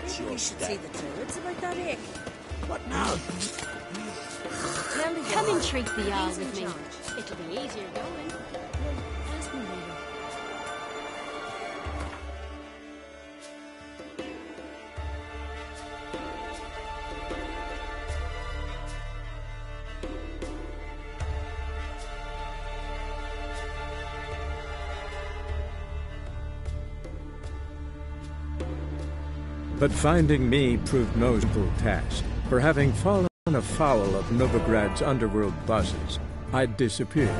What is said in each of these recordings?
Watch your step. See the turrets about that egg. What now? Come and treat the Jarl with me. It'll be easier going. Ask me later. But finding me proved no simple task, for having fallen afoul of Novigrad's underworld bosses, I'd disappeared.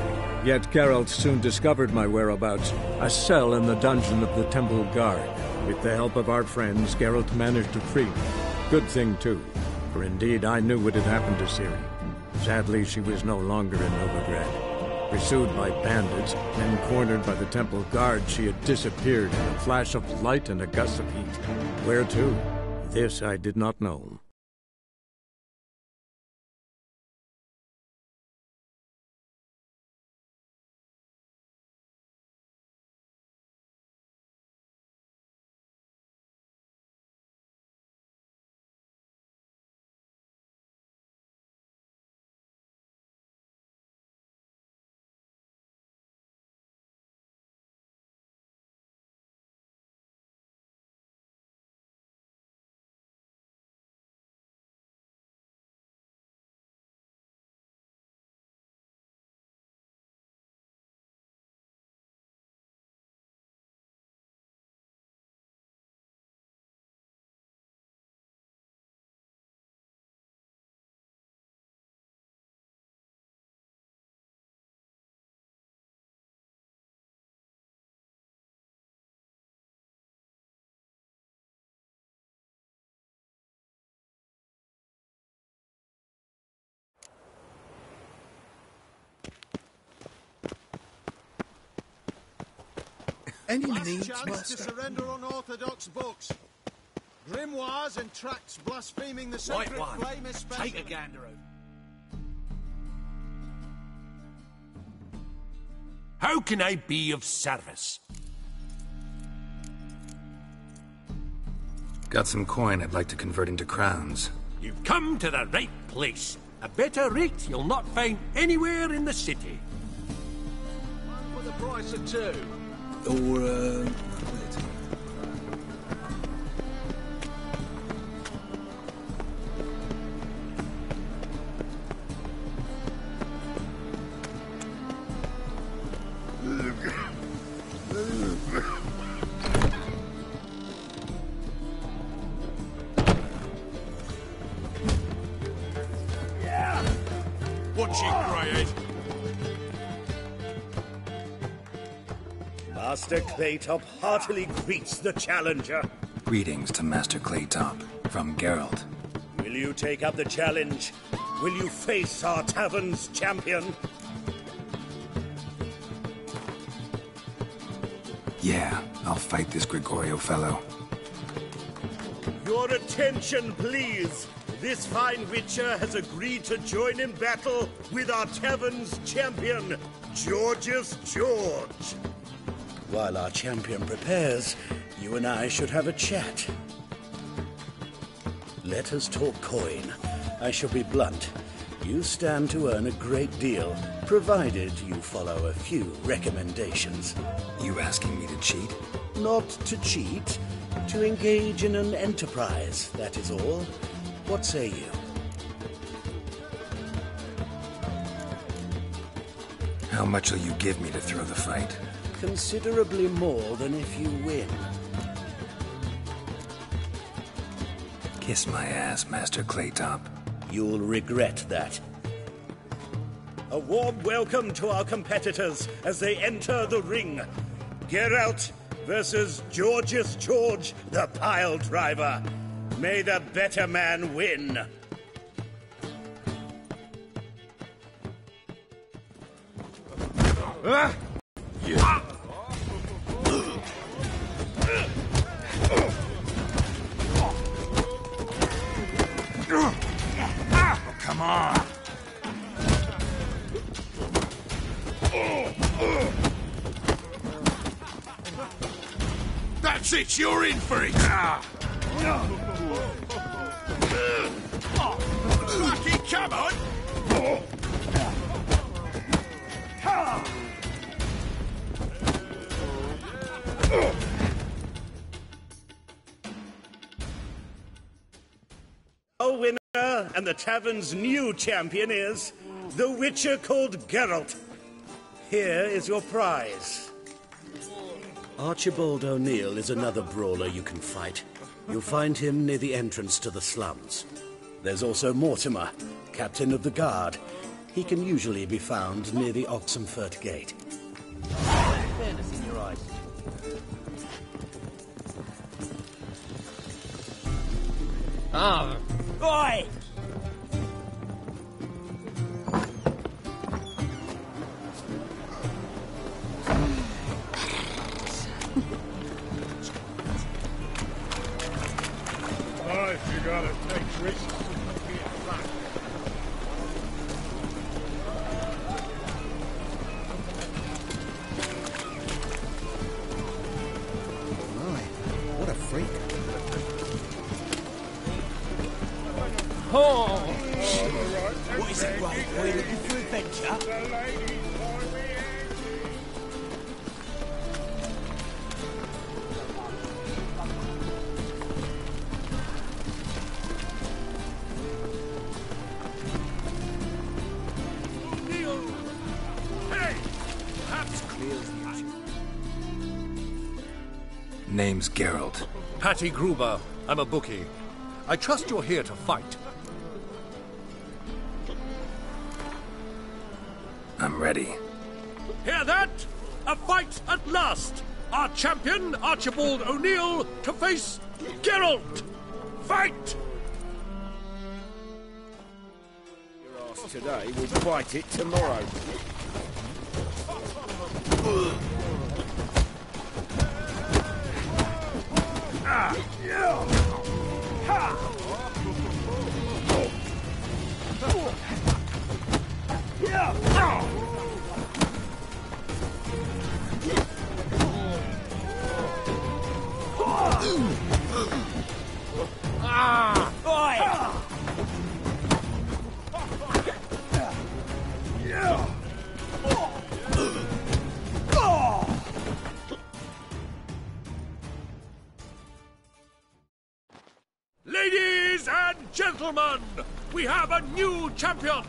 Yet Geralt soon discovered my whereabouts, a cell in the dungeon of the Temple Guard. With the help of our friends, Geralt managed to free me. Good thing, too, for indeed I knew what had happened to Ciri. Sadly, she was no longer in Novigrad. Pursued by bandits, then cornered by the Temple Guard, she had disappeared in a flash of light and a gust of heat. Where to? This I did not know. Any Last needs, chance Master? to surrender unorthodox books. Grimoires and tracts blaspheming the sacred flame especially. Take a gander over. How can I be of service? Got some coin I'd like to convert into crowns. You've come to the right place. A better rate you'll not find anywhere in the city. One for the price of two. Or, What's your grade? Master Claytop heartily greets the challenger. Greetings to Master Claytop, from Geralt. Will you take up the challenge? Will you face our tavern's champion? Yeah, I'll fight this Gregorio fellow. Your attention, please. This fine witcher has agreed to join in battle with our tavern's champion, Georgius George. While our champion prepares, you and I should have a chat. Let us talk coin. I shall be blunt. You stand to earn a great deal, provided you follow a few recommendations. You asking me to cheat? Not to cheat, to engage in an enterprise, that is all. What say you? How much will you give me to throw the fight? Considerably more than if you win. Kiss my ass, Master Claytop. You'll regret that. A warm welcome to our competitors as they enter the ring. Geralt versus Georgius George, the pile driver. May the better man win. Come on. That's it, you're in for it. Our winner and the tavern's new champion is the Witcher called Geralt. Here is your prize. Archibald O'Neill is another brawler you can fight. You'll find him near the entrance to the slums. There's also Mortimer, captain of the guard. He can usually be found near the Oxenfurt Gate. Fairness in your eyes. Ah. Oi! If you gotta take risks, be a flat. My, what a freak. Oh! What is it, Ray? Are you looking for adventure? Hey! Perhaps Name's Geralt. Patty Gruber. I'm a bookie. I trust you're here to fight. I'm ready. Hear that? A fight at last! Our champion, Archibald O'Neill, to face Geralt! Fight! Your ass today will bite it tomorrow. Ladies and gentlemen, we have a new champion!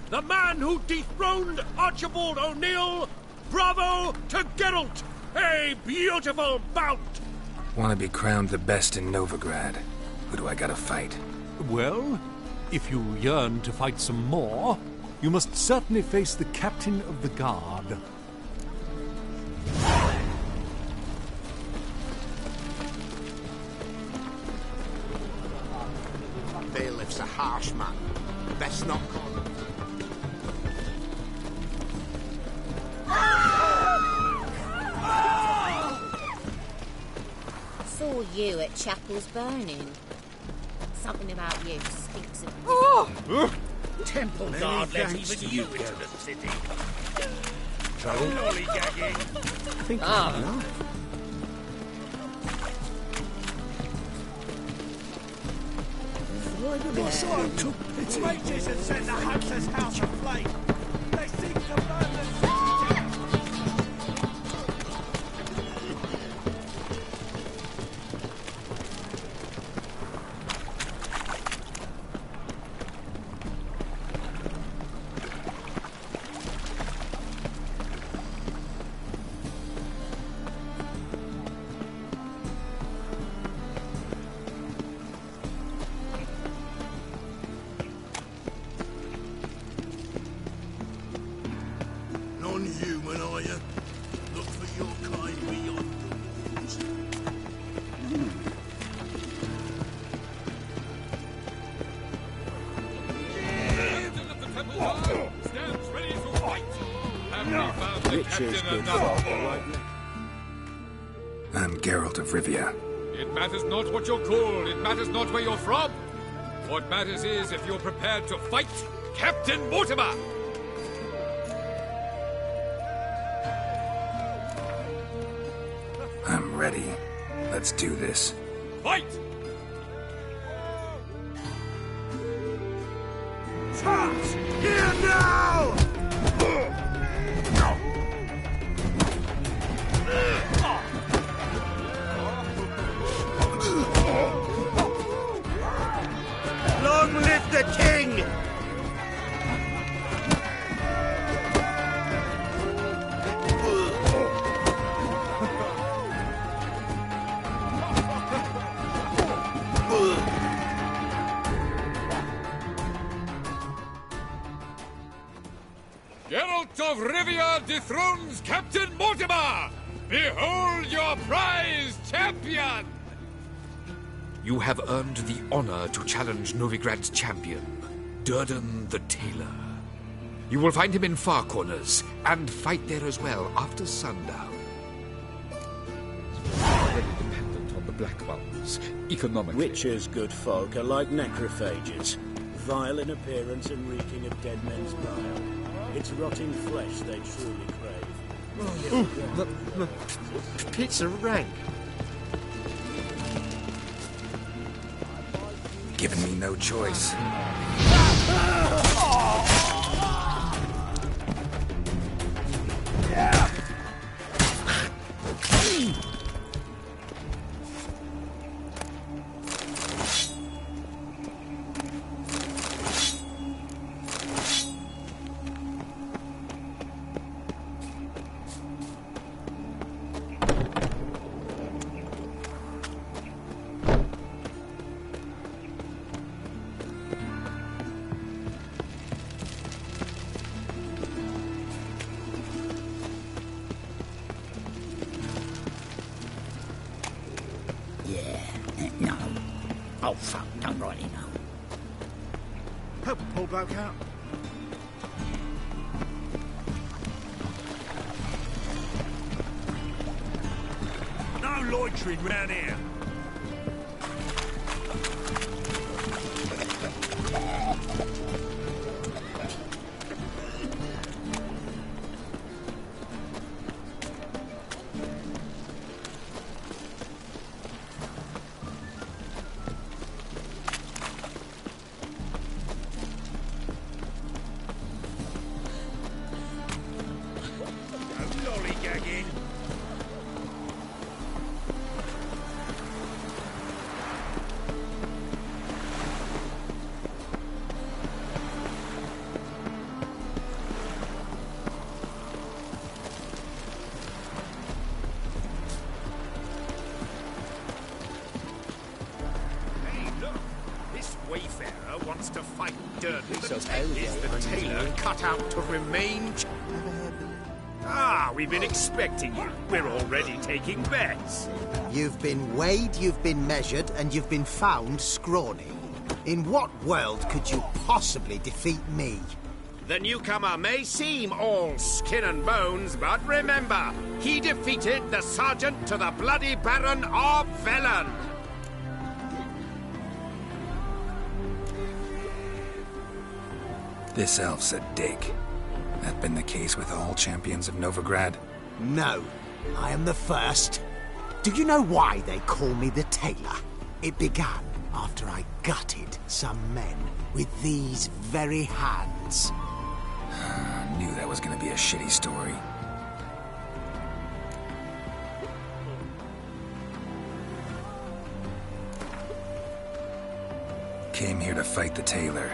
The man who dethroned Archibald O'Neill! Bravo to Geralt! A beautiful bout! Want to be crowned the best in Novigrad. Who do I gotta fight? Well, if you yearn to fight some more, you must certainly face the captain of the guard. Bailiff's a harsh man. Best not call him. Saw you at Chapel's Burning. Something about you stinks of... Temple Guard let even you into the city. Trouble? Lollygagging. I think I know. Its mages have set the hunter's house aflame. They seek to burn the city down. Non-human, are you? Look for your kind beyond the ruins. Stands ready to fight! Have we found the captain enough? I'm Geralt of Rivia. It matters not what you're called, it matters not where you're from. What matters is if you're prepared to fight Captain Mortimer! I'm ready. Let's do this. Fight! traps! Here now! Long live the king! Geralt of Rivia dethrones Captain Mortimer! Behold your prize champion! You have earned the honor to challenge Novigrad's champion, Durden the Tailor. You will find him in Far Corners, and fight there as well after sundown. Already dependent on the Black Ones, economically. Witches, good folk, are like necrophages, vile in appearance and reeking of dead men's bile. It's rotting flesh they truly crave. Ooh, the pizza rank. Giving me no choice. No. Oh, fuck, don't rightly know. Help a poor bloke out. No loitering round here. Lollygagging. Wayfarer wants to fight Durden the Tailor. Is the tailor cut out to remain? Ah, we've been expecting you. We're already taking bets. You've been weighed, you've been measured, and you've been found scrawny. In what world could you possibly defeat me? The newcomer may seem all skin and bones, but remember, he defeated the sergeant to the bloody Baron of Velen. This elf's a dick. That been the case with all champions of Novigrad? No, I am the first. Do you know why they call me the Tailor? It began after I gutted some men with these very hands. I knew that was gonna be a shitty story. Came here to fight the tailor,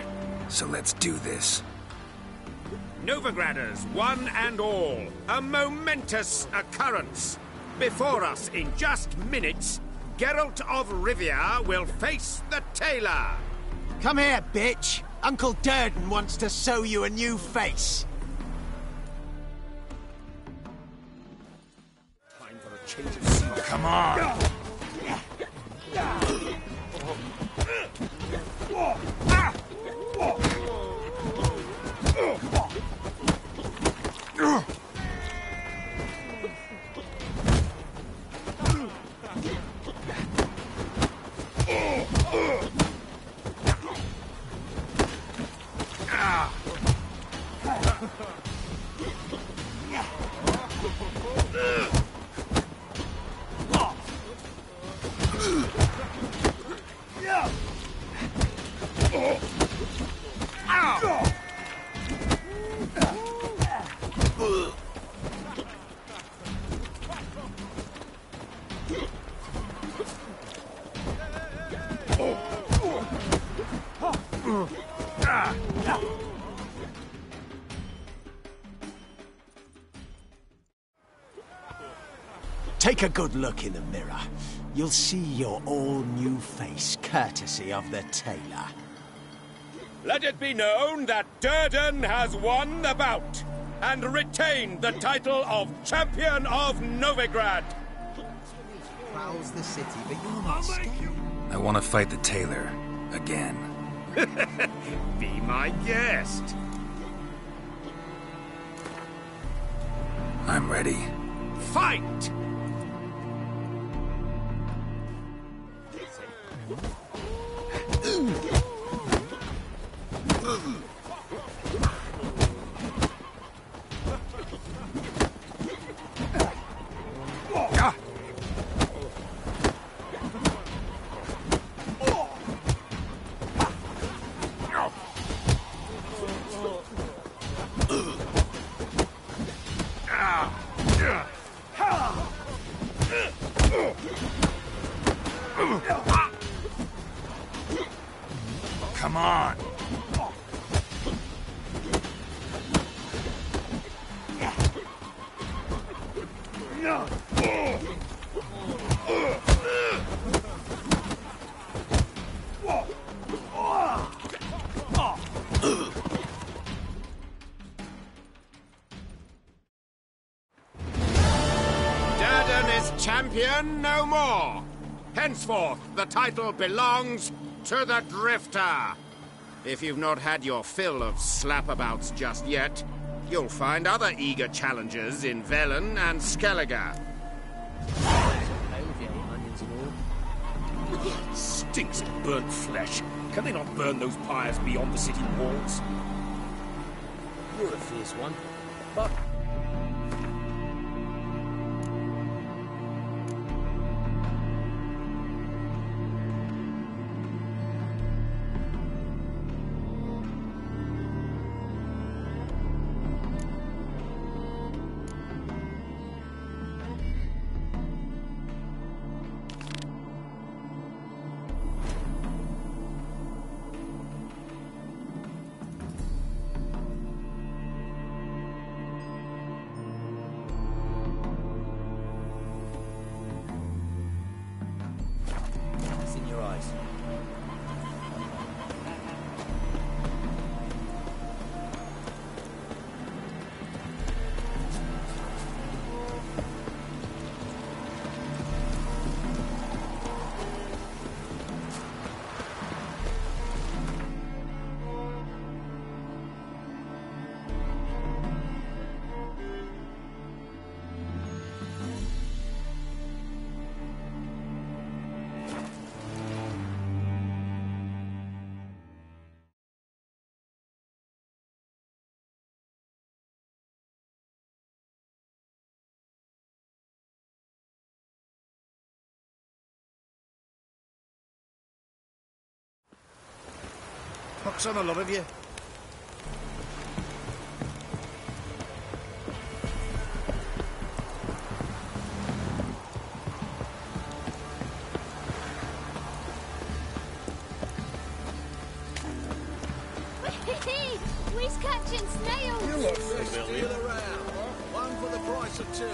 so let's do this. Novigraders, one and all, a momentous occurrence. Before us, in just minutes, Geralt of Rivia will face the tailor. Come here, bitch. Uncle Durden wants to sew you a new face. Time for a change of scene. Come on! Take a good look in the mirror. You'll see your all-new face, courtesy of the tailor. Let it be known that Durden has won the bout and retained the title of Champion of Novigrad. Prowls the city, but you're not scared. I want to fight the tailor. Again. Be my guest. I'm ready. Fight! Come on. Durden is champion no more. Henceforth, the title belongs to the Drifter. If you've not had your fill of slapabouts just yet, you'll find other eager challengers in Velen and Skellige. Stinks of burnt flesh. Can they not burn those pyres beyond the city walls? You're a fierce one, but... Pox on a lot of you. We're catching snails. You look familiar. One for the price of two.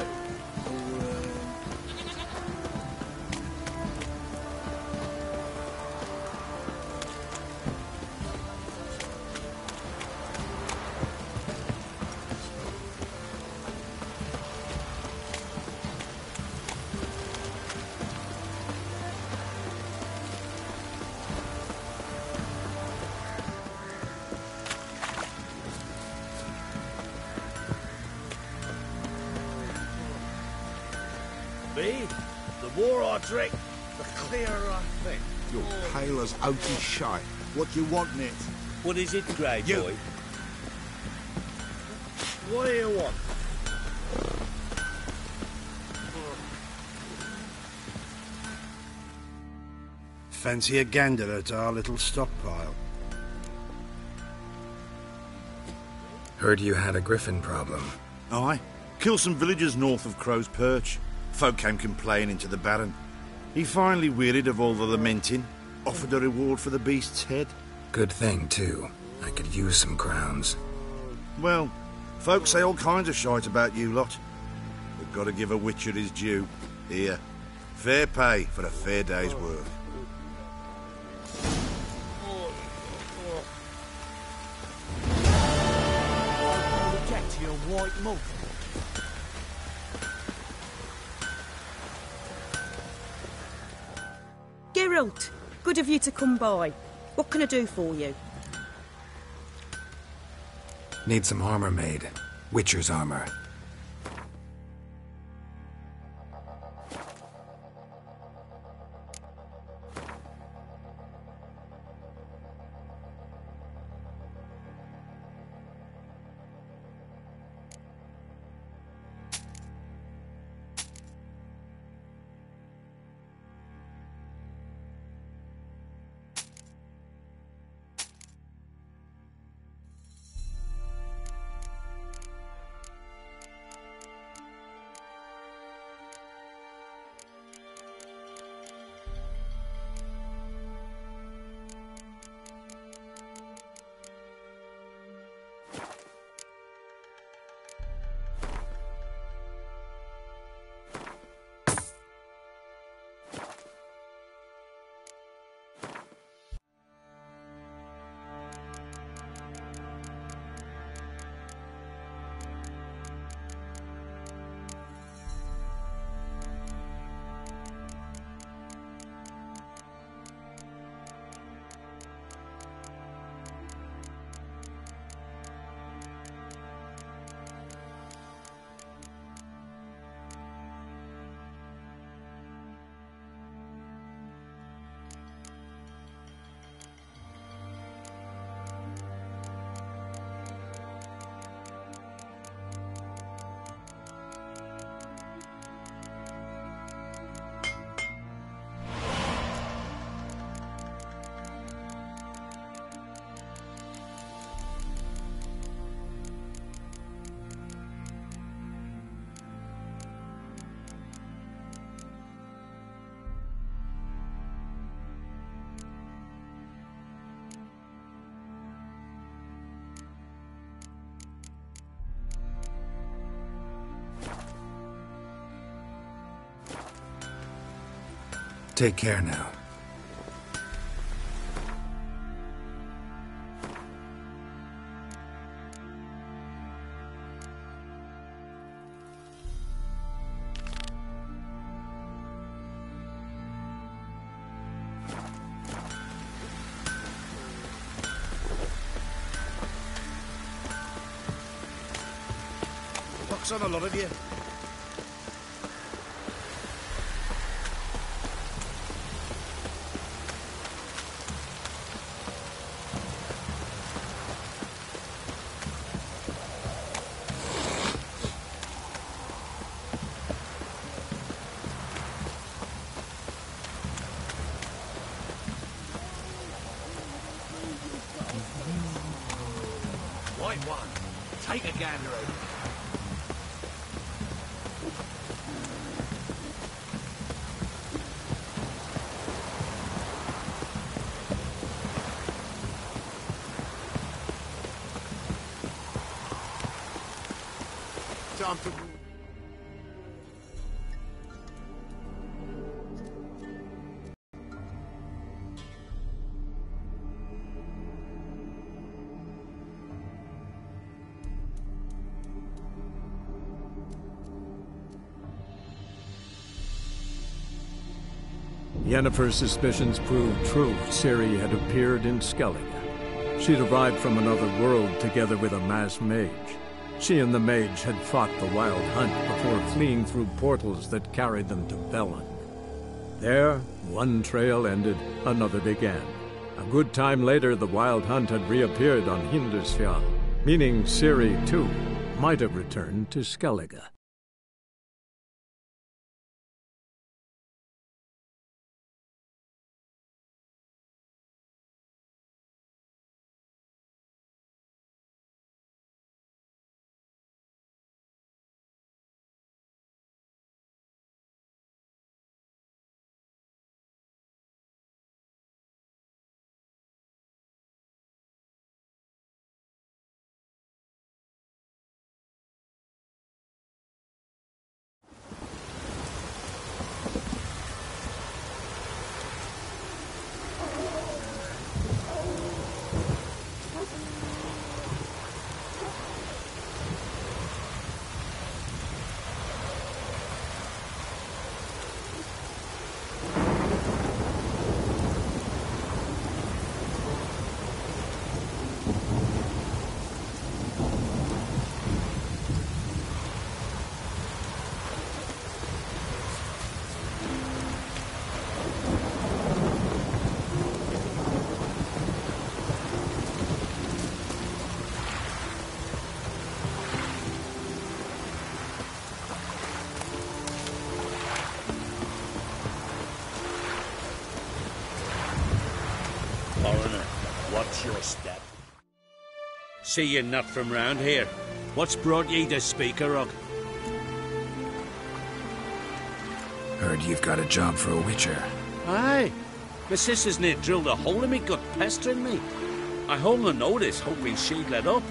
Me? The more I drink, the clearer I think. You're pale as oaky shite. What do you want, Nit? What is it, Grey Boy? What do you want? Fancy a gander at our little stockpile? Heard you had a griffin problem. Aye. Killed some villagers north of Crow's Perch. Folk came complaining to the Baron. He finally wearied of all the lamenting, offered a reward for the beast's head. Good thing, too. I could use some crowns. Well, folks say all kinds of shite about you lot. We've got to give a witcher his due. Here, fair pay for a fair day's work. Get to your white mug. Geralt, good of you to come by. What can I do for you? Need some armor made. Witcher's armor. Take care now. Pox on a lot of you. White one, take a gander over. Time to... Yennefer's suspicions proved true. Ciri had appeared in Skellige. She'd arrived from another world together with a masked mage. She and the mage had fought the Wild Hunt before fleeing through portals that carried them to Bellin. There, one trail ended, another began. A good time later, the Wild Hunt had reappeared on Hindarsfjall, meaning Ciri, too, might have returned to Skellige. Watch your step. See you're not from round here. What's brought ye to Speakerrock? Heard you've got a job for a witcher. Aye. My sister's near drilled a hole in me gut, pestering me. I hung a notice, hoping she'd let up.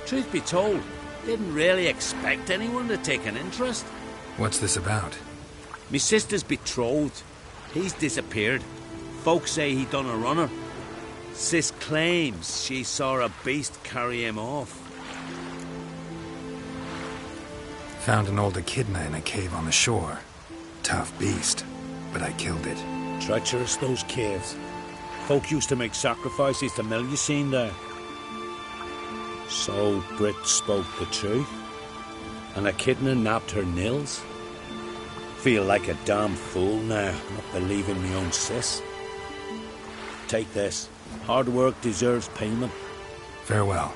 Truth be told, didn't really expect anyone to take an interest. What's this about? Me sister's betrothed. He's disappeared. Folks say he done a runner. Sis claims she saw a beast carry him off. Found an old echidna in a cave on the shore. Tough beast, but I killed it. Treacherous, those caves. Folk used to make sacrifices to mill you seen there. So Brit spoke the truth. An echidna nabbed her nils. Feel like a damn fool now, not believing me own sis. Take this. Hard work deserves payment. Farewell.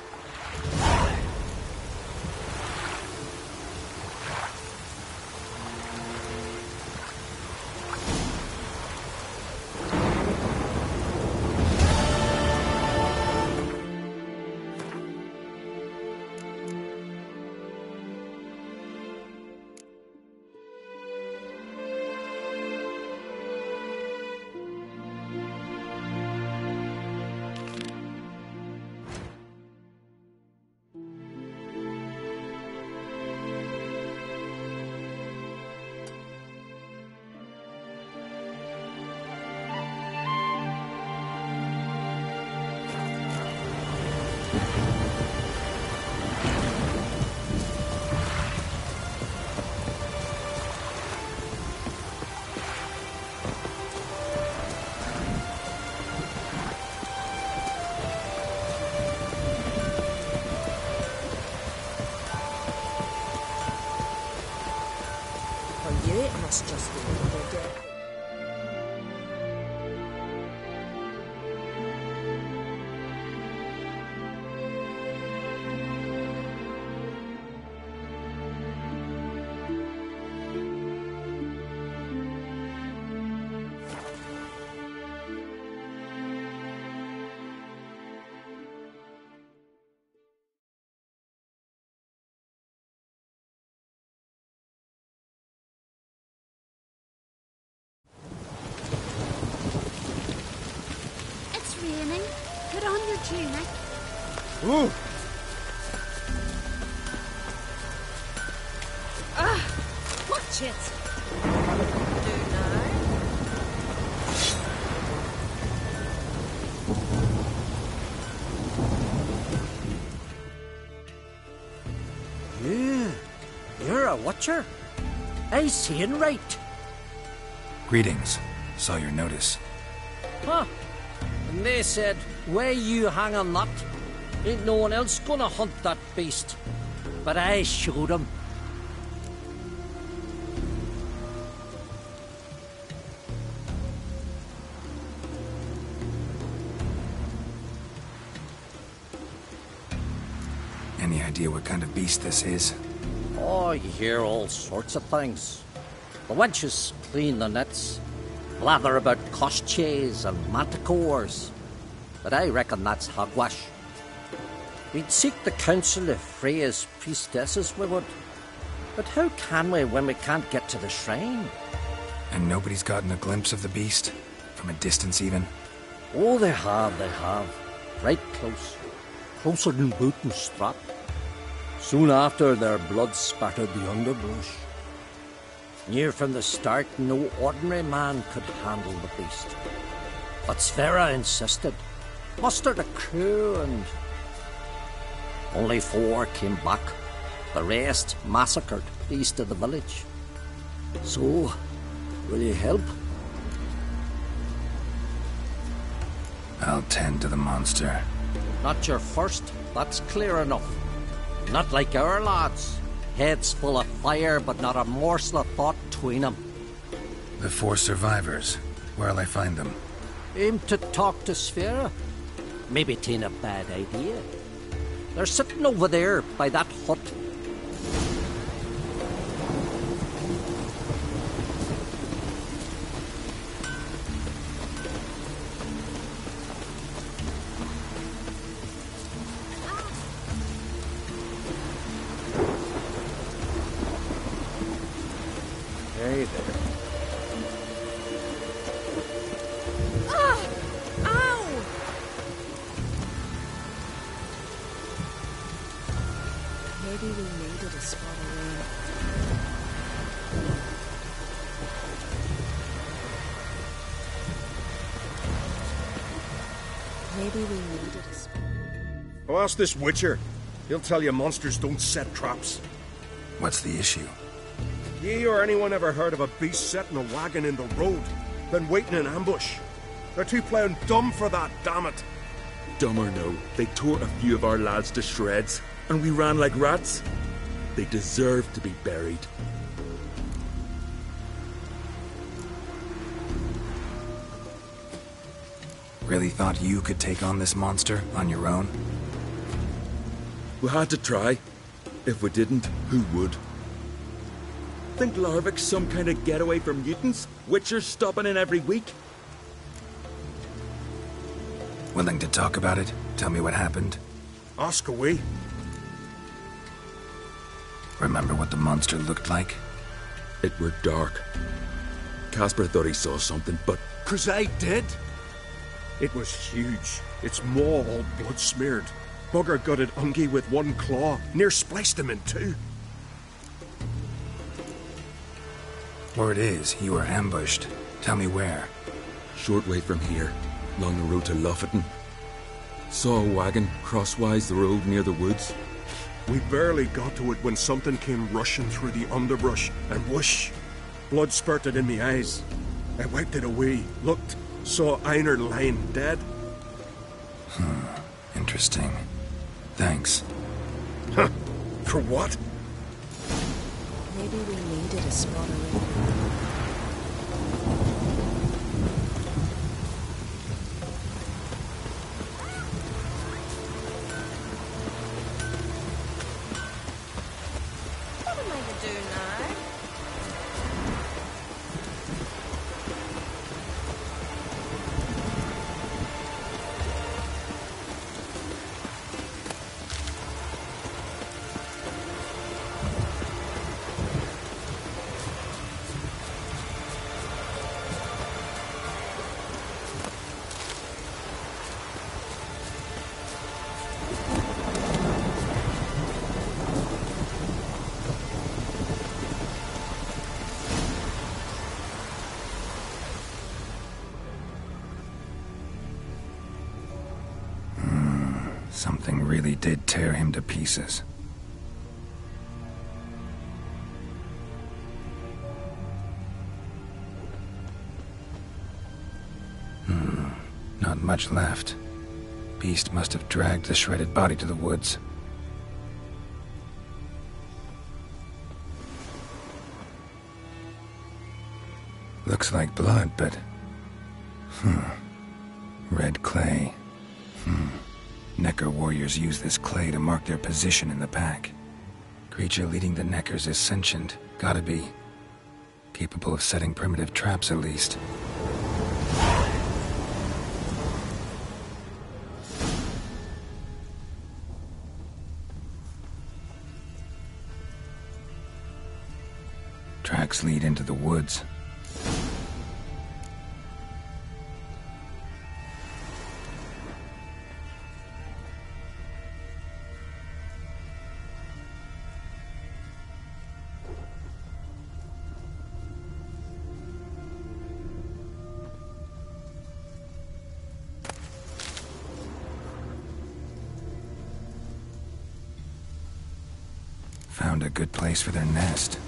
For you, it must just be another day. It's raining. Put on your tunic. Ooh! Watch it. Yeah, you're a watcher. I seeing right. Greetings. Saw your notice. Huh. And they said, where you hang on that? Ain't no one else gonna hunt that beast. But I showed 'em. Any idea what kind of beast this is? Oh, you hear all sorts of things. The wenches clean the nets, blather about koshches and manticores. But I reckon that's hogwash. We'd seek the counsel of Freya's priestesses, we would. But how can we when we can't get to the shrine? And nobody's gotten a glimpse of the beast? From a distance even? Oh, they have, they have. Right close. Closer than boot and strap. Soon after, their blood spattered the underbrush. Near from the start, no ordinary man could handle the beast. But Sverre insisted. Mustered a crew and... only 4 came back. The rest massacred east of the village. So, will you help? I'll tend to the monster. Not your first, that's clear enough. Not like our lads. Heads full of fire, but not a morsel of thought between them. The 4 survivors. Where'll I find them? Aim to talk to Sverre. Maybe 'tain't a bad idea. They're sitting over there by that hut. there. Ah! Ow! Maybe we needed a spot around. Maybe we needed a spot. Oh, ask this Witcher. He'll tell you monsters don't set traps. What's the issue? Ye or anyone ever heard of a beast setting a wagon in the road, then waiting in ambush? They're too playing dumb for that, damn it. Dumb or no, they tore a few of our lads to shreds, and we ran like rats. They deserve to be buried. Really thought you could take on this monster on your own? We had to try. If we didn't, who would? Think Larvik's some kind of getaway for mutants? Witchers stopping in every week? Willing to talk about it? Tell me what happened? Ask away. Remember what the monster looked like? It were dark. Casper thought he saw something, but... 'Cause I did. It was huge. Its maw all blood smeared. Bugger gutted Ungie with one claw, near spliced him in two. Word is, you were ambushed. Tell me where. Short way from here, along the road to Lofferton. Saw a wagon crosswise the road near the woods. We barely got to it when something came rushing through the underbrush, and whoosh! Blood spurted in me eyes. I wiped it away, looked, saw Einar lying dead. Interesting. Thanks. Huh. For what? Maybe we needed a spot around. What am I to do now? Something really did tear him to pieces. Not much left. Beast must have dragged the shredded body to the woods. Looks like blood, but... Red clay. Necker warriors use this clay to mark their position in the pack. Creature leading the Neckers is sentient. Gotta be. Capable of setting primitive traps, at least. Tracks lead into the woods. Found a good place for their nest.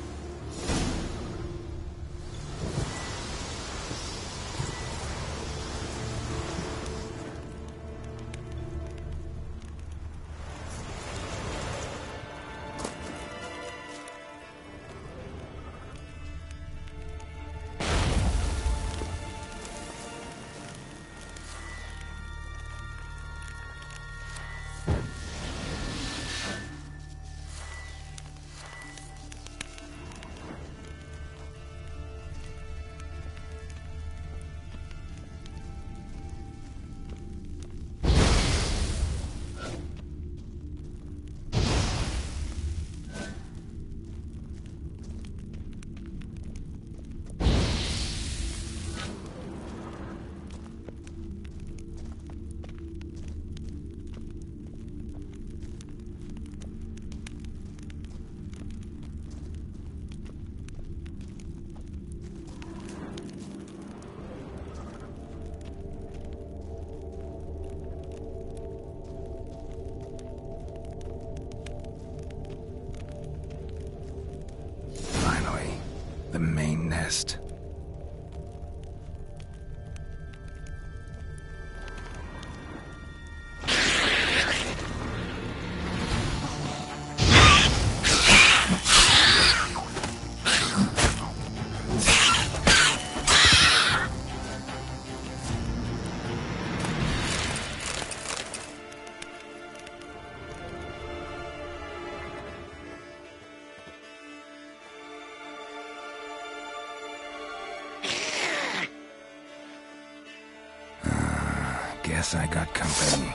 rest. Guess I got company.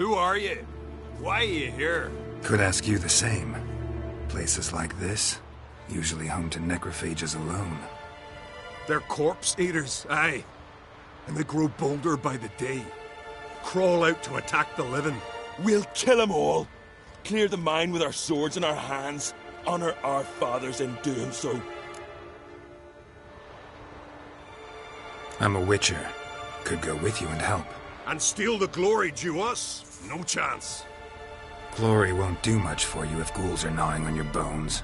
Who are you? Why are you here? Could ask you the same. Places like this, usually home to necrophages alone. They're corpse eaters, aye. And they grow bolder by the day. Crawl out to attack the living. We'll kill them all. Clear the mine with our swords in our hands. Honor our fathers in doing so. I'm a witcher. Could go with you and help. And steal the glory due us? No chance. Glory won't do much for you if ghouls are gnawing on your bones.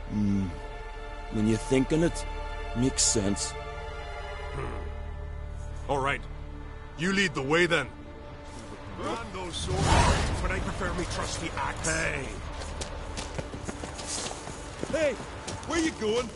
When you think on it, makes sense. All right. You lead the way, then. Run those swords, but I prefer me trusty axe. Hey, where you going?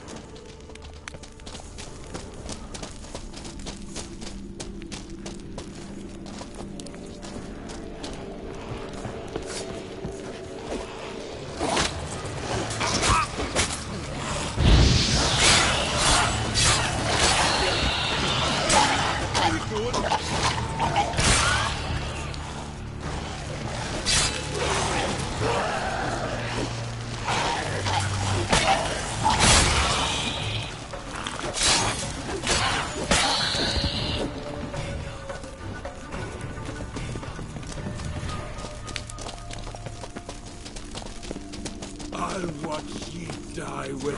I'll watch ye die with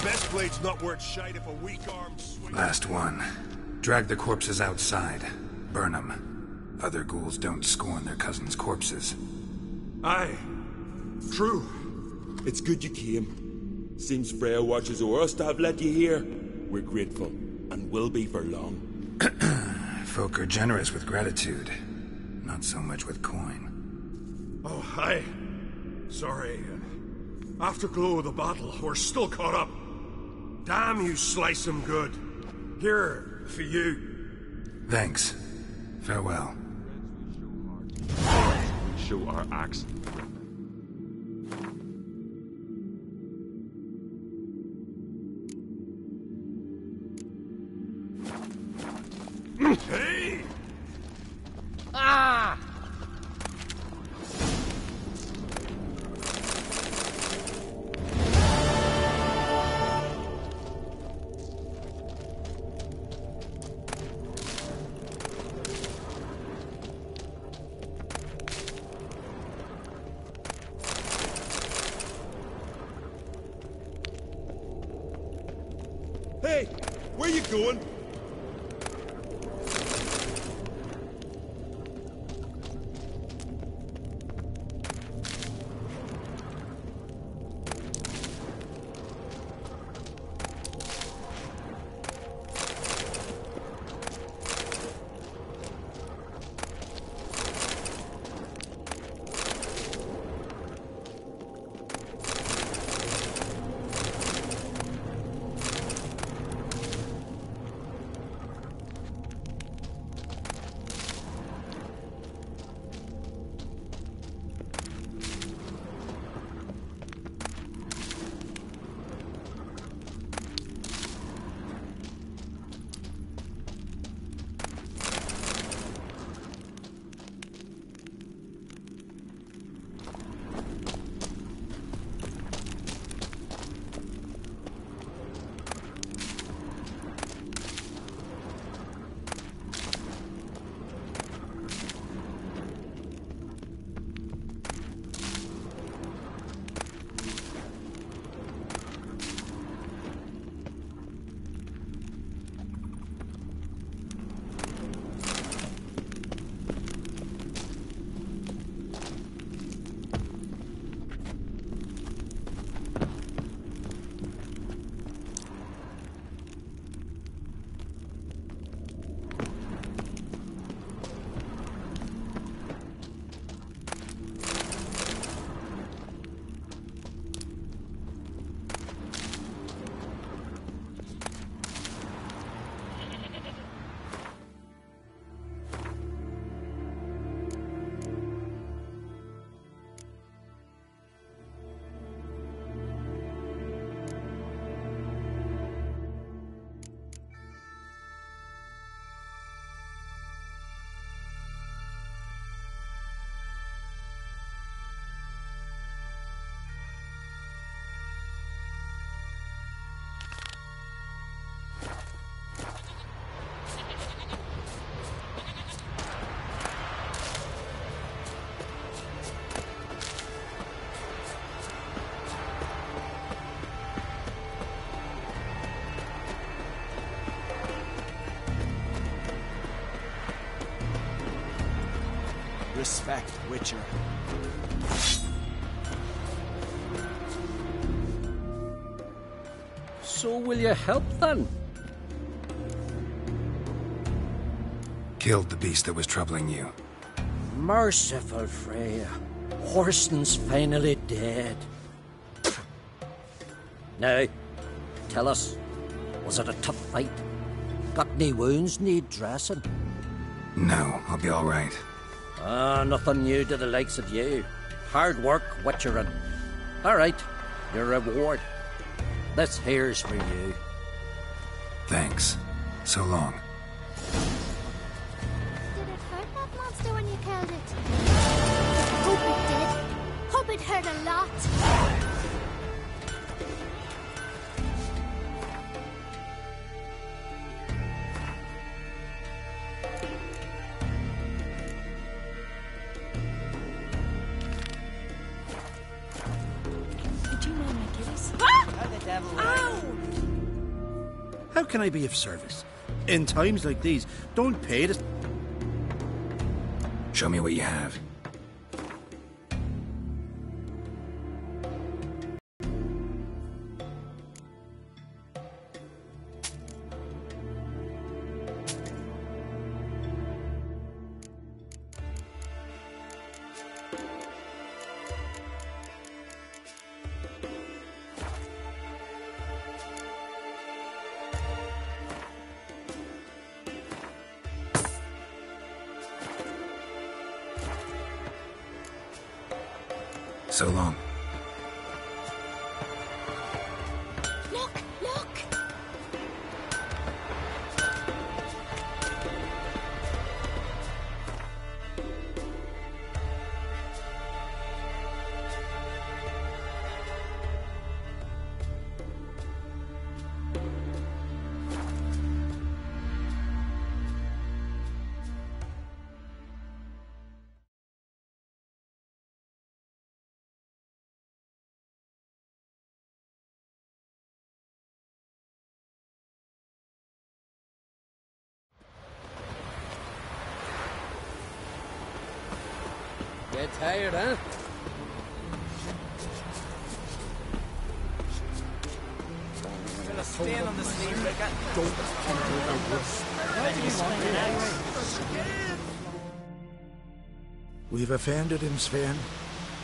Best blade's not worth shite if a weak arm swings. Last one. Drag the corpses outside. Burn them. Other ghouls don't scorn their cousins' corpses. Aye. True. It's good you came. Seems Freya watches over us to have let you here. We're grateful, and will be for long. Folk are generous with gratitude. Not so much with coin. Oh, aye. Sorry. Afterglow of the battle, we're still caught up. Damn, you slice 'em good. Here, for you. Thanks. Farewell. We show our axe. Hey! Ah! Hey, where you going? Respect, Witcher. So will you help then? Killed the beast that was troubling you. Merciful Freya. Horsten's finally dead. Now, tell us, was it a tough fight? Got any wounds need dressing? No, I'll be all right. Nothing new to the likes of you. Hard work, witcherin'. All right, your reward. This here's for you. Thanks. So long. Did it hurt that monster when you killed it? Hope it did. Hope it hurt a lot. How can I be of service? In times like these, don't pay this. Show me what you have. So long. Look, look! Get tired, huh? Gonna stand on the sleeve, Don't We've offended him, Sven.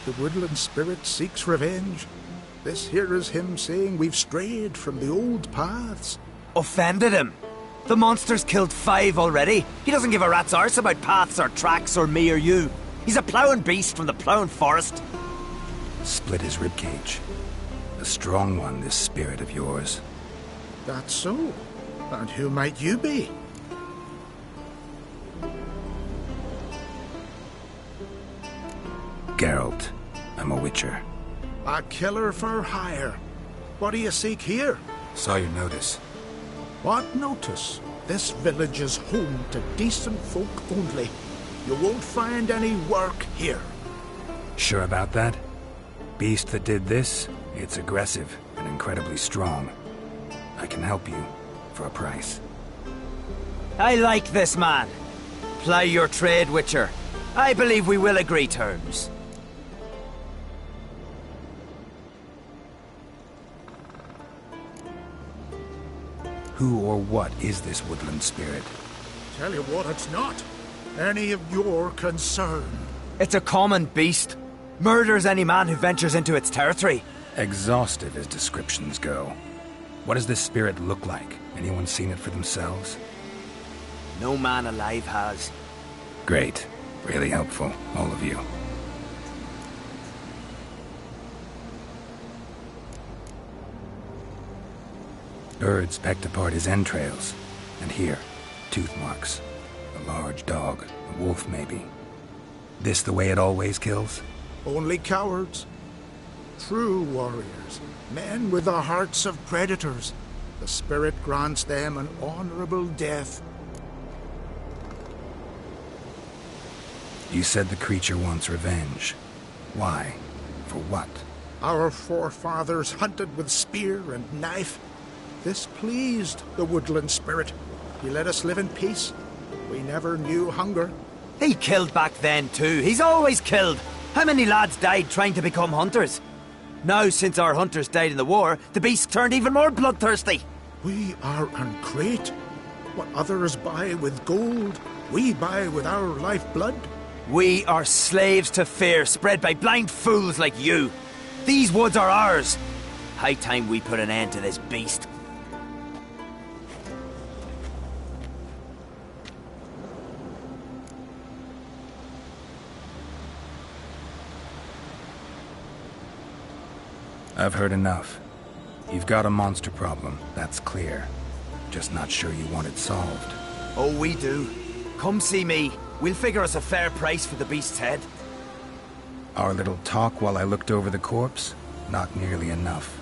The woodland spirit seeks revenge. This here is him saying we've strayed from the old paths. Offended him? The monster's killed 5 already. He doesn't give a rat's arse about paths or tracks or me or you. He's a ploughing beast from the ploughing forest. Split his ribcage. A strong one, this spirit of yours. That's so. And who might you be? Geralt. I'm a witcher. A killer for hire. What do you seek here? Saw your notice. What notice? This village is home to decent folk only. You won't find any work here. Sure about that? Beast that did this, it's aggressive and incredibly strong. I can help you for a price. I like this man. Ply your trade, Witcher. I believe we will agree terms. Who or what is this woodland spirit? Tell you what, it's not any of your concern. It's a common beast. Murders any man who ventures into its territory. Exhaustive as descriptions go. What does this spirit look like? Anyone seen it for themselves? No man alive has. Great. Really helpful, all of you. Birds pecked apart his entrails. And here, tooth marks. A large dog, a wolf maybe. This the way it always kills? Only cowards. True warriors. Men with the hearts of predators. The spirit grants them an honorable death. You said the creature wants revenge. Why? For what? Our forefathers hunted with spear and knife. This pleased the woodland spirit. He let us live in peace. We never knew hunger. He killed back then too. He's always killed. How many lads died trying to become hunters? Now, since our hunters died in the war, the beast turned even more bloodthirsty. We are uncreate. What others buy with gold, we buy with our lifeblood. We are slaves to fear, spread by blind fools like you. These woods are ours. High time we put an end to this beast. I've heard enough. You've got a monster problem, that's clear. Just not sure you want it solved. Oh, we do. Come see me. We'll figure us a fair price for the beast's head. Our little talk while I looked over the corpse? Not nearly enough.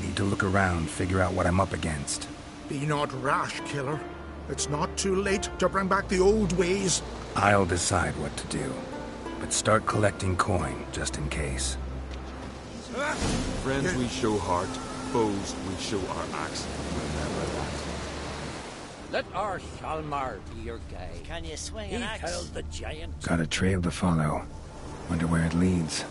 Need to look around, figure out what I'm up against. Be not rash, killer. It's not too late to bring back the old ways. I'll decide what to do. But start collecting coin, just in case. Friends we show heart, foes we show our axe. Remember that. Let our Shalmar be your guide. Can you swing He an axe? held the giant. Got a trail to follow. Wonder where it leads.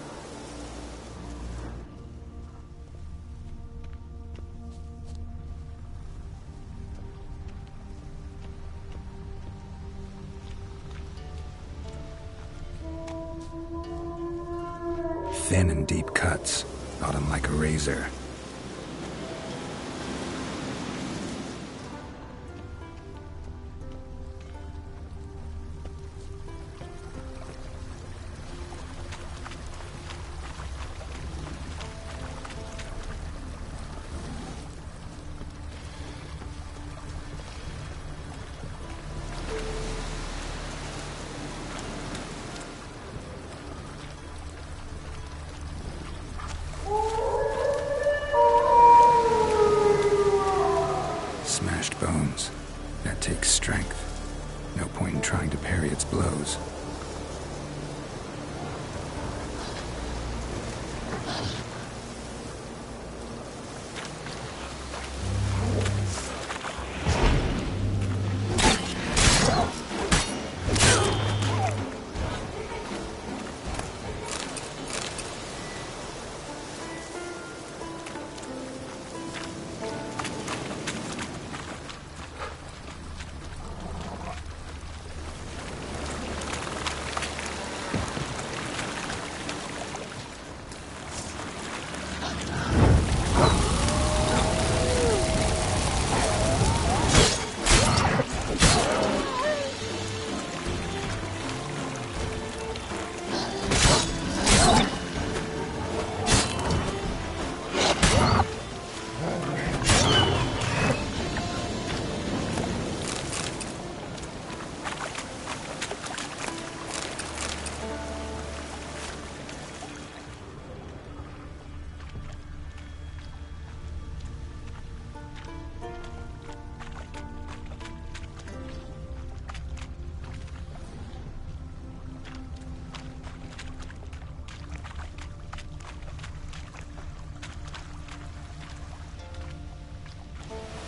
Thin and deep cuts. Got him like a razor. Smashed bones. That takes strength. No point in trying to parry its blows.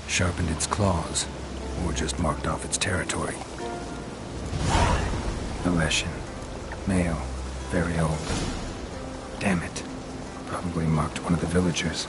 Sharpened its claws, or just marked off its territory. Alessian. Male. Very old. Damn it. Probably marked one of the villagers.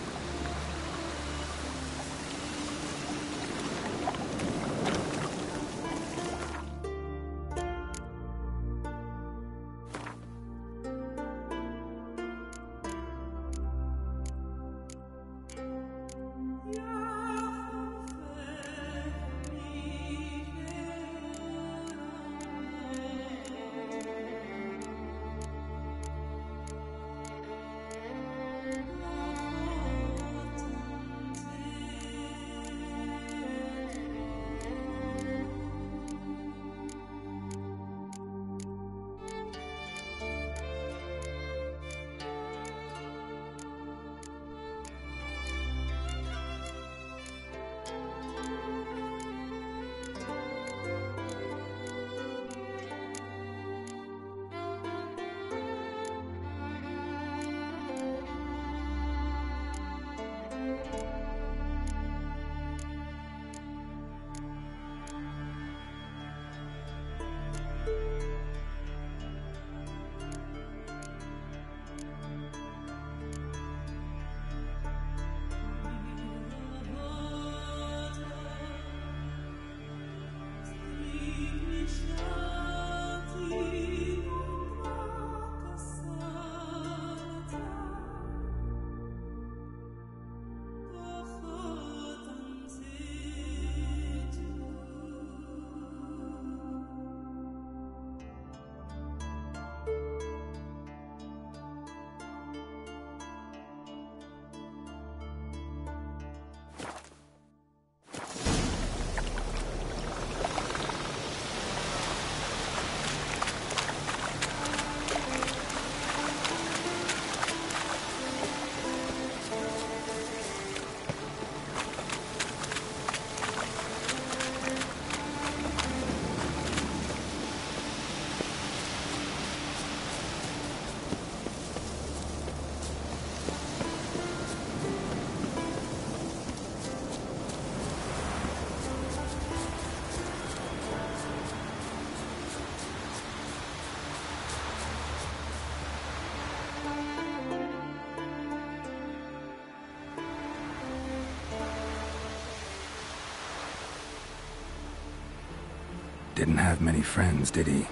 Didn't have many friends, did he?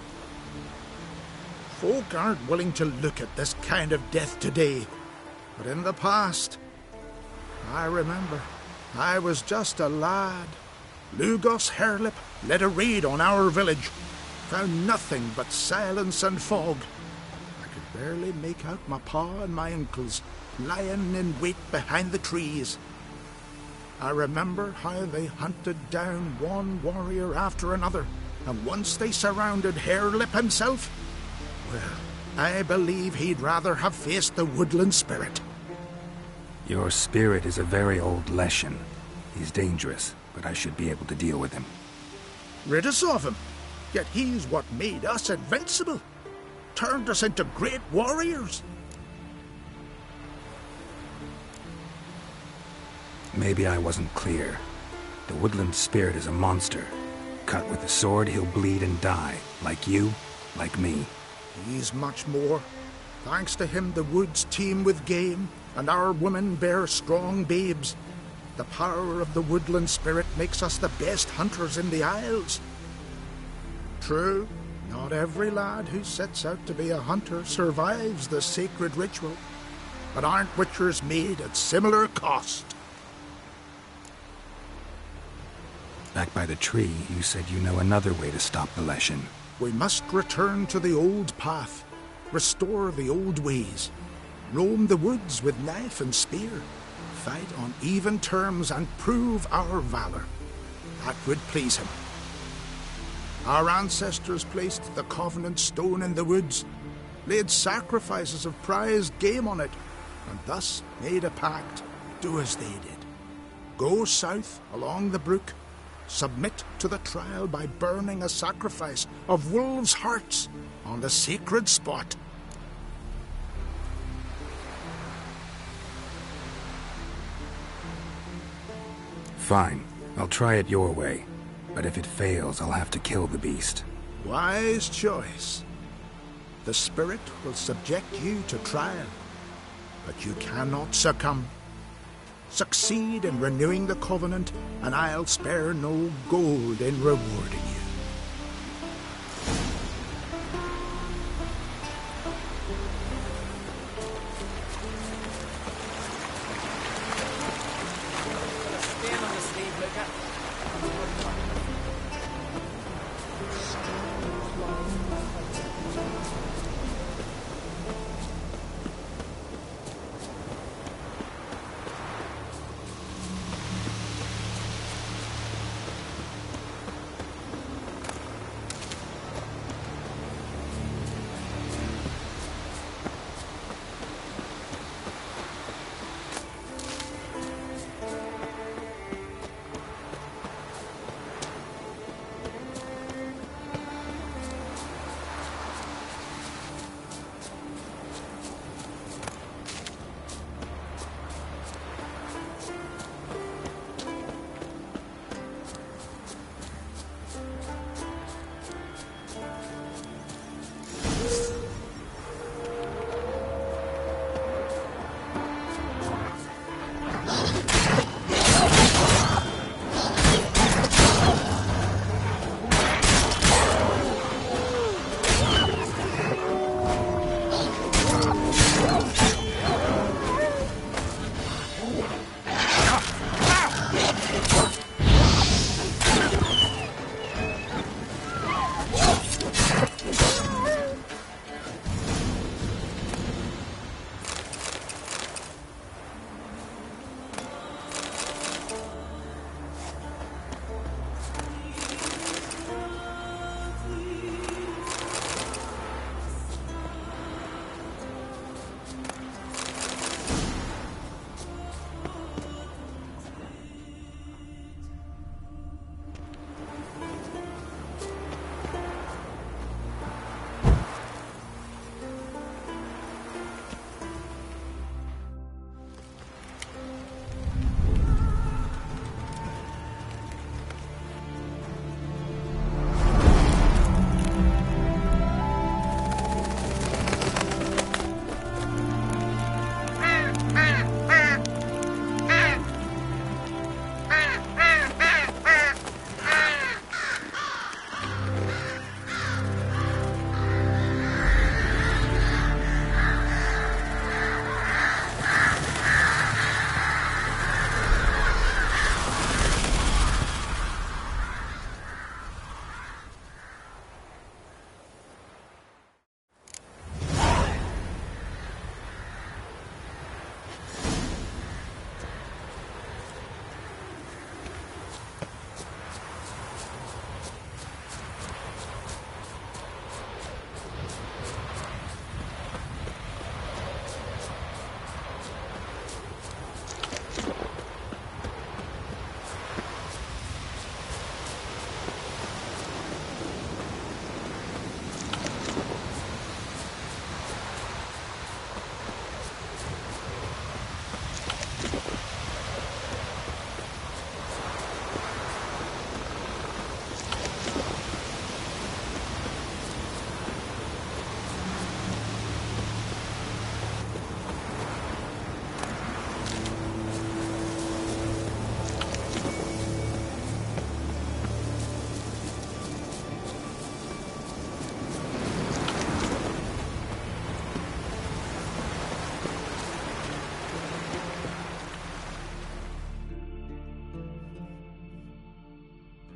Folk aren't willing to look at this kind of death today. But in the past, I remember, I was just a lad. Lugos Hairlip led a raid on our village. Found nothing but silence and fog. I could barely make out my pa and my uncles lying in wait behind the trees. I remember how they hunted down one warrior after another, and once they surrounded Hairlip himself, well, I believe he'd rather have faced the woodland spirit. Your spirit is a very old Leshen. He's dangerous, but I should be able to deal with him. Rid us of him. Yet he's what made us invincible. Turned us into great warriors. Maybe I wasn't clear. The woodland spirit is a monster. Cut with a sword, he'll bleed and die. Like you, like me. He's much more. Thanks to him, the woods teem with game, and our women bear strong babes. The power of the woodland spirit makes us the best hunters in the Isles. True, not every lad who sets out to be a hunter survives the sacred ritual, but aren't witchers made at similar cost? Back by the tree, you said you know another way to stop the Leshen. We must return to the old path, restore the old ways, roam the woods with knife and spear, fight on even terms and prove our valor. That would please him. Our ancestors placed the Covenant stone in the woods, laid sacrifices of prized game on it, and thus made a pact, do as they did. Go south along the brook, submit to the trial by burning a sacrifice of wolves' hearts on the sacred spot. Fine. I'll try it your way. But if it fails, I'll have to kill the beast. Wise choice. The spirit will subject you to trial, but you cannot succumb. Succeed in renewing the Covenant, and I'll spare no gold in rewarding you.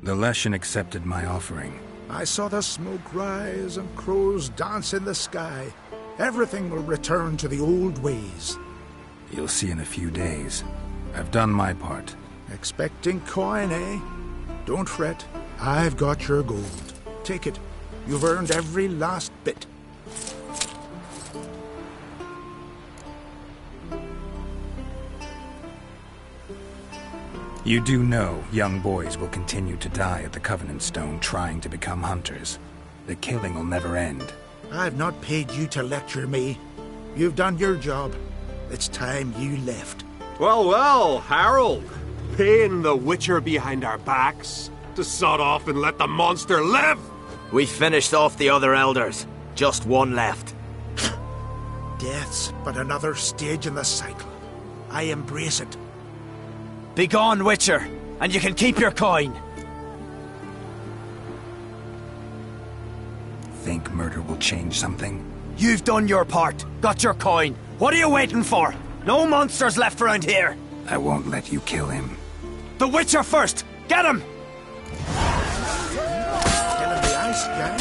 The Leshen accepted my offering. I saw the smoke rise and crows dance in the sky. Everything will return to the old ways. You'll see in a few days. I've done my part. Expecting coin, eh? Don't fret. I've got your gold. Take it. You've earned every last bit. You do know young boys will continue to die at the Covenant Stone trying to become hunters. The killing will never end. I've not paid you to lecture me. You've done your job. It's time you left. Well, well, Harold. Paying the Witcher behind our backs to sod off and let the monster live? We finished off the other elders. Just one left. Death's but another stage in the cycle. I embrace it. Be gone, Witcher, and you can keep your coin. Think murder will change something? You've done your part. Got your coin. What are you waiting for? No monsters left around here. I won't let you kill him. The Witcher first! Get him! Still in the ice, guys?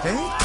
Hey?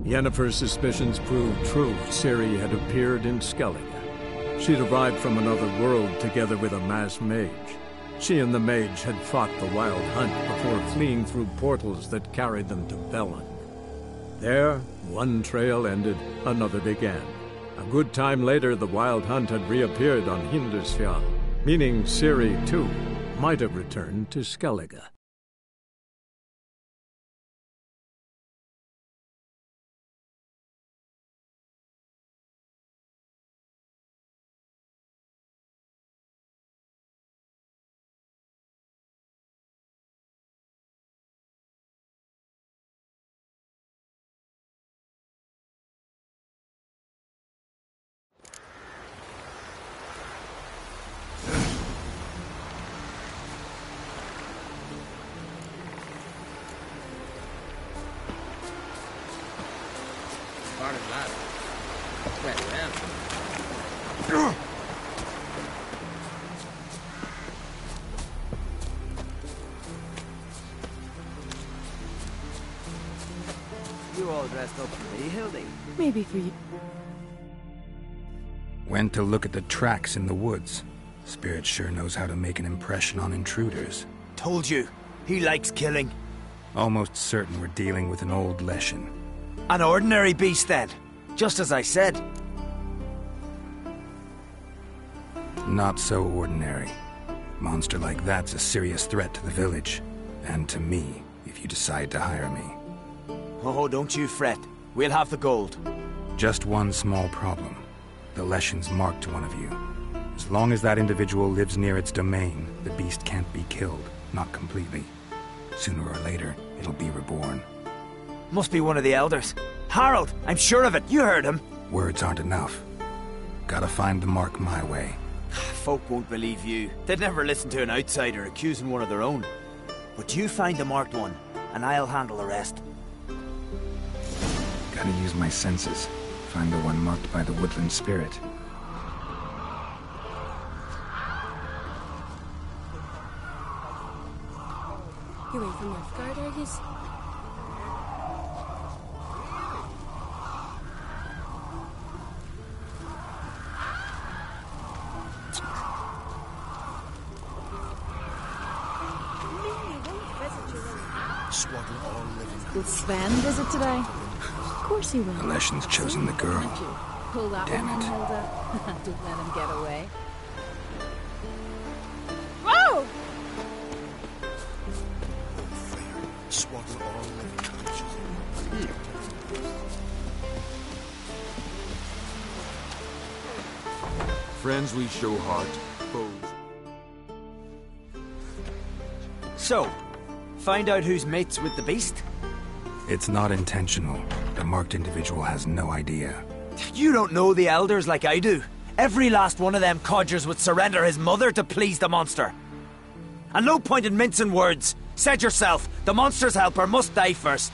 Yennefer's suspicions proved true. Ciri had appeared in Skellige. She'd arrived from another world together with a masked mage. She and the mage had fought the Wild Hunt before fleeing through portals that carried them to Velen. There, one trail ended, another began. A good time later, the Wild Hunt had reappeared on Hindarsfjall, meaning Ciri, too, might have returned to Skellige. You all dressed up for me, Hildy? Maybe for you. Went to look at the tracks in the woods. Spirit sure knows how to make an impression on intruders. Told you. He likes killing. Almost certain we're dealing with an old Leshen. An ordinary beast, then. Just as I said. Not so ordinary. Monster like that's a serious threat to the village. And to me, if you decide to hire me. Oh, don't you fret. We'll have the gold. Just one small problem. The Leshen's marked one of you. As long as that individual lives near its domain, the beast can't be killed. Not completely. Sooner or later, it'll be reborn. Must be one of the elders. Harold, I'm sure of it. You heard him. Words aren't enough. Gotta find the mark my way. Folk won't believe you. They'd never listen to an outsider accusing one of their own. But you find the marked one, and I'll handle the rest. Gotta use my senses. Find the one marked by the woodland spirit. You wait from Nilfgaard, are yous? Will Sven visit today? Of course he will. The Leshen's chosen the girl. Pull that Damn one, it. Hilda. Don't let him get away. Whoa! Friends we show heart, foes. So, find out who's mates with the beast? It's not intentional. The marked individual has no idea. You don't know the elders like I do. Every last one of them codgers would surrender his mother to please the monster. And no point in mincing words. Said yourself, the monster's helper must die first.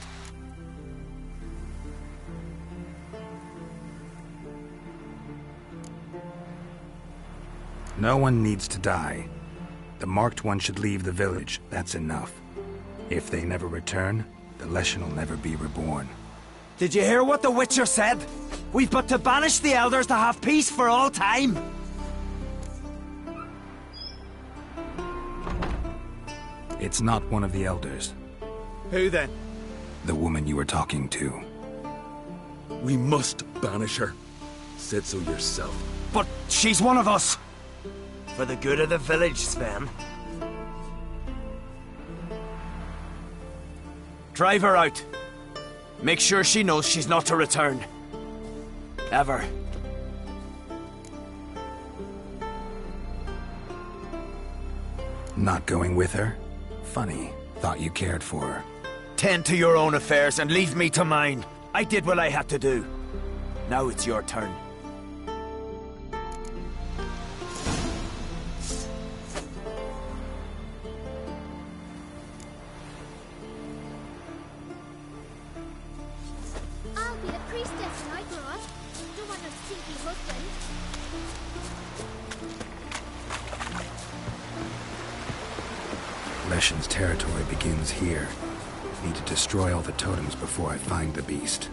No one needs to die. The marked one should leave the village, that's enough. If they never return, the Leshen will never be reborn. Did you hear what the Witcher said? We've but to banish the elders to have peace for all time. It's not one of the elders. Who then? The woman you were talking to. We must banish her. Said so yourself. But she's one of us. For the good of the village, Sven. Drive her out. Make sure she knows she's not to return. Ever. Not going with her? Funny. Thought you cared for her. Tend to your own affairs and leave me to mine. I did what I had to do. Now it's your turn. I'll be the priestess when I grow up. Don't want no stinky husband. Leshen's territory begins here. Need to destroy all the totems before I find the beast.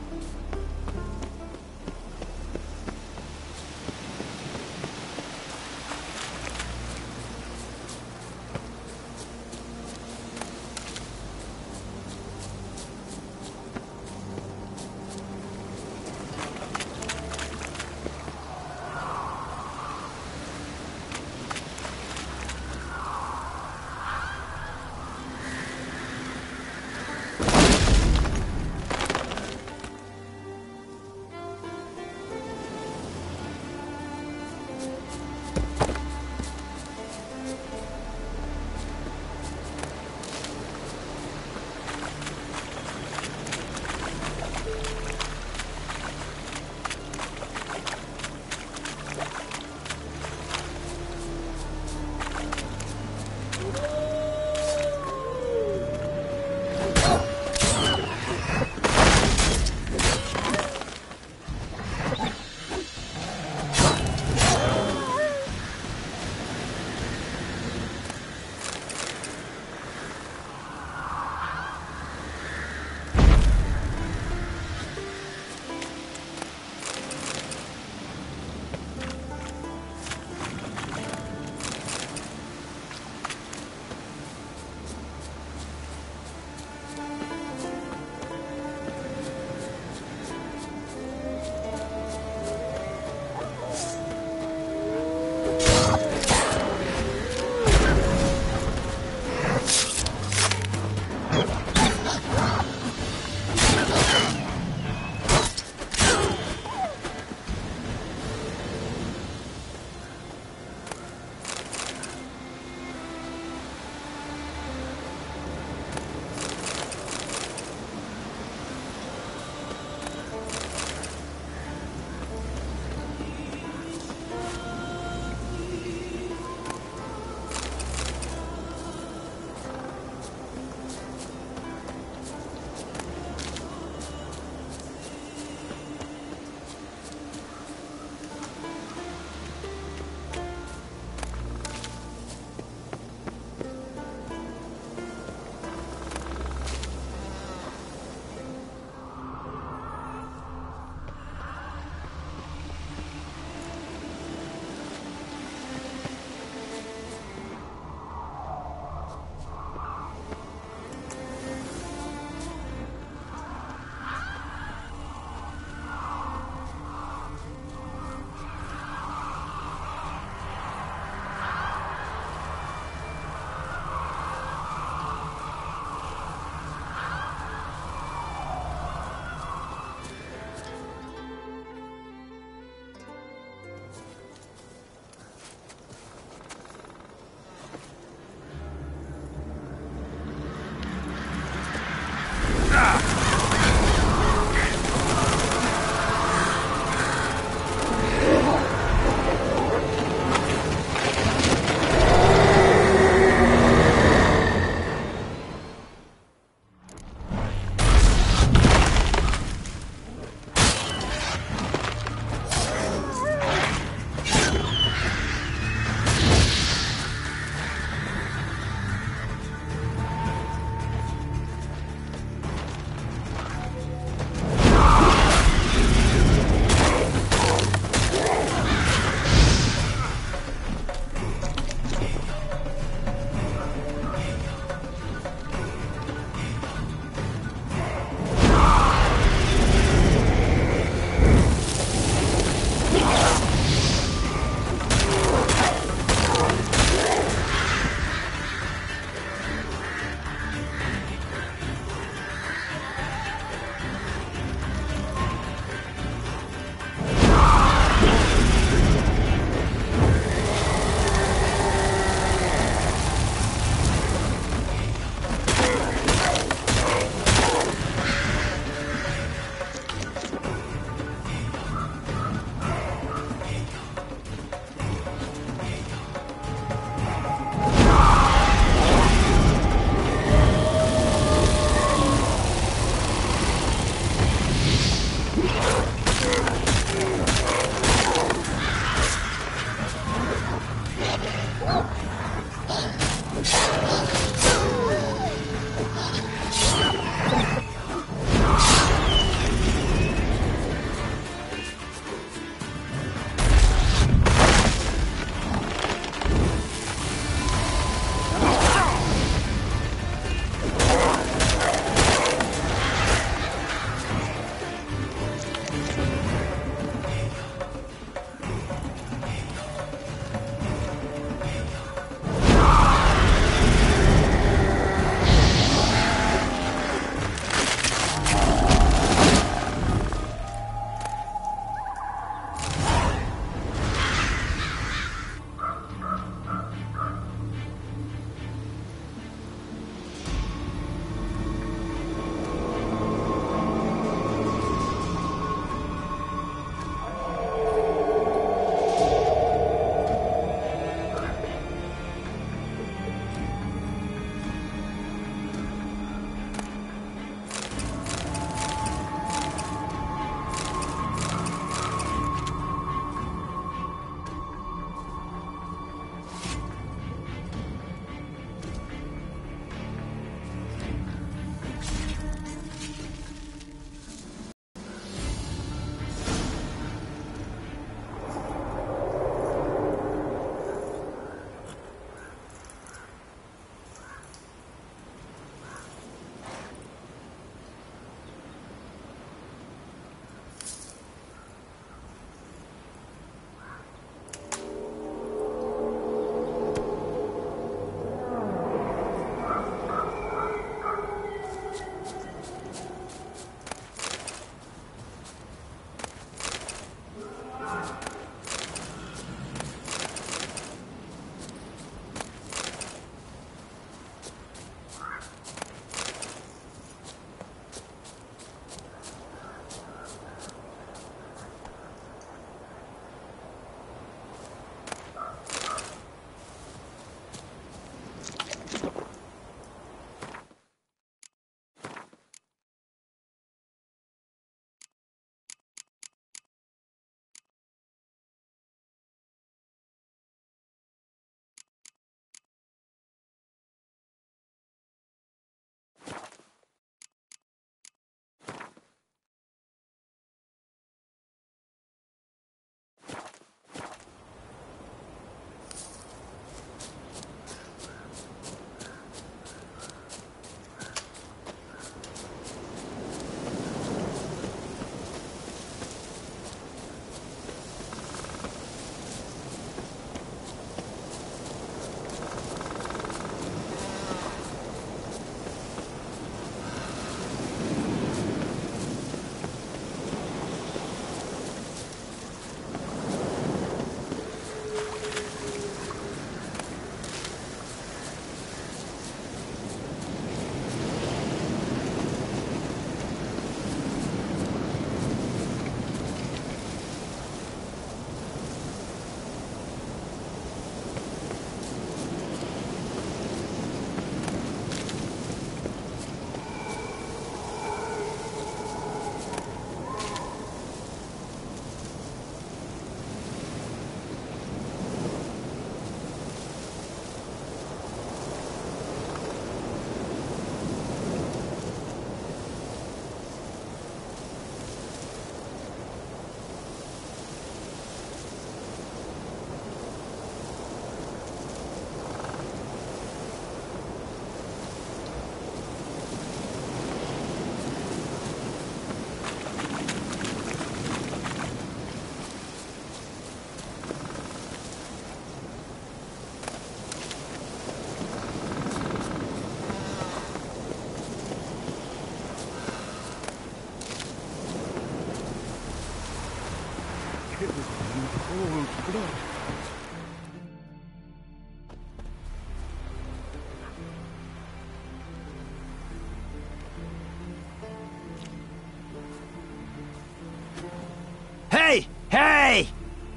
Hey!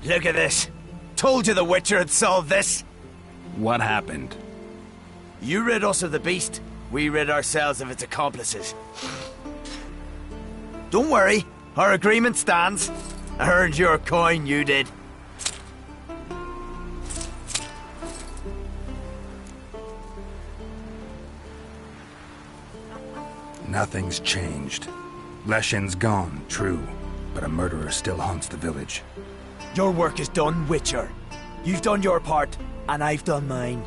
Look at this. Told you the Witcher had solved this. What happened? You rid us of the beast, we rid ourselves of its accomplices. Don't worry, our agreement stands. I earned your coin, you did. Nothing's changed. Leshin's gone, true, but a murderer still haunts the village. Your work is done, Witcher. You've done your part, and I've done mine.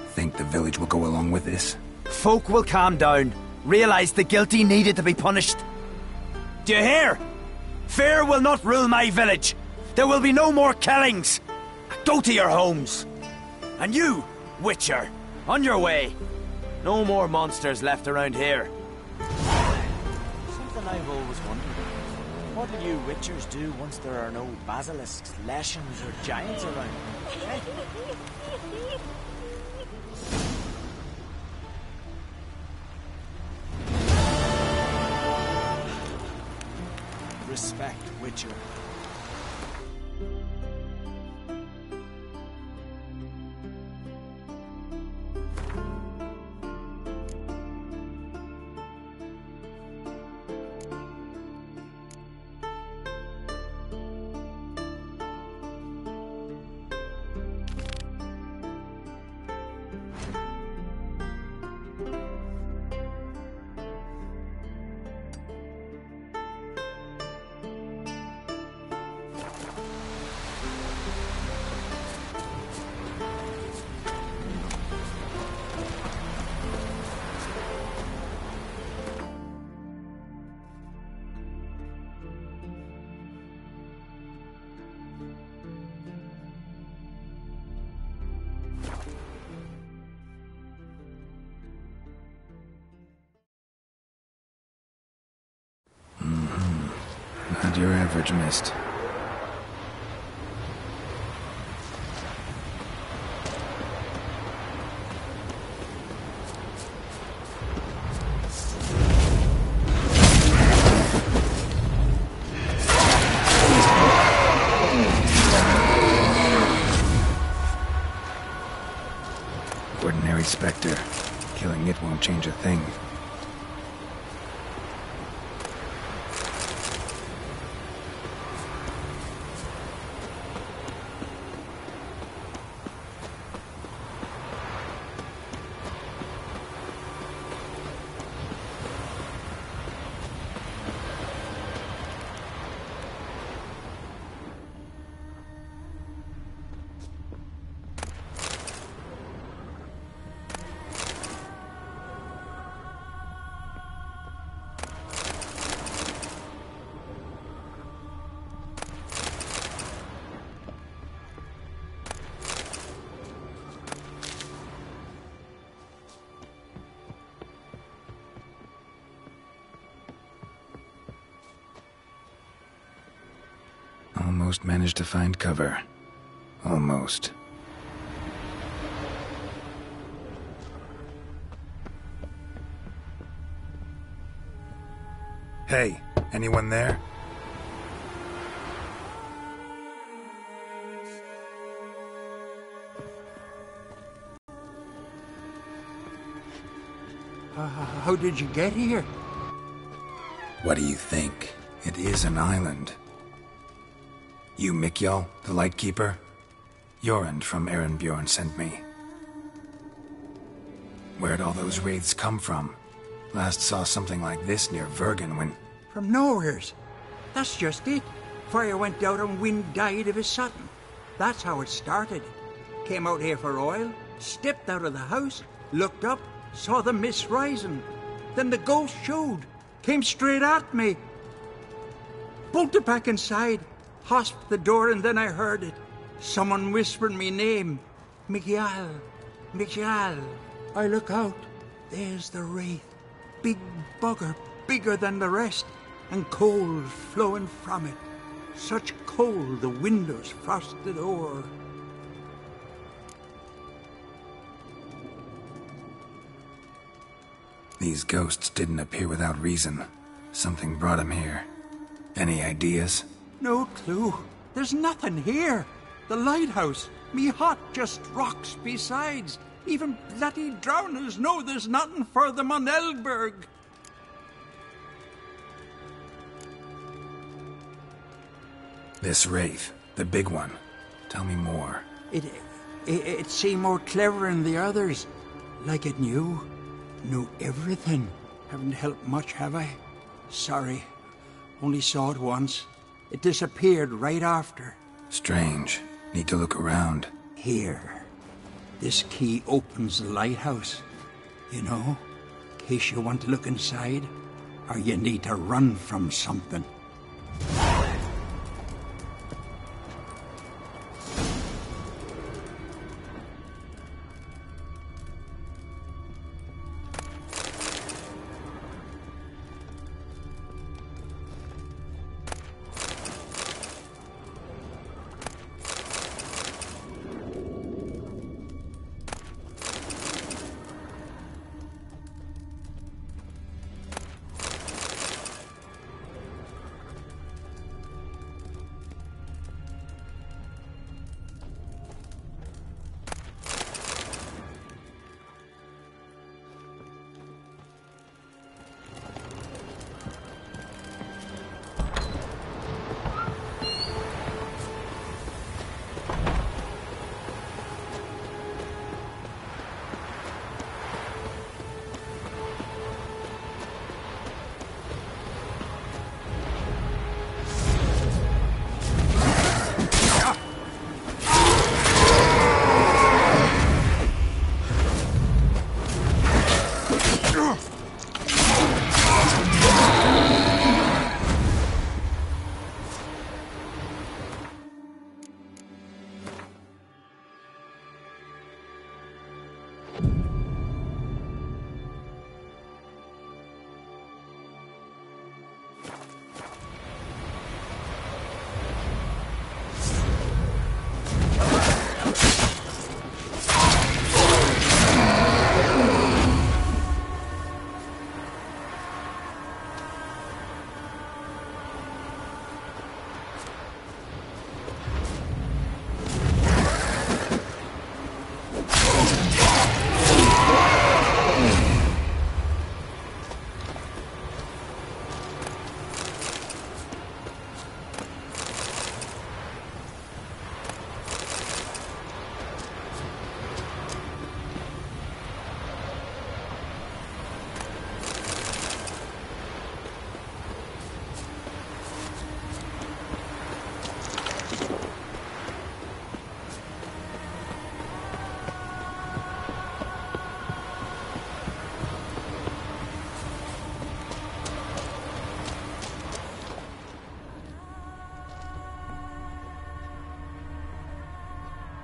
Think the village will go along with this? Folk will calm down, realize the guilty needed to be punished. Do you hear? Fear will not rule my village. There will be no more killings. Go to your homes. And you, Witcher, on your way. No more monsters left around here. Something I've always wondered. What will you Witchers do once there are no basilisks, leshens, or giants around? Eh? Respect, Witcher. Not your average mist. Ordinary specter. Killing it won't change a thing. Almost managed to find cover. Almost. Hey, anyone there? How did you get here? What do you think? It is an island. You Mikjal, the Lightkeeper? Jorund from Erenbjorn sent me. Where'd all those wraiths come from? Last saw something like this near Vergen when... From nowheres. That's just it. Fire went out and wind died of a sudden. That's how it started. Came out here for oil, stepped out of the house, looked up, saw the mist rising. Then the ghost showed, came straight at me. Bolted back inside, hosped the door, and then I heard it. Someone whispered me name. Mikjal. Mikjal. I look out. There's the wraith. Big bugger, bigger than the rest, and cold flowing from it. Such cold the windows frosted o'er. These ghosts didn't appear without reason. Something brought him here. Any ideas? No clue. There's nothing here. The lighthouse, me hut just rocks besides. Even bloody drowners know there's nothing for them on Elberg. This wraith, the big one. Tell me more. It seemed more clever than the others. Like it knew everything. Haven't helped much, have I? Sorry. Only saw it once. It disappeared right after. Strange. Need to look around. Here. This key opens the lighthouse. You know, in case you want to look inside, or you need to run from something.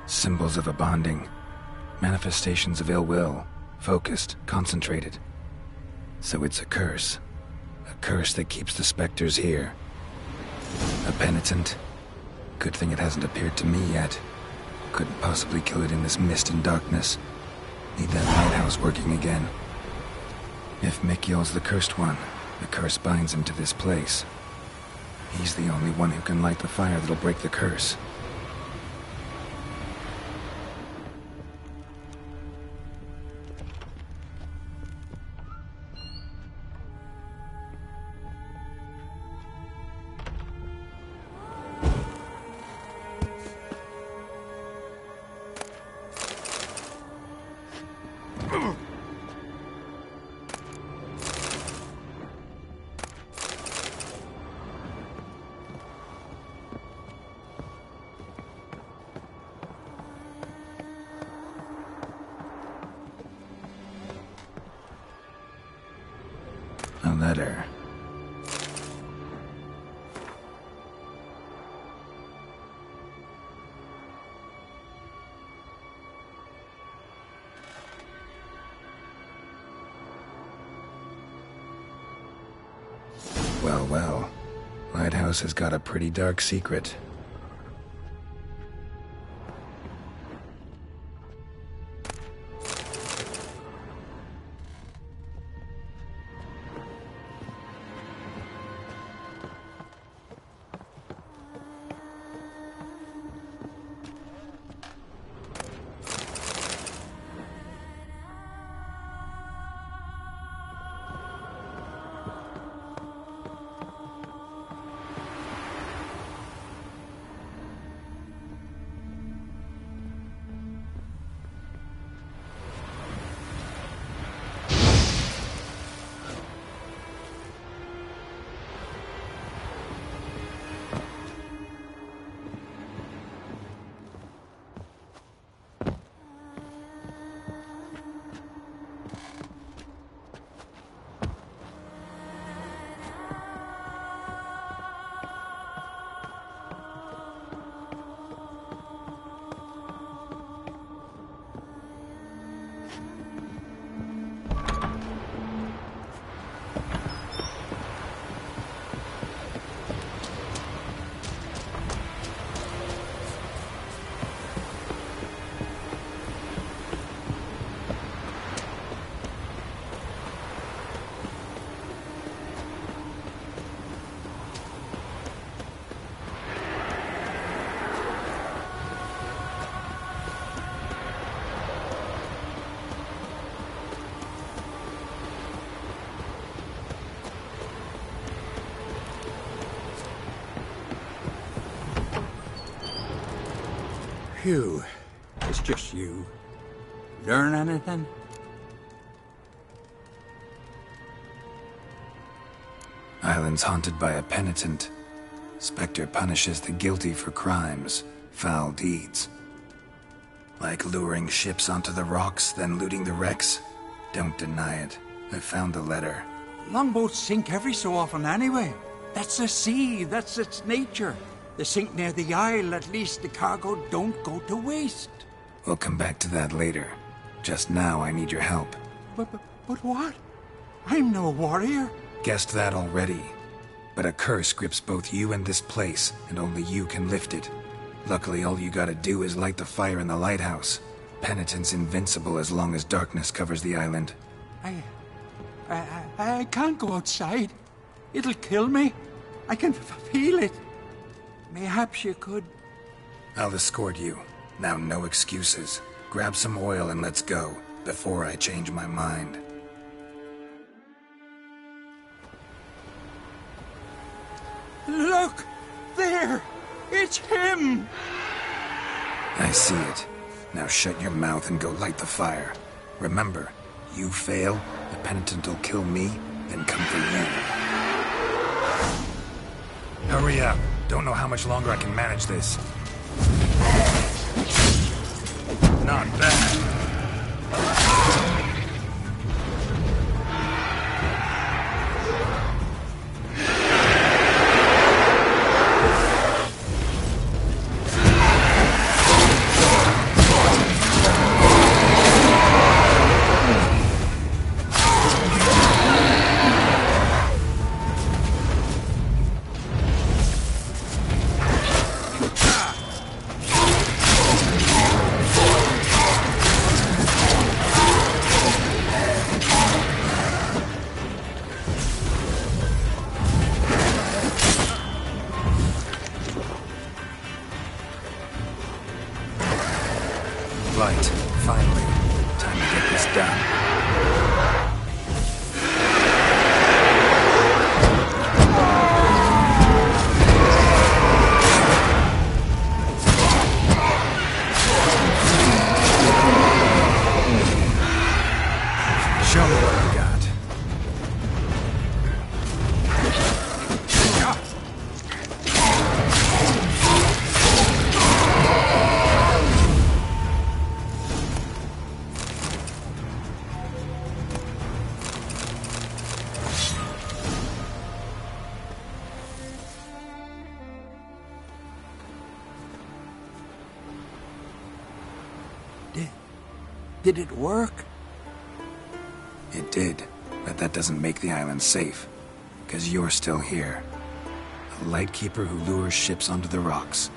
Symbols of a bonding. Manifestations of ill will. Focused, concentrated. So it's a curse. A curse that keeps the specters here. A penitent. Good thing it hasn't appeared to me yet. Couldn't possibly kill it in this mist and darkness. Need that lighthouse working again. If Mikyol's the cursed one, the curse binds him to this place. He's the only one who can light the fire that'll break the curse. A letter. Well, well. Lighthouse has got a pretty dark secret. Phew. It's just you. Learn anything? Island's haunted by a penitent. Spectre punishes the guilty for crimes, foul deeds. Like luring ships onto the rocks, then looting the wrecks. Don't deny it. I found the letter. Longboats sink every so often anyway. That's the sea, that's its nature. They sink near the isle, at least the cargo don't go to waste. We'll come back to that later. Just now, I need your help. But what? I'm no warrior. Guessed that already. But a curse grips both you and this place, and only you can lift it. Luckily, all you gotta do is light the fire in the lighthouse. Penitent's invincible as long as darkness covers the island. I can't go outside. It'll kill me. I can feel it. Mayhaps you could... I'll escort you. Now, no excuses. Grab some oil and let's go, before I change my mind. Look! There! It's him! I see it. Now shut your mouth and go light the fire. Remember, you fail, the penitent will kill me, then come for you. Hurry up. Don't know how much longer I can manage this. Not bad. Light. Finally. Time to get this done. Show me what you got. Did it work? It did, but that doesn't make the island safe. Because you're still here. A lightkeeper who lures ships onto the rocks.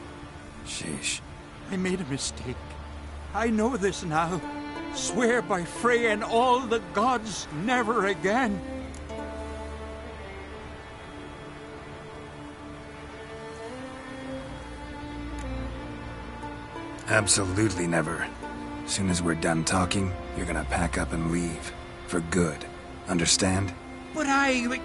Sheesh. I made a mistake. I know this now. Swear by Frey and all the gods, never again. Absolutely never. Soon as we're done talking, you're gonna pack up and leave. For good. Understand? But I understand.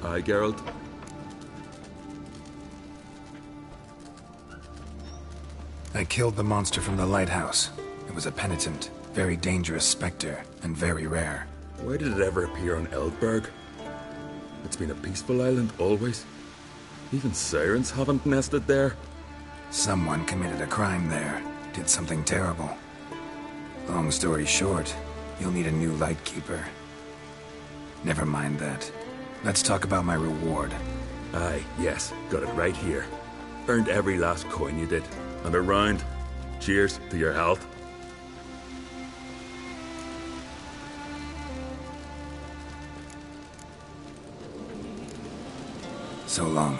Aye, Geralt. I killed the monster from the lighthouse. It was a penitent, very dangerous spectre, and very rare. Why did it ever appear on Eldberg? It's been a peaceful island, always. Even sirens haven't nested there. Someone committed a crime there. Did something terrible. Long story short, you'll need a new lightkeeper. Never mind that. Let's talk about my reward. Aye, yes. Got it right here. Earned every last coin you did. And a round. Cheers to your health. So long.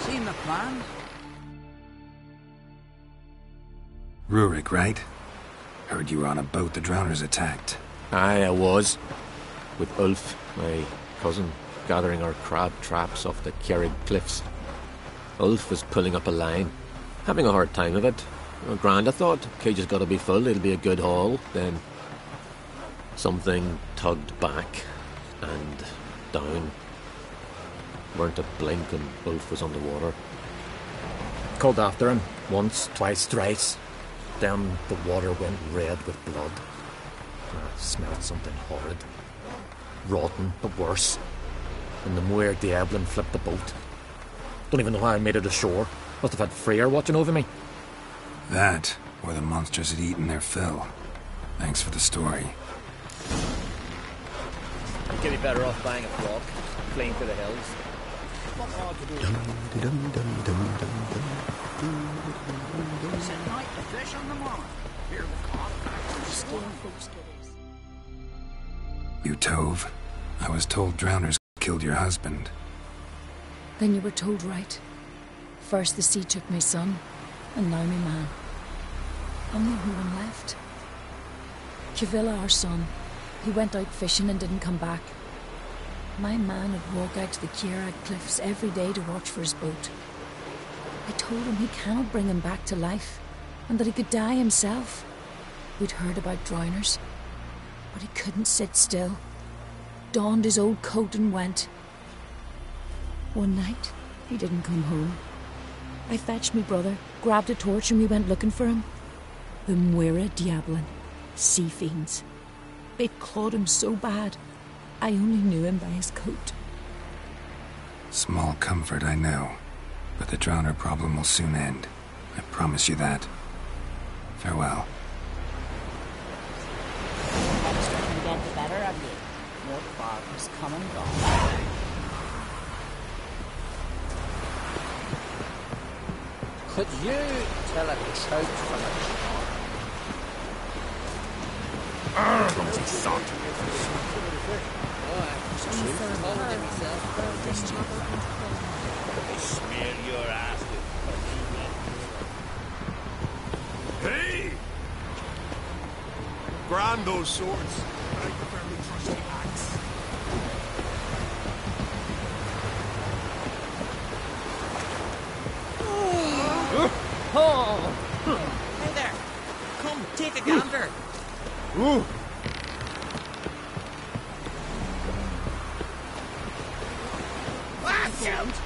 Seen the plan? Rurik, right? Heard you were on a boat the drowners attacked. Aye, I was. With Ulf, my cousin, gathering our crab traps off the Kerrig cliffs. Ulf was pulling up a line, having a hard time of it. Grand, I thought. Cage has got to be full, it'll be a good haul. Then something tugged back and down. Weren't a blink and Ulf was underwater. Called after him once, twice, thrice. Then the water went red with blood. I smelled something horrid. Rotten, but worse. And the Muir Diablin flipped the boat. Don't even know how I made it ashore. Must have had Freyr watching over me. That, or the monsters had eaten their fill. Thanks for the story. You could be better off buying a flock, fleeing to the hills. It's a night to fish on the morn. Here we come. You Tove. I was told drowners killed your husband. Then you were told right. First the sea took my son, and now my man. Only one left. Kavilla, our son, he went out fishing and didn't come back. My man would walk out to the Kierag cliffs every day to watch for his boat. I told him he cannot bring him back to life, and that he could die himself. We'd heard about drowners, but he couldn't sit still. Donned his old coat and went. One night, he didn't come home. I fetched me brother, grabbed a torch, and we went looking for him. The Muira Diablin, sea fiends. They'd clawed him so bad, I only knew him by his coat. Small comfort, I know. But the drowner problem will soon end. I promise you that. Farewell. Monster can get the better of you. Your fog has come and gone. Could you tell a trout from a Clumsy sod. They smear your ass with Hey! Grand those swords. I firmly trust the axe. Ooh. Watch out!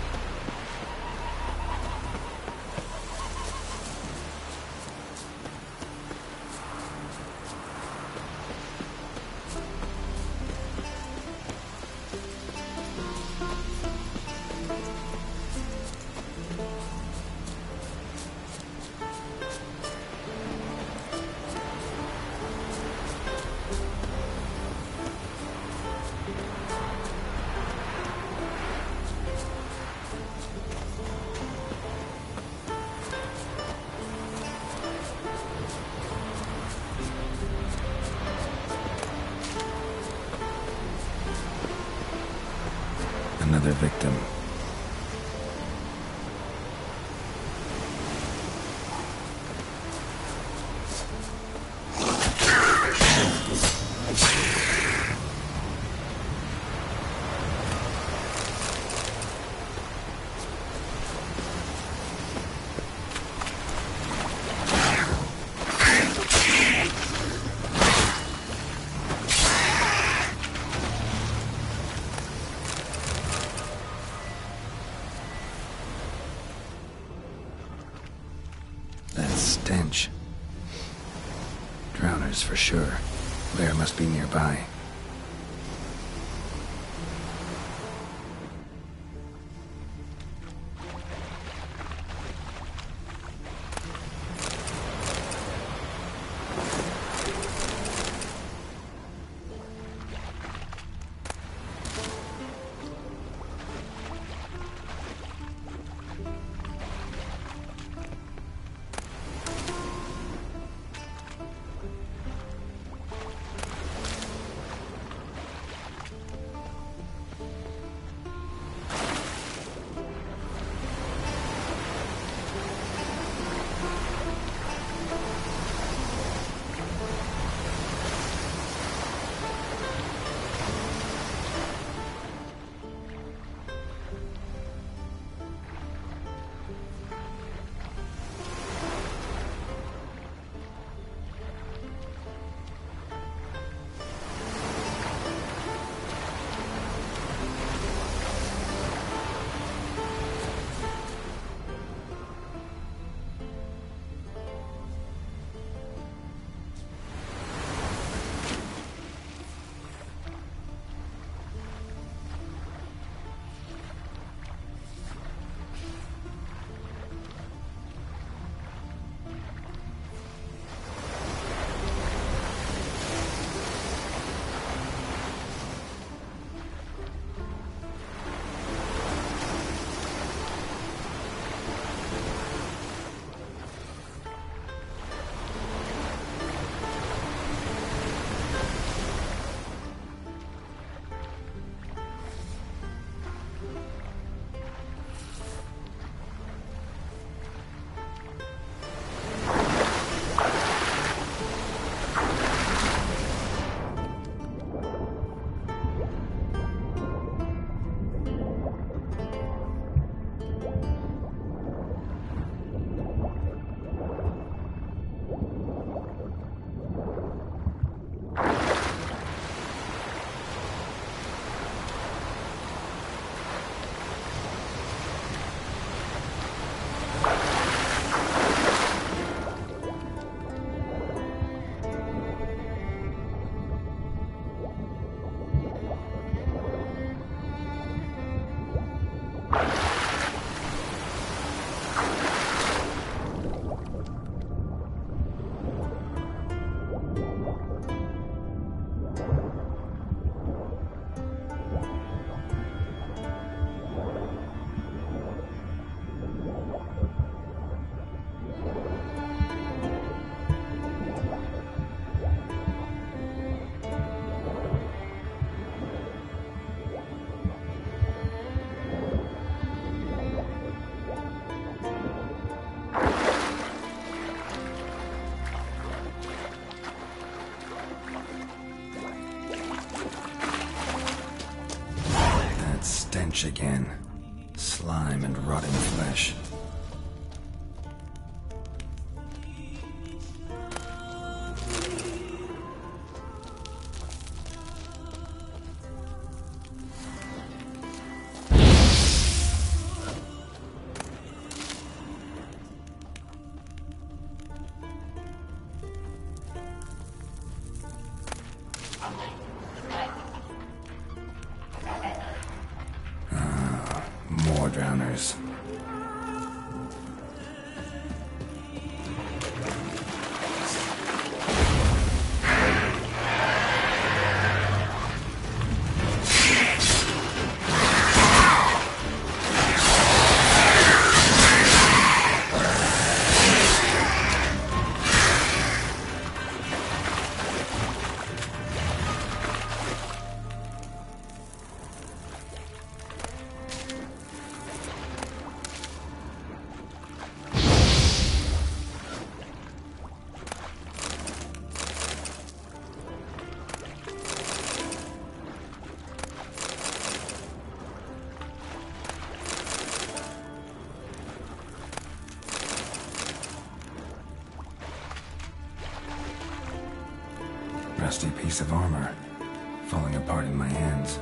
Another victim. Stench. Drowners for sure. Lair must be nearby. Stench again. Slime and rotting flesh. More drowners. Rusty piece of armor, falling apart in my hands.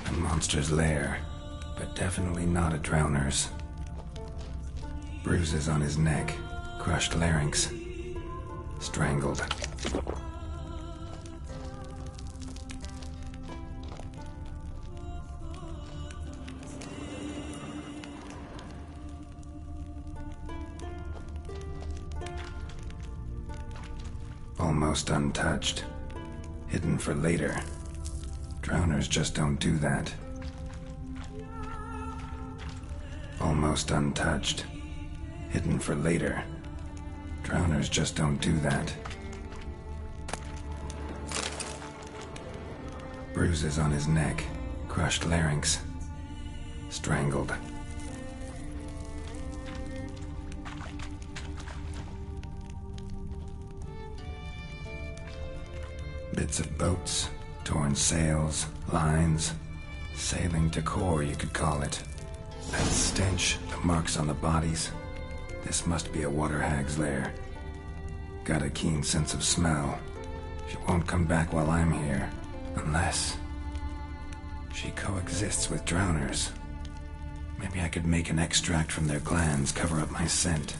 A monster's lair, but definitely not a drowner's. Bruises on his neck. Crushed larynx. Strangled. Almost untouched. Hidden for later. Drowners just don't do that. Almost untouched. Hidden for later. Drowners just don't do that. Bruises on his neck, crushed larynx, strangled. Bits of boats, torn sails, lines, sailing decor, you could call it. That stench, the marks on the bodies. This must be a water hag's lair. Got a keen sense of smell. She won't come back while I'm here. Unless she coexists with drowners. Maybe I could make an extract from their glands cover up my scent.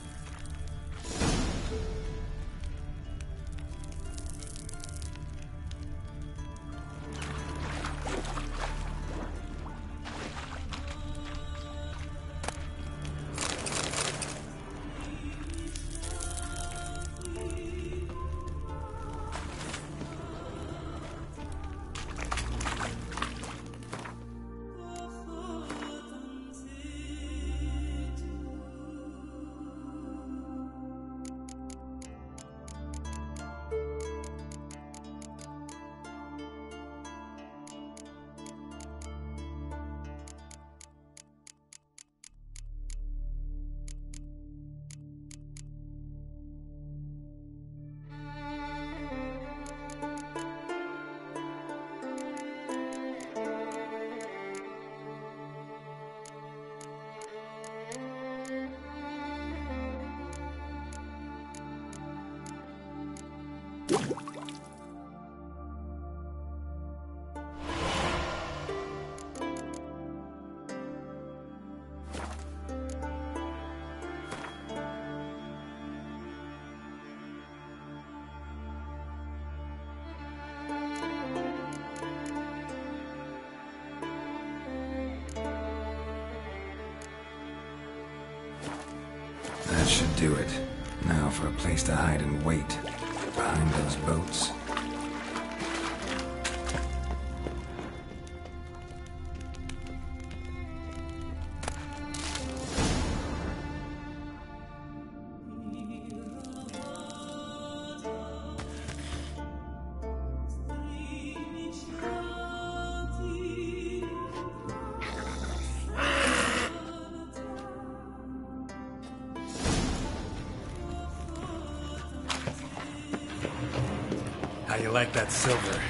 That should do it. Now for a place to hide and wait. Behind those boats. How you like that silver?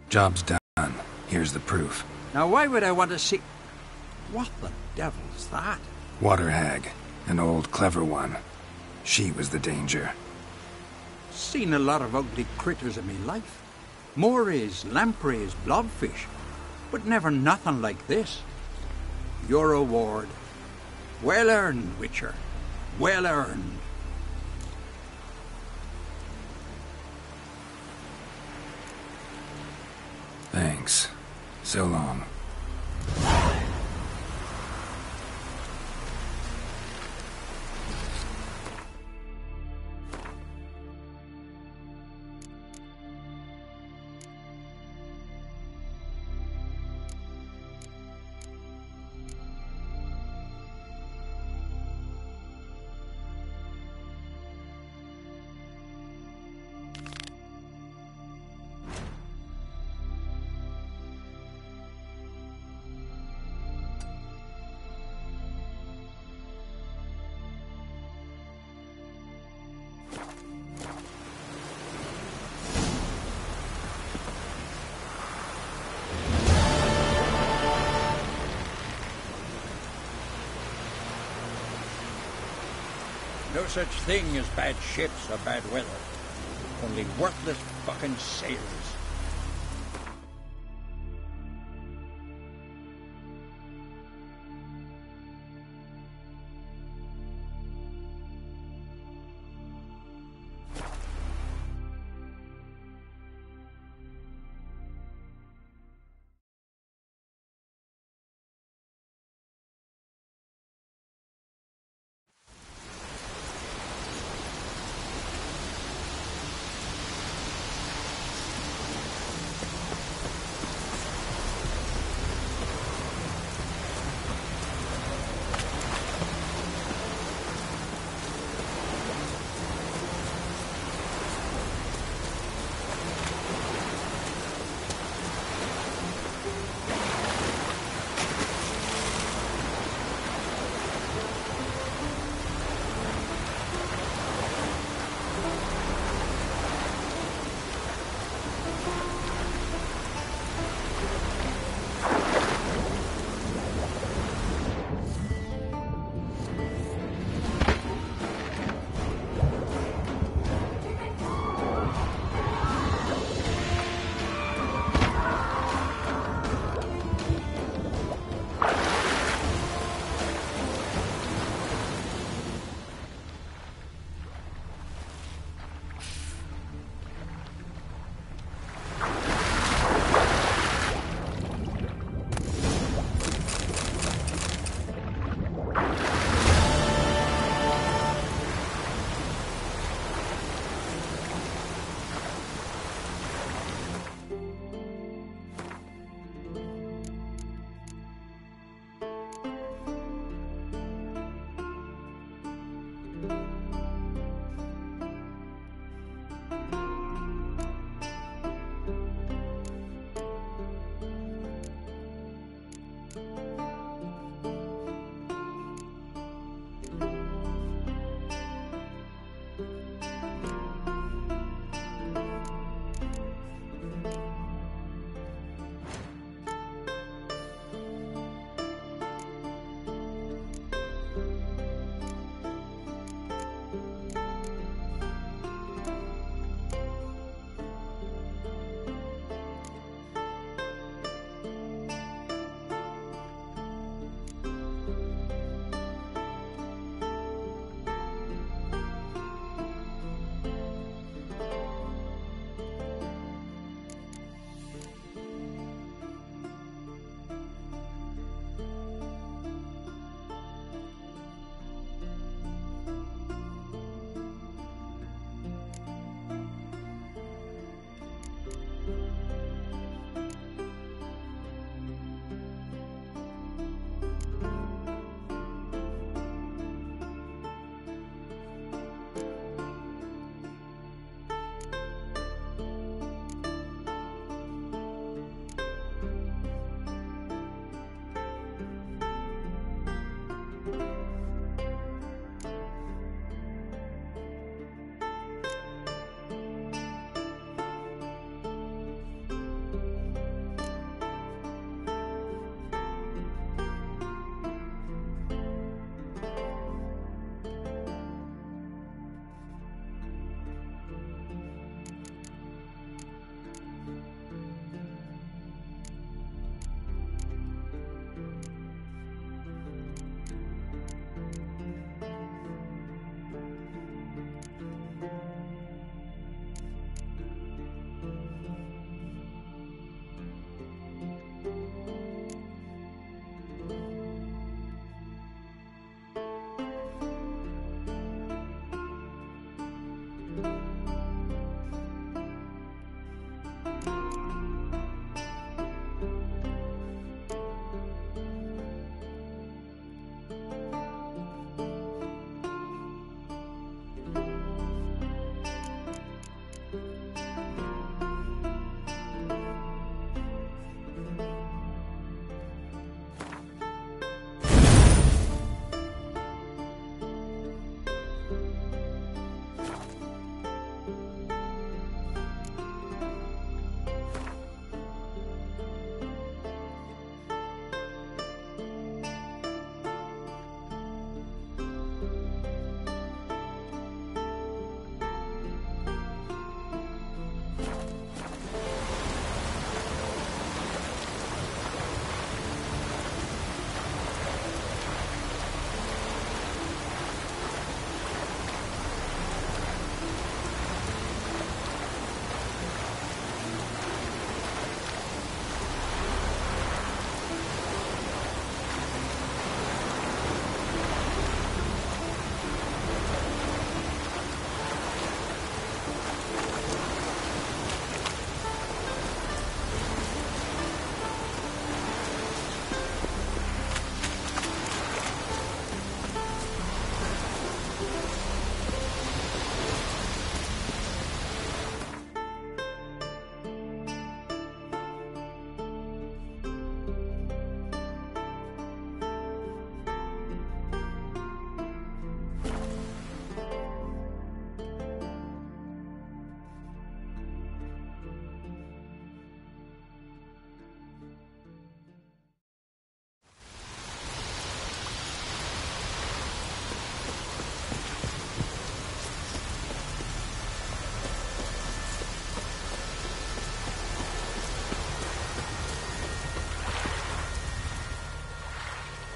Job's done. Here's the proof. Now why would I want to see... What the devil's that? Water hag. An old, clever one. She was the danger. Seen a lot of ugly critters in me life. Morays, lampreys, blobfish. But never nothing like this. Your reward. Well earned, Witcher. Well earned. Thanks. So long. No such thing as bad ships or bad weather. Only worthless fucking sailors.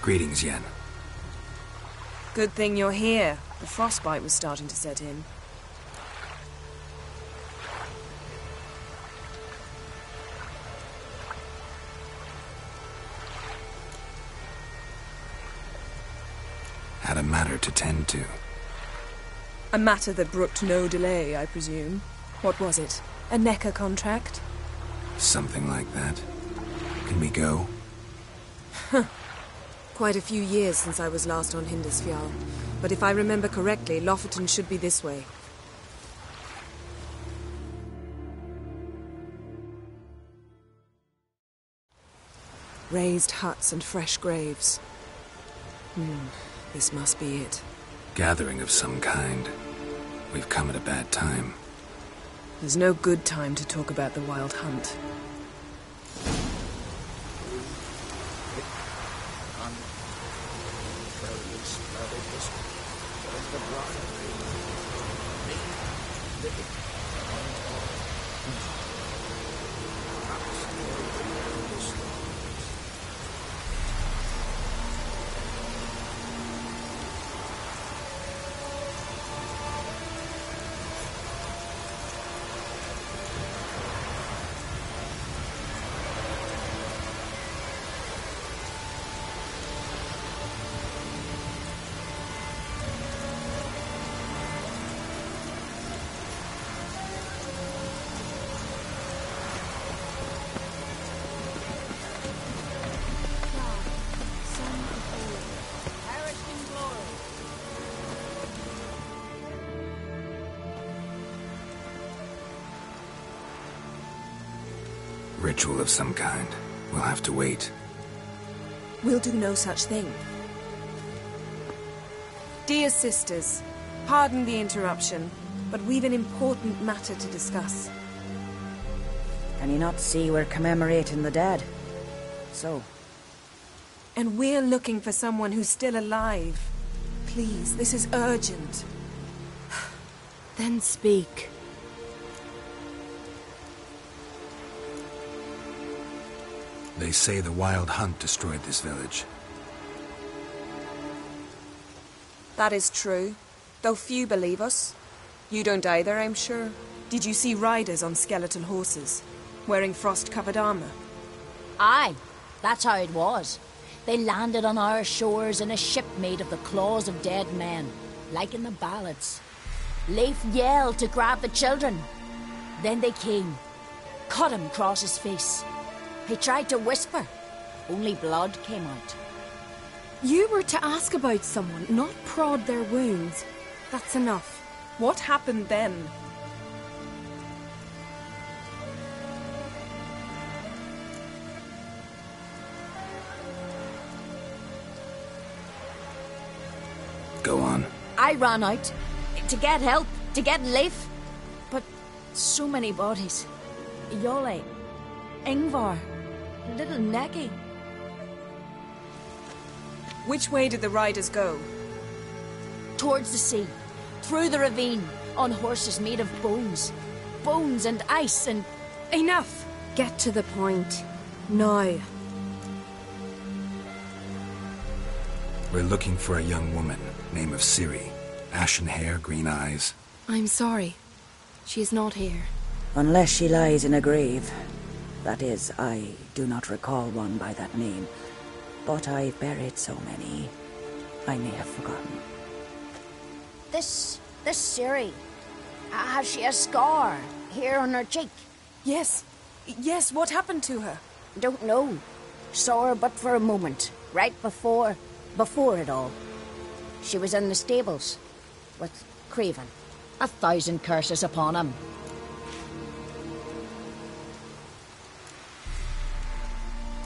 Greetings, Yen. Good thing you're here. The frostbite was starting to set in. Had a matter to tend to. A matter that brooked no delay, I presume. What was it? A NECA contract? Something like that. Can we go? Quite a few years since I was last on Hindisfjall. But if I remember correctly, Lofoten should be this way. Raised huts and fresh graves. This must be it. Gathering of some kind. We've come at a bad time. There's no good time to talk about the Wild Hunt. Ritual of some kind. We'll have to wait. We'll do no such thing. Dear sisters, pardon the interruption, but we've an important matter to discuss. Can you not see we're commemorating the dead? So? And we're looking for someone who's still alive. Please, this is urgent. Then speak. They say the Wild Hunt destroyed this village. That is true, though few believe us. You don't either, I'm sure. Did you see riders on skeletal horses, wearing frost-covered armor? Aye, that's how it was. They landed on our shores in a ship made of the claws of dead men, like in the ballads. Leif yelled to grab the children. Then they came, cut him across his face. He tried to whisper, only blood came out. You were to ask about someone, not prod their wounds. That's enough. What happened then? Go on. I ran out to get help, to get Leif. But so many bodies. Yole, Ingvar, little Neki. Which way did the riders go? Towards the sea, through the ravine, on horses made of bones. Bones and ice and... Enough! Get to the point. Now. We're looking for a young woman, name of Ciri. Ashen hair, green eyes. I'm sorry. She is not here. Unless she lies in a grave. That is, I do not recall one by that name. But I've buried so many, I may have forgotten. This Ciri, has she a scar here on her cheek? Yes, what happened to her? Don't know. Saw her but for a moment, right before it all. She was in the stables with Craven. 1,000 curses upon him.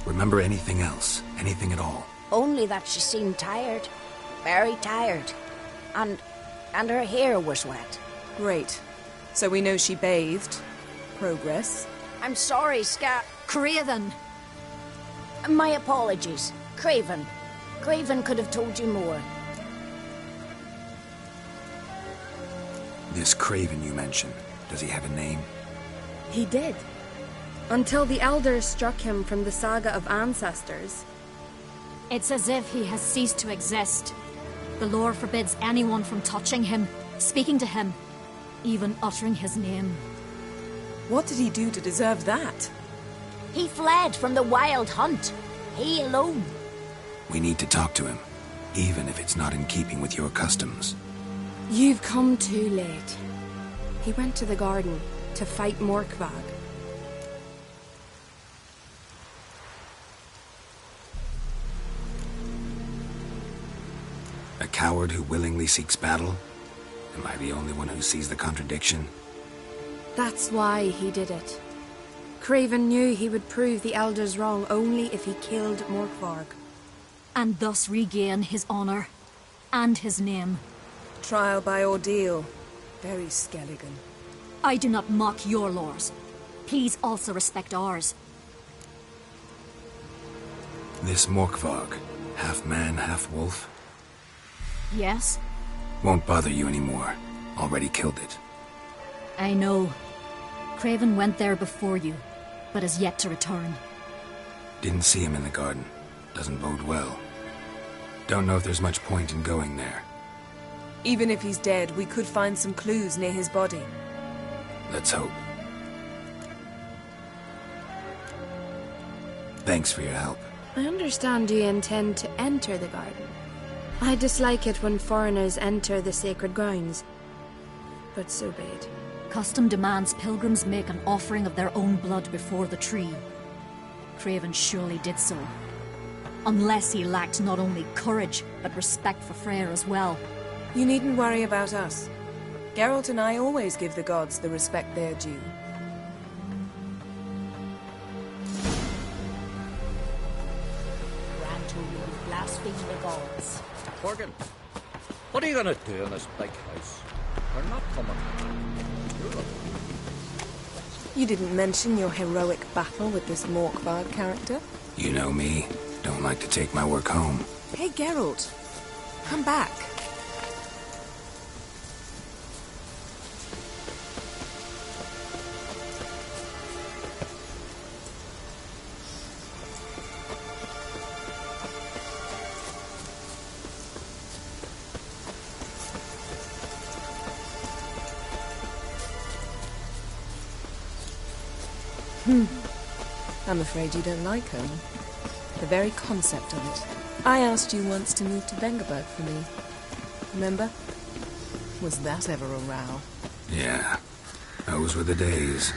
Remember anything else? Anything at all? Only that she seemed tired. Very tired. And her hair was wet. Great. So we know she bathed. Progress. I'm sorry, Craven. My apologies. Craven. Craven could have told you more. This Craven you mentioned, does he have a name? He did. Until the elders struck him from the saga of ancestors. It's as if he has ceased to exist. The lore forbids anyone from touching him, speaking to him, even uttering his name. What did he do to deserve that? He fled from the Wild Hunt. He alone. We need to talk to him, even if it's not in keeping with your customs. You've come too late. He went to the garden to fight Morkvag. A coward who willingly seeks battle? Am I the only one who sees the contradiction? That's why he did it. Craven knew he would prove the elders wrong only if he killed Morkvarg. And thus regain his honor and his name. Trial by ordeal. Very Skelligan. I do not mock your laws. Please also respect ours. This Morkvarg, half man, half wolf? Yes? Won't bother you anymore. Already killed it. I know. Craven went there before you, but is yet to return. Didn't see him in the garden. Doesn't bode well. Don't know if there's much point in going there. Even if he's dead, we could find some clues near his body. Let's hope. Thanks for your help. I understand you intend to enter the garden. I dislike it when foreigners enter the sacred grounds. But so be it. Custom demands pilgrims make an offering of their own blood before the tree. Craven surely did so. Unless he lacked not only courage, but respect for Freyr as well. You needn't worry about us. Geralt and I always give the gods the respect they're due. Blaspheme the gods. Morgan, what are you gonna do in this big house? We're not coming. You didn't mention your heroic battle with this Morkvarg character. You know me. Don't like to take my work home. Hey, Geralt. Come back. I'm afraid you don't like home. The very concept of it. I asked you once to move to Vengerberg for me. Remember? Was that ever a row? Yeah, those were the days.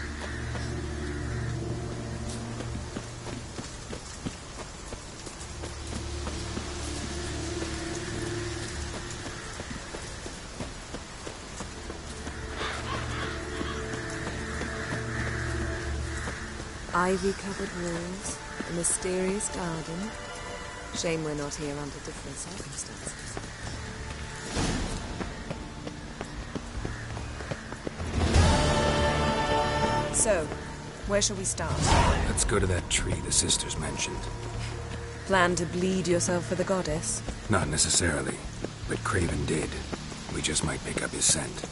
Ivy-covered walls, a mysterious garden. Shame we're not here under different circumstances. So, where shall we start? Let's go to that tree the sisters mentioned. Plan to bleed yourself for the goddess? Not necessarily, but Craven did. We just might pick up his scent.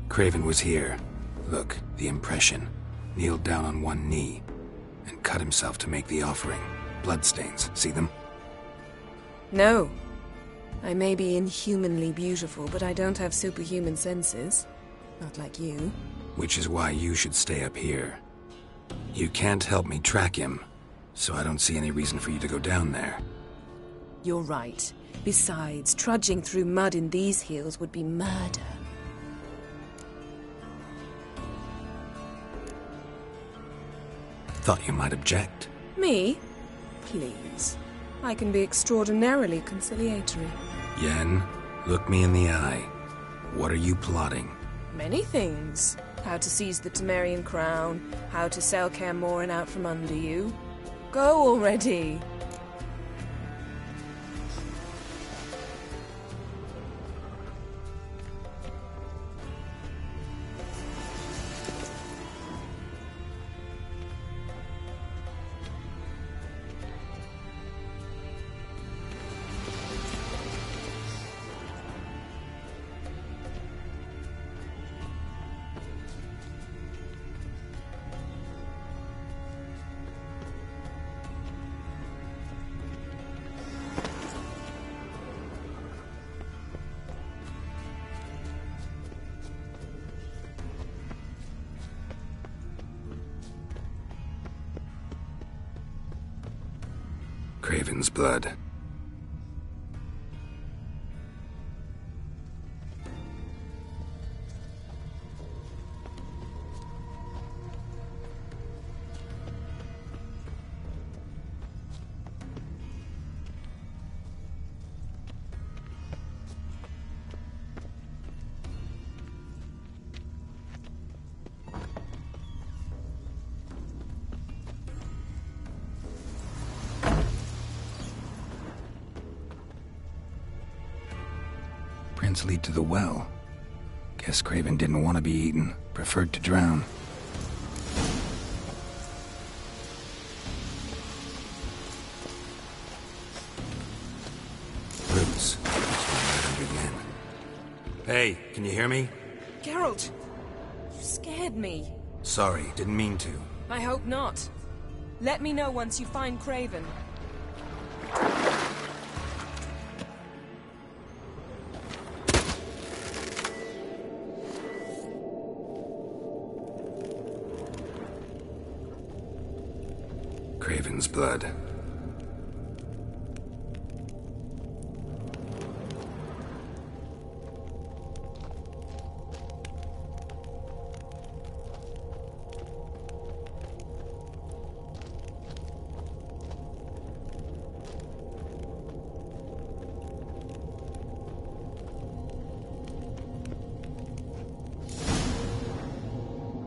Craven was here. Look, the impression. Kneeled down on one knee and cut himself to make the offering. Bloodstains. See them? No. I may be inhumanly beautiful, but I don't have superhuman senses. Not like you. Which is why you should stay up here. You can't help me track him, so I don't see any reason for you to go down there. You're right. Besides, trudging through mud in these hills would be murder. Thought you might object. Me? Please. I can be extraordinarily conciliatory. Yen, look me in the eye. What are you plotting? Many things. How to seize the Temerian crown, how to sell Kaer Morhen out from under you. Go already! Craven's blood. Prints lead to the well. Guess Craven didn't want to be eaten, preferred to drown. Roots. Hey, can you hear me? Geralt! You scared me. Sorry, didn't mean to. I hope not. Let me know once you find Craven. Craven's blood.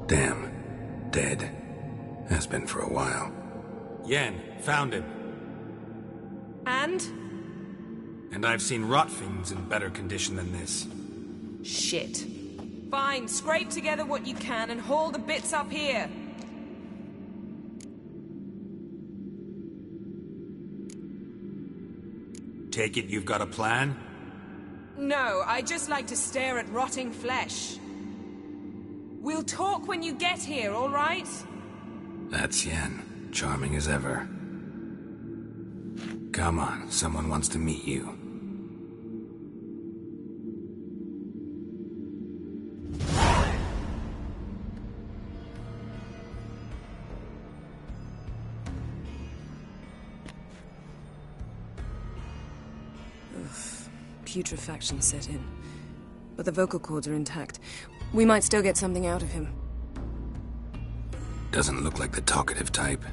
Damn. Dead. Has been for a while. Yen, found him. And? And I've seen rot fiends in better condition than this. Shit. Fine, scrape together what you can and haul the bits up here. Take it you've got a plan? No, I just like to stare at rotting flesh. We'll talk when you get here, all right? That's Yen. Charming as ever. Come on, someone wants to meet you. Putrefaction set in. But the vocal cords are intact. We might still get something out of him. Doesn't look like the talkative type.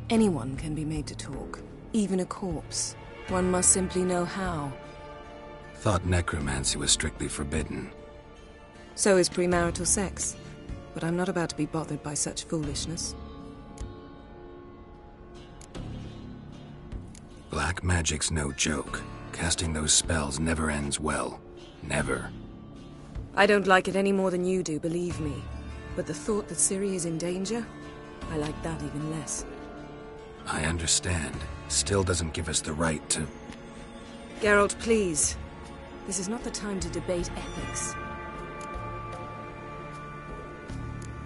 Anyone can be made to talk. Even a corpse. One must simply know how. Thought necromancy was strictly forbidden. So is premarital sex. But I'm not about to be bothered by such foolishness. Black magic's no joke. Casting those spells never ends well. Never. I don't like it any more than you do, believe me. But the thought that Ciri is in danger, I like that even less. I understand. Still doesn't give us the right to... Geralt, please. This is not the time to debate ethics.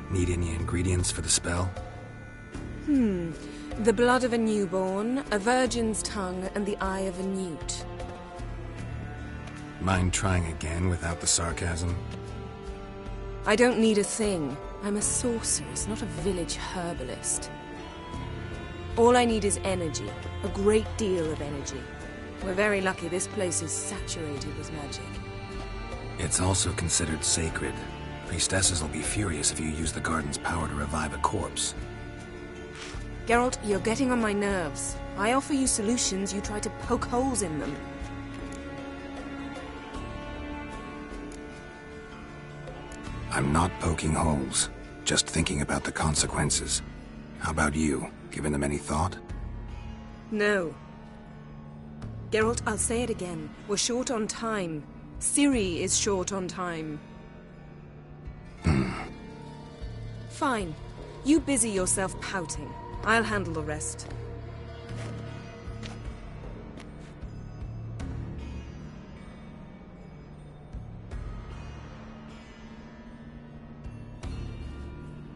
Need any ingredients for the spell? The blood of a newborn, a virgin's tongue, and the eye of a newt. Mind trying again without the sarcasm? I don't need a thing. I'm a sorceress, not a village herbalist. All I need is energy. A great deal of energy. We're very lucky this place is saturated with magic. It's also considered sacred. Priestesses will be furious if you use the garden's power to revive a corpse. Geralt, you're getting on my nerves. I offer you solutions, you try to poke holes in them. I'm not poking holes, just thinking about the consequences. How about you? Given them any thought? No. Geralt, I'll say it again. We're short on time. Ciri is short on time. Fine. You busy yourself pouting. I'll handle the rest.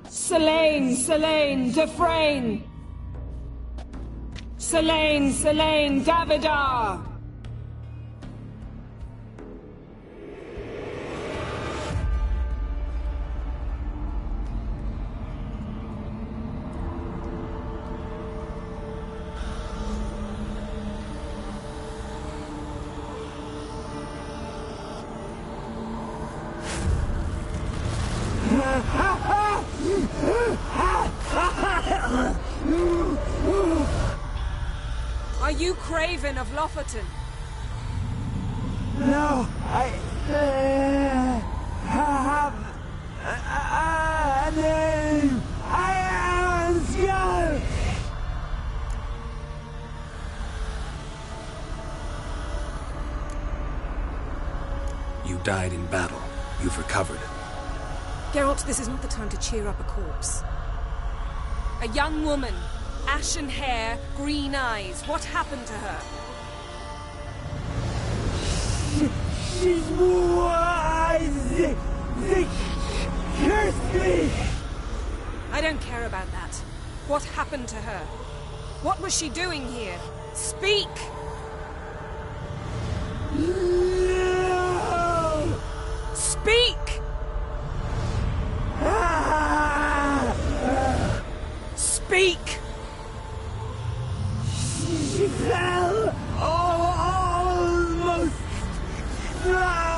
Selene, Selene, Defrain! Selene, Selene, Davidar! Are you Craven of Lofferton? No, I have a name. I am Skull. You died in battle. You've recovered. Geralt, this is not the time to cheer up a corpse. A young woman, ashen hair, green eyes. What happened to her? She's wise. They cursed me. I don't care about that. What happened to her? What was she doing here? Speak! No! Speak! Speak! She fell almost drowned.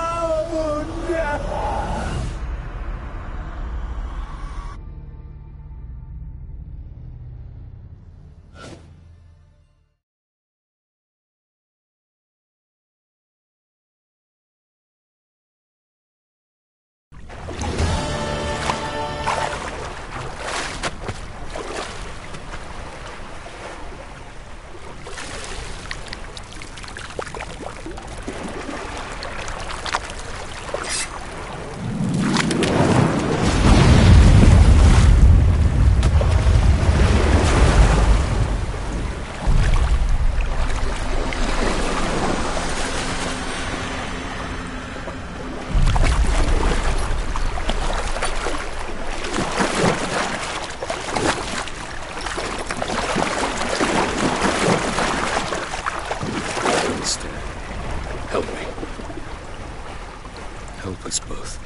Help us both.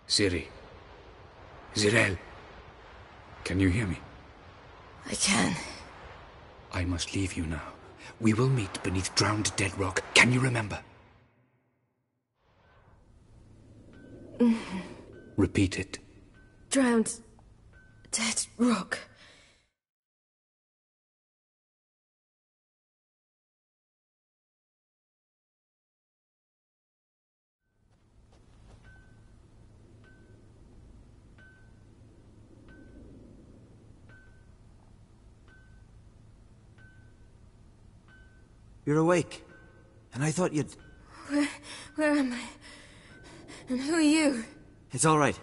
Ciri. Zirel. Can you hear me? I can. I must leave you now. We will meet beneath drowned dead rock. Can you remember? Repeat it. Drowned. Dead rock. You're awake. And I thought you'd... Where am I? And who are you? It's all right.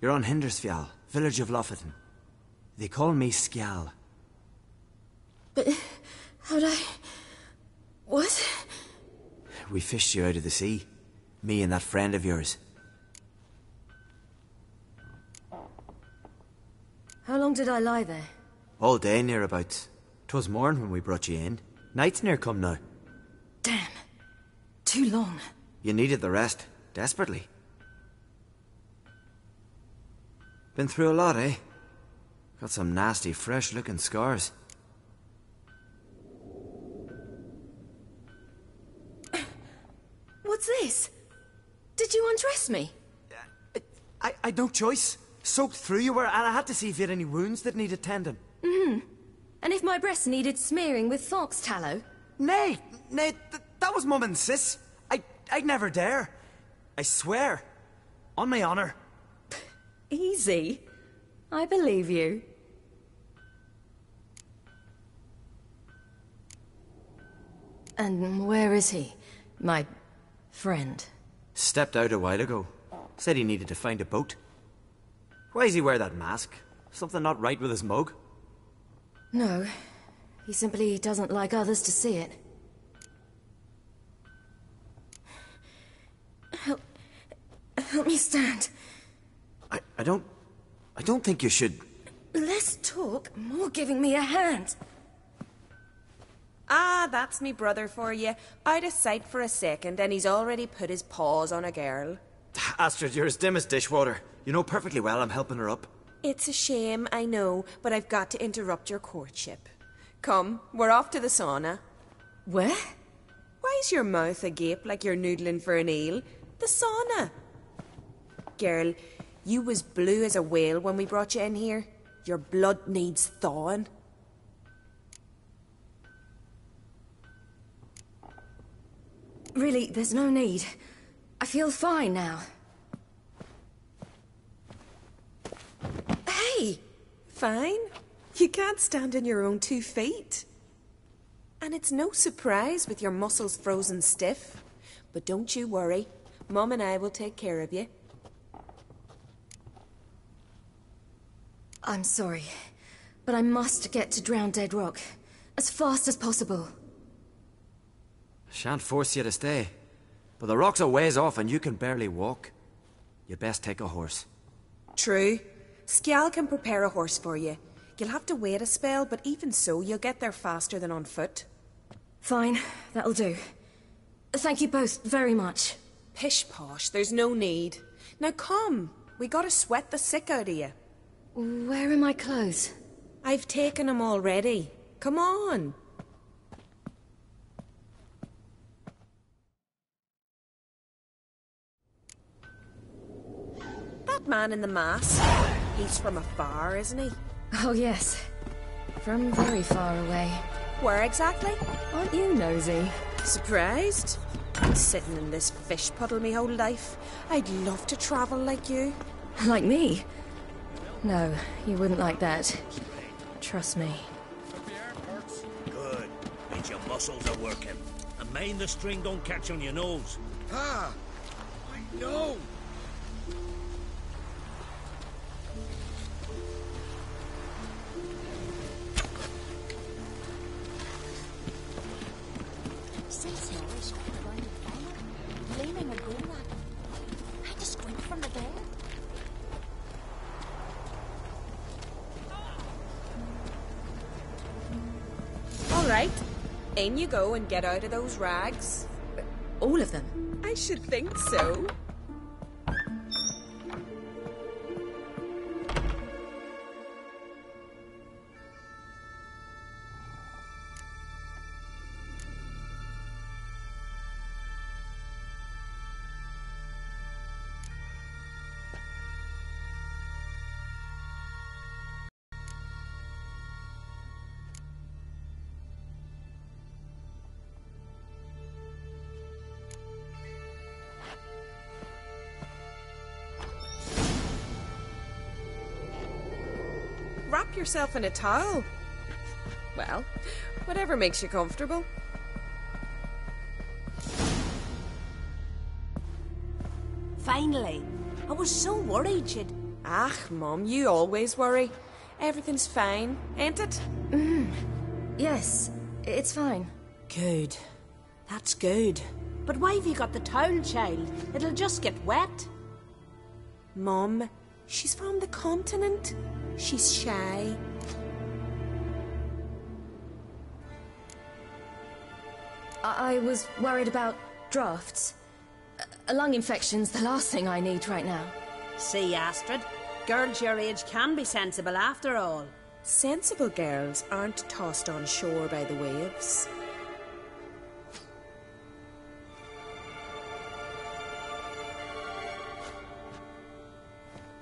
You're on Hindersfjall, village of Lofferton. They call me Skjal. But how'd I... What? We fished you out of the sea. Me and that friend of yours. How long did I lie there? All day, nearabouts. 'Twas morn when we brought you in. Night's near come now. Damn. Too long. You needed the rest. Desperately. Been through a lot, eh? Got some nasty, fresh-looking scars. What's this? Did you undress me? I'd no choice. Soaked through you were, and I had to see if you had any wounds that needed tending. Mm-hmm. And if my breasts needed smearing with fox tallow? Nay, that was Mum and Sis. I'd never dare. I swear. On my honor. Easy. I believe you. And where is he? My friend? Stepped out a while ago. Said he needed to find a boat. Why does he wear that mask? Something not right with his mug? No. He simply doesn't like others to see it. Help me stand. I don't think you should... Less talk, more giving me a hand. Ah, that's me brother for you. Out of sight for a second, and he's already put his paws on a girl. Astrid, you're as dim as dishwater. You know perfectly well I'm helping her up. It's a shame, I know, but I've got to interrupt your courtship. Come, we're off to the sauna. Where? Why's your mouth agape like you're noodling for an eel? The sauna. Girl, you was blue as a whale when we brought you in here. Your blood needs thawing. Really, there's no need. I feel fine now. Hey! Fine? You can't stand on your own 2 feet. And it's no surprise with your muscles frozen stiff. But don't you worry. Mum and I will take care of you. I'm sorry, but I must get to Drowned Dead Rock as fast as possible. Shan't force you to stay, but the rock's a ways off and you can barely walk. You'd best take a horse. True. Skjal can prepare a horse for you. You'll have to wait a spell, but even so, you'll get there faster than on foot. Fine, that'll do. Thank you both very much. Pish-posh, there's no need. Now come, we gotta sweat the sick out of you. Where are my clothes? I've taken them already. Come on. That man in the mask, he's from afar, isn't he? Oh yes, from very far away. Where exactly? Aren't you nosy? Surprised? Been sitting in this fish puddle me whole life. I'd love to travel like you. Like me? No, you wouldn't like that. Trust me. Good. Means your muscles are working. And mind the string don't catch on your nose. Ah! I know! All right, in you go and get out of those rags. All of them? I should think so. Wrap yourself in a towel. Well, whatever makes you comfortable. Finally. I was so worried you'd... Ah, Mum, you always worry. Everything's fine, ain't it? Yes, it's fine. Good. That's good. But why have you got the towel, child? It'll just get wet. Mum, she's from the continent. She's shy. I was worried about drafts. A lung infection's the last thing I need right now. See, Astrid, girls your age can be sensible after all. Sensible girls aren't tossed on shore by the waves.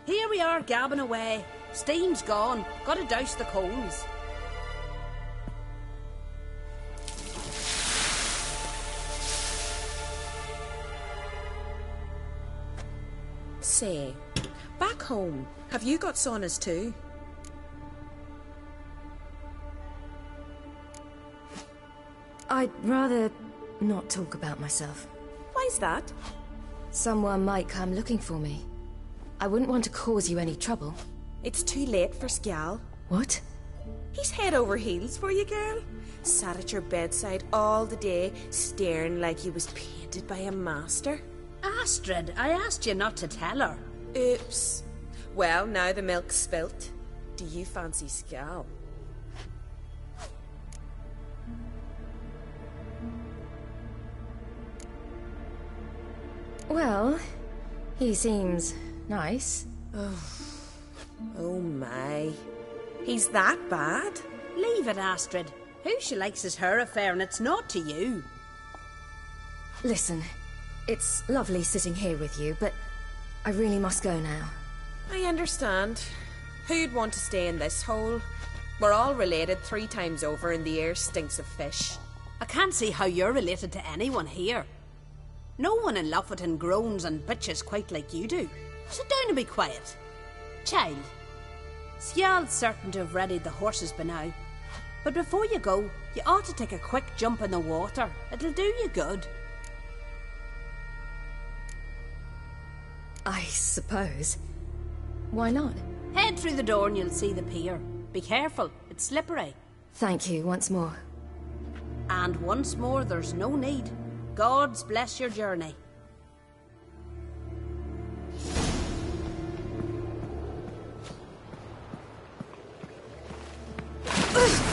Here we are gabbing away. Steam's gone. Gotta douse the coals. Say, back home, have you got saunas too? I'd rather not talk about myself. Why's that? Someone might come looking for me. I wouldn't want to cause you any trouble. It's too late for Skjal. What? He's head over heels for you, girl. Sat at your bedside all the day, staring like he was painted by a master. Astrid, I asked you not to tell her. Oops. Well, now the milk's spilt. Do you fancy Skjal? Well, he seems nice. Oh my. He's that bad? Leave it, Astrid. Who she likes is her affair and it's not to you. Listen, it's lovely sitting here with you, but I really must go now. I understand. Who'd want to stay in this hole? We're all related 3 times over and the air stinks of fish. I can't see how you're related to anyone here. No one in Lofferton groans and bitches quite like you do. Sit down and be quiet. Child, Scial's certain to have readied the horses by now. But before you go, you ought to take a quick jump in the water. It'll do you good. I suppose. Why not? Head through the door and you'll see the pier. Be careful, it's slippery. Thank you once more. And once more, there's no need. Gods bless your journey. Cold.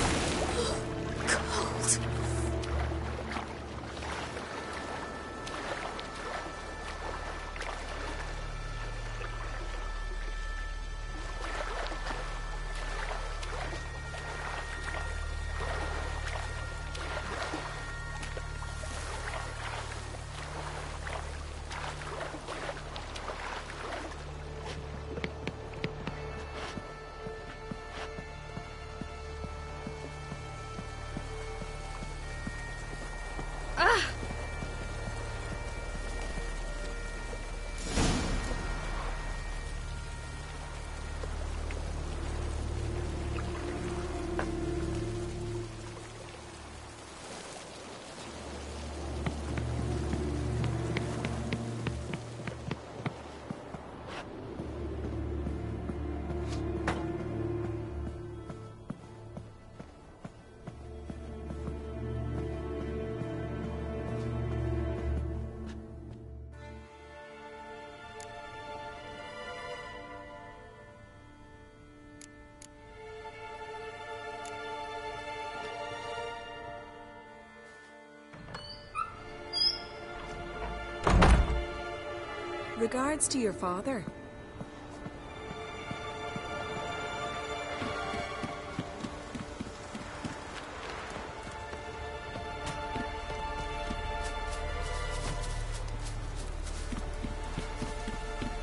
Regards to your father.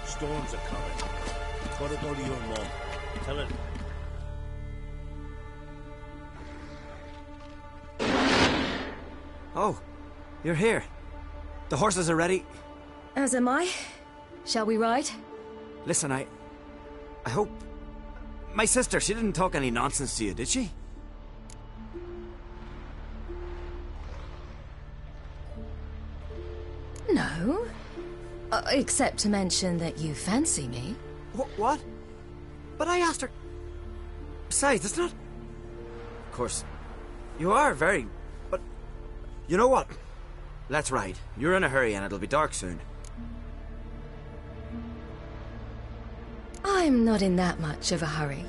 Storms are coming. Gotta go to your mom. Tell her. Oh, you're here. The horses are ready. As am I. Shall we ride? Listen, I hope... My sister, she didn't talk any nonsense to you, did she? No. Except to mention that you fancy me. What? But I asked her... Besides, it's not... Of course, you are very... But... You know what? Let's ride. You're in a hurry and it'll be dark soon. I'm not in that much of a hurry.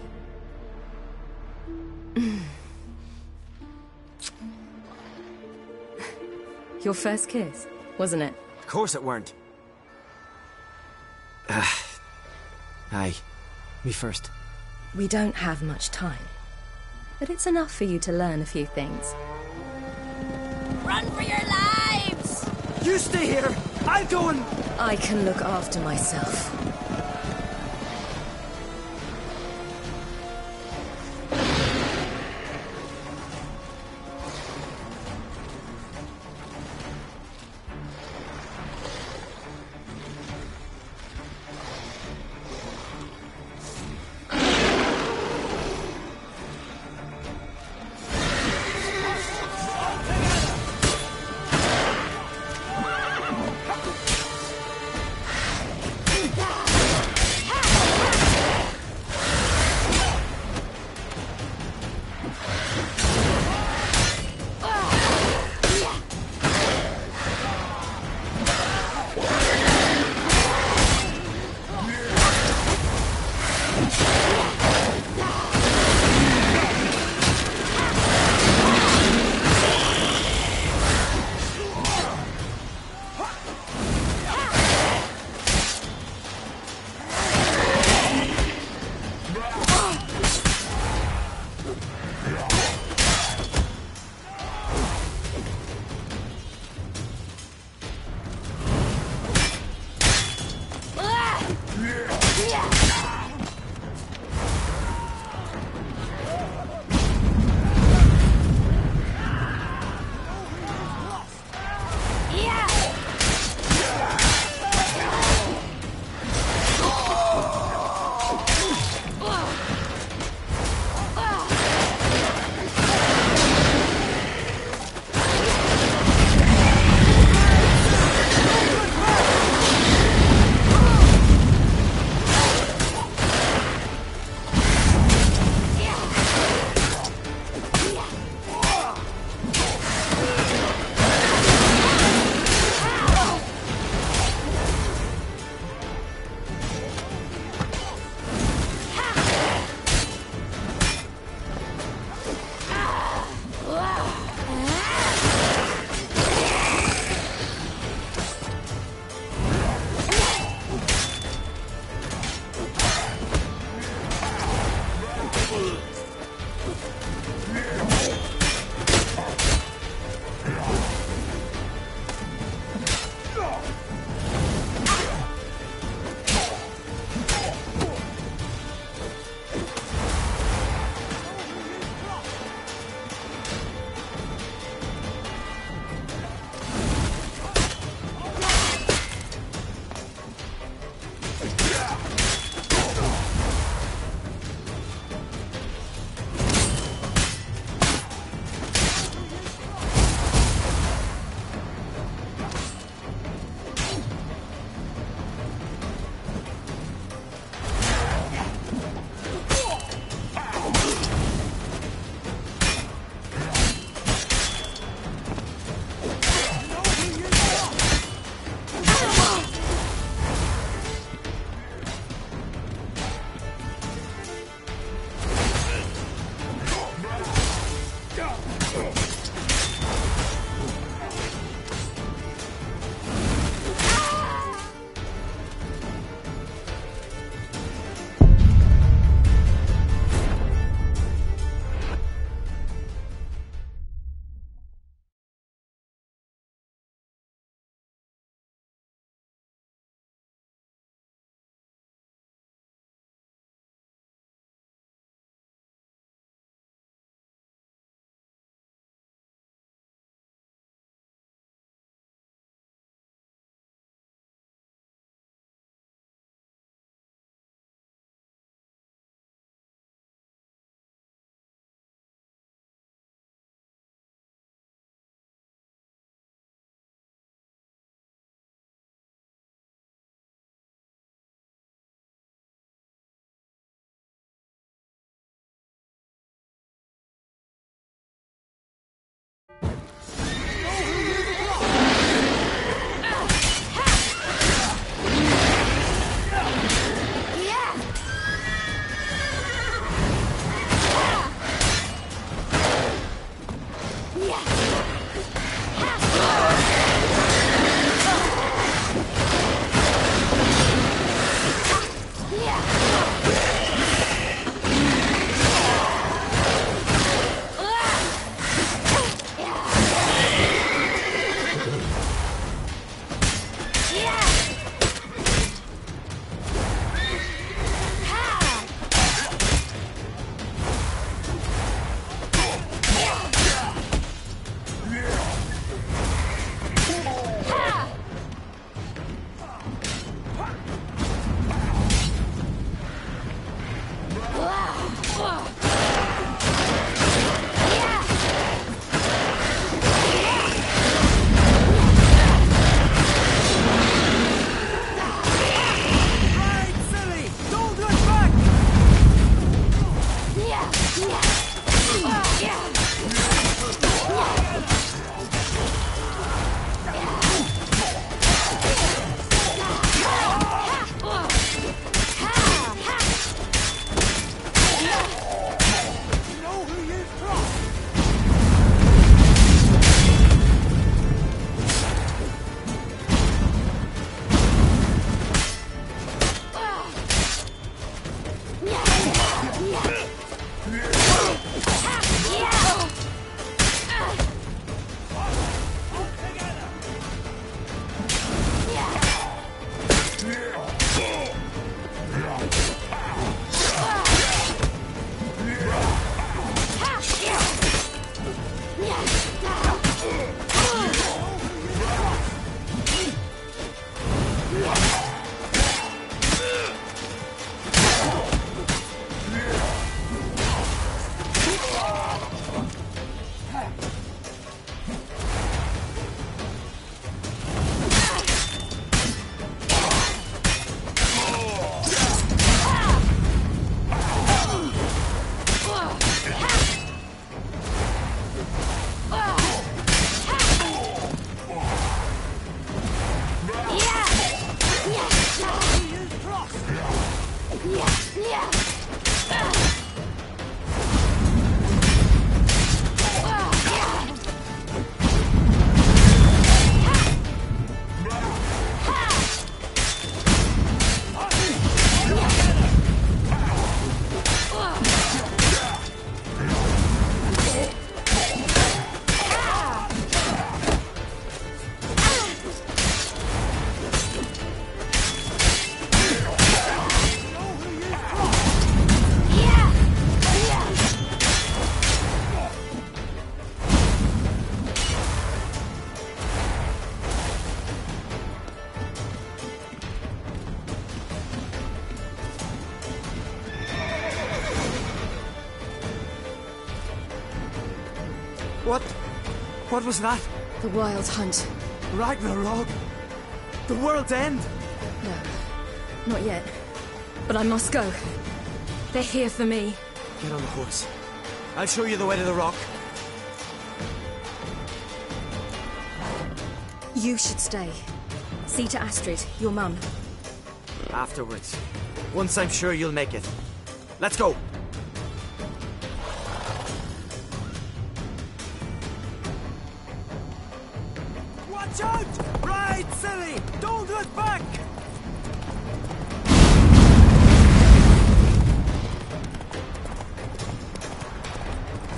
Your first kiss, wasn't it? Of course it weren't. Aye. Me first. We don't have much time. But it's enough for you to learn a few things. Run for your lives! You stay here! I'll go and... I can look after myself. What was that? The Wild Hunt. Ragnarok? The world's end? No, not yet. But I must go. They're here for me. Get on the horse. I'll show you the way to the rock. You should stay. See to Astrid, your mum. Afterwards. Once I'm sure you'll make it. Let's go! Watch out! Ride, silly! Don't look back!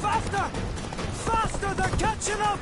Faster! Faster! They're catching up!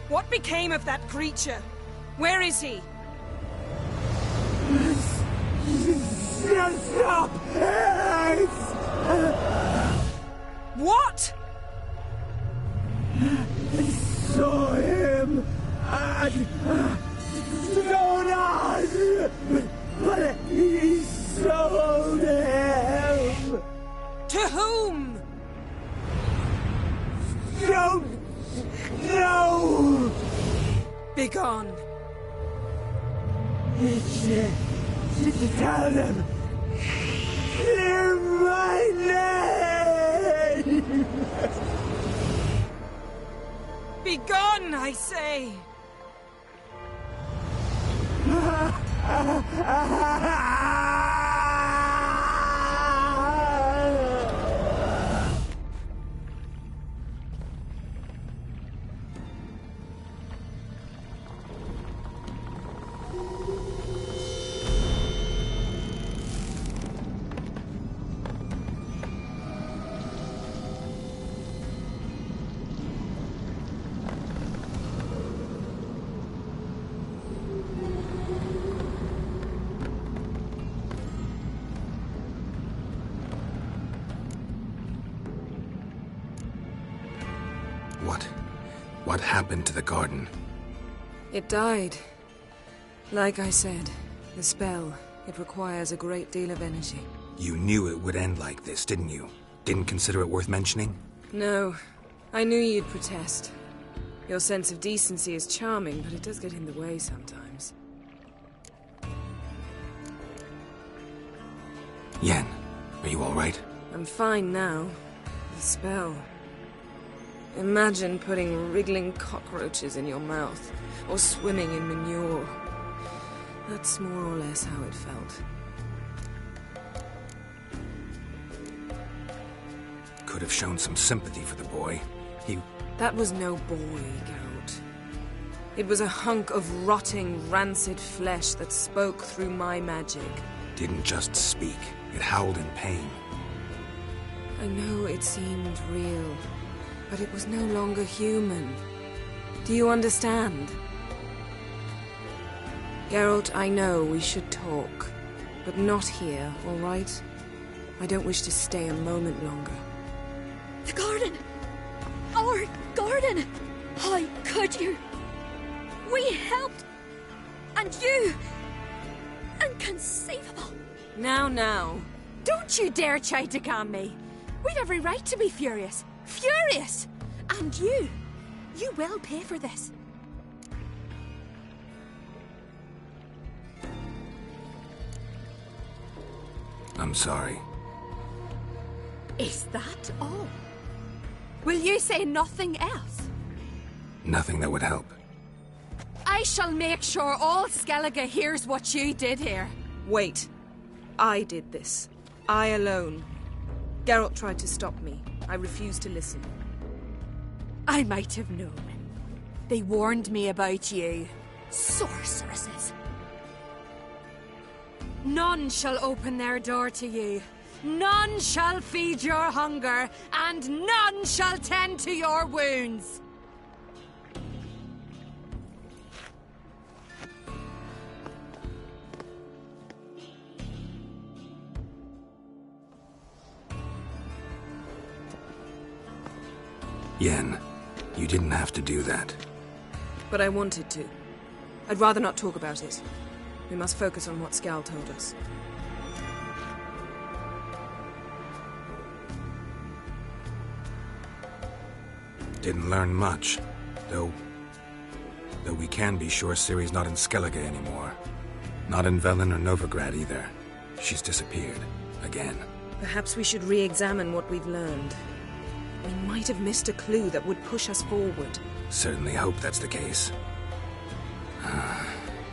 What became of that creature? Where is he? Stop! What? I saw him at Stonas, but he sold him. To whom? Don't know. Begone. Tell them. Clear my name. Begone, I say. What happened to the garden? It died. Like I said, the spell, it requires a great deal of energy. You knew it would end like this, didn't you? Didn't consider it worth mentioning? No, I knew you'd protest. Your sense of decency is charming, but it does get in the way sometimes. Yen, are you all right? I'm fine now. The spell. Imagine putting wriggling cockroaches in your mouth, or swimming in manure. That's more or less how it felt. Could have shown some sympathy for the boy. That was no boy, Geralt. It was a hunk of rotting, rancid flesh that spoke through my magic. Didn't just speak. It howled in pain. I know it seemed real, but it was no longer human. Do you understand? Geralt, I know we should talk, but not here, all right? I don't wish to stay a moment longer. The garden! Our garden! How could you? We helped! And you! Inconceivable! Now. Don't you dare try to calm me. We've every right to be furious. Furious! And you will pay for this. I'm sorry. Is that all? Will you say nothing else? Nothing that would help. I shall make sure all Skellige hears what you did here. Wait. I did this. I alone. Geralt tried to stop me. I refused to listen. I might have known. They warned me about you. Sorceresses. None shall open their door to you. None shall feed your hunger, and none shall tend to your wounds. Yen, you didn't have to do that. But I wanted to. I'd rather not talk about it. We must focus on what Skal told us. Didn't learn much, though we can be sure Ciri's not in Skellige anymore. Not in Velen or Novigrad either. She's disappeared. Again. Perhaps we should re-examine what we've learned. We might have missed a clue that would push us forward. Certainly hope that's the case.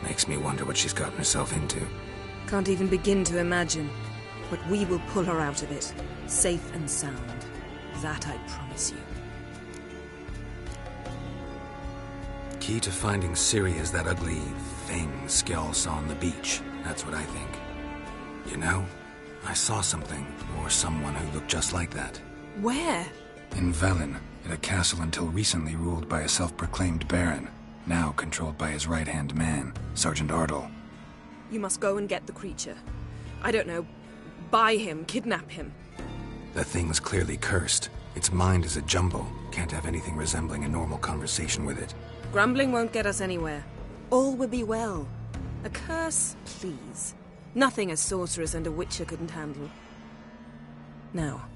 Makes me wonder what she's gotten herself into. Can't even begin to imagine. But we will pull her out of it. Safe and sound. That I promise you. Key to finding Ciri is that ugly thing Skjall saw on the beach. That's what I think. You know, I saw something, or someone who looked just like that. Where? In Velen, in a castle until recently ruled by a self-proclaimed baron, now controlled by his right-hand man, Sergeant Ardle. You must go and get the creature. I don't know, buy him, kidnap him. The thing's clearly cursed. Its mind is a jumble. Can't have anything resembling a normal conversation with it. Grumbling won't get us anywhere. All will be well. A curse, please. Nothing a sorceress and a witcher couldn't handle. Now,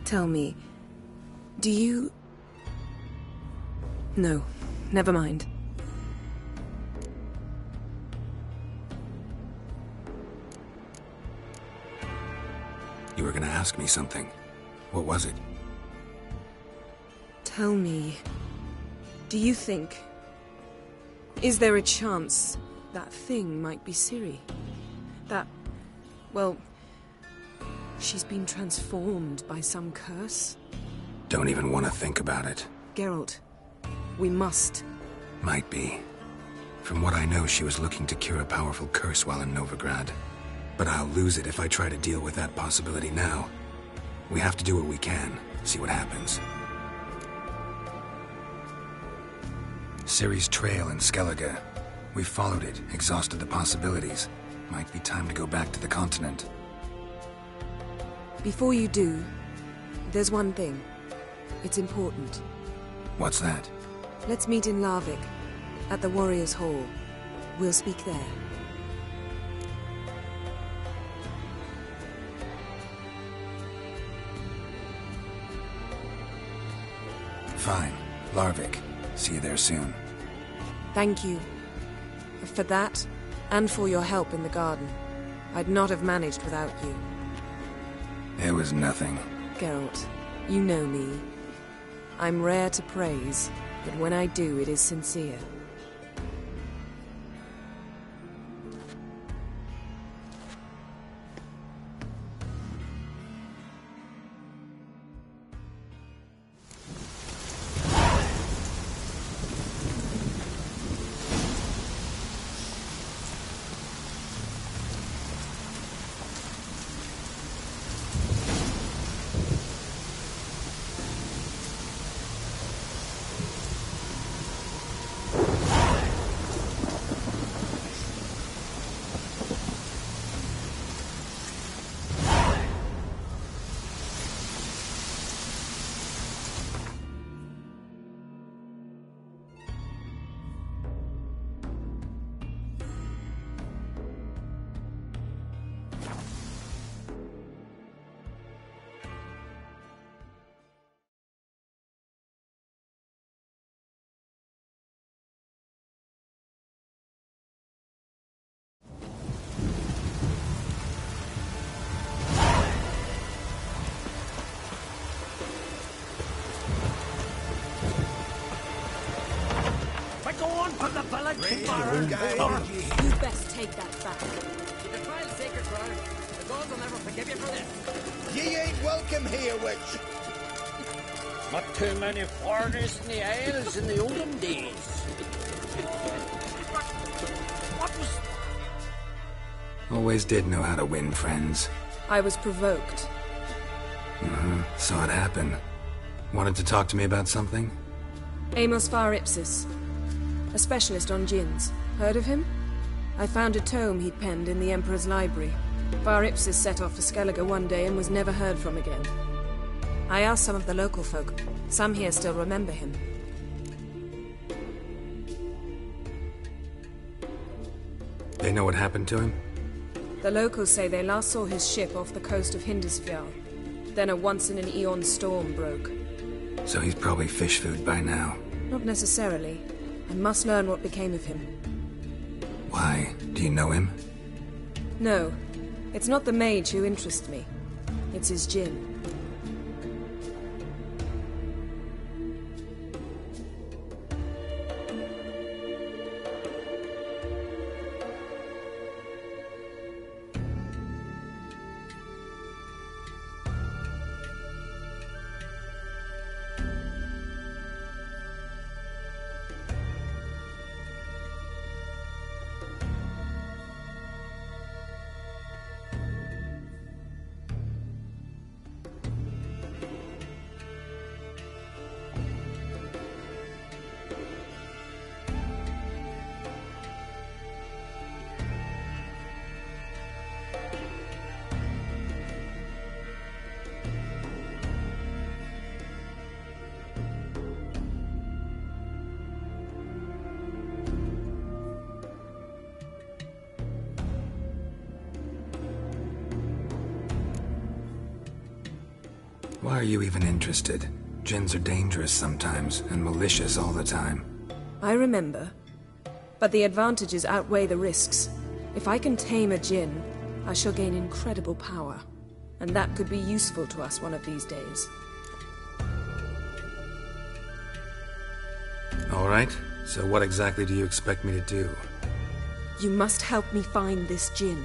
tell me, do you... No, never mind. You were gonna ask me something. What was it? Tell me, do you think... Is there a chance that thing might be Ciri? That... well... she's been transformed by some curse? Don't even want to think about it. Geralt, we must. Might be. From what I know, she was looking to cure a powerful curse while in Novigrad. But I'll lose it if I try to deal with that possibility now. We have to do what we can, see what happens. Ciri's trail in Skellige. We followed it, exhausted the possibilities. Might be time to go back to the continent. Before you do, there's one thing. It's important. What's that? Let's meet in Larvik, at the Warriors' Hall. We'll speak there. Fine. Larvik. See you there soon. Thank you. For that, and for your help in the garden. I'd not have managed without you. It was nothing. Geralt, you know me. I'm rare to praise, but when I do, it is sincere. You best take that back. You defile sacred ground. The gods will never forgive you for this. Ye ain't welcome here, witch. Not too many foreigners in the Isles in the olden days. What was... Always did know how to win friends. I was provoked. Saw it happen. Wanted to talk to me about something? Amos Far Ipsis. A specialist on djinns. Heard of him? I found a tome he'd penned in the Emperor's library. Far Ipsis set off for Skellige one day and was never heard from again. I asked some of the local folk. Some here still remember him. They know what happened to him? The locals say they last saw his ship off the coast of Hindisfjall. Then a once-in-an-eon storm broke. So he's probably fish food by now. Not necessarily. I must learn what became of him. Why? Do you know him? No. It's not the mage who interests me. It's his djinn. Why are you even interested? Djinns are dangerous sometimes, and malicious all the time. I remember. But the advantages outweigh the risks. If I can tame a djinn, I shall gain incredible power. And that could be useful to us one of these days. All right. So what exactly do you expect me to do? You must help me find this djinn.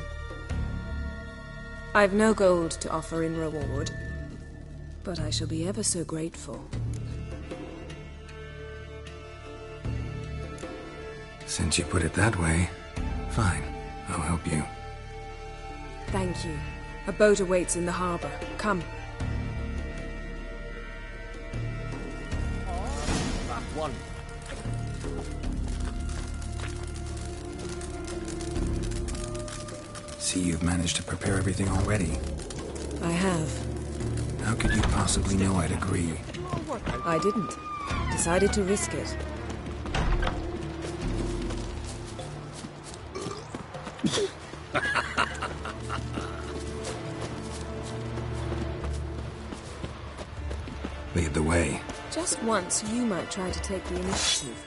I've no gold to offer in reward, but I shall be ever so grateful. Since you put it that way, fine. I'll help you. Thank you. A boat awaits in the harbor. Come. That one. See, you've managed to prepare everything already. I have. How could you possibly know I'd agree? I didn't. Decided to risk it. Lead the way. Just once, you might try to take the initiative.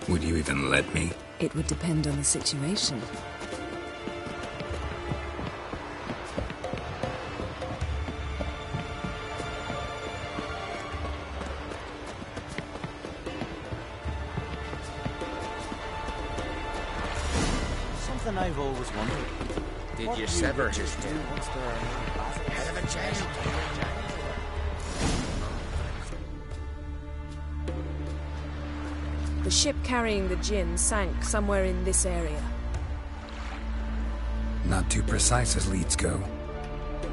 Would you even let me? It would depend on the situation. Something I've always wondered. Did you sever his tail? Hell of a chance. The ship carrying the gin sank somewhere in this area. Not too precise as leads go.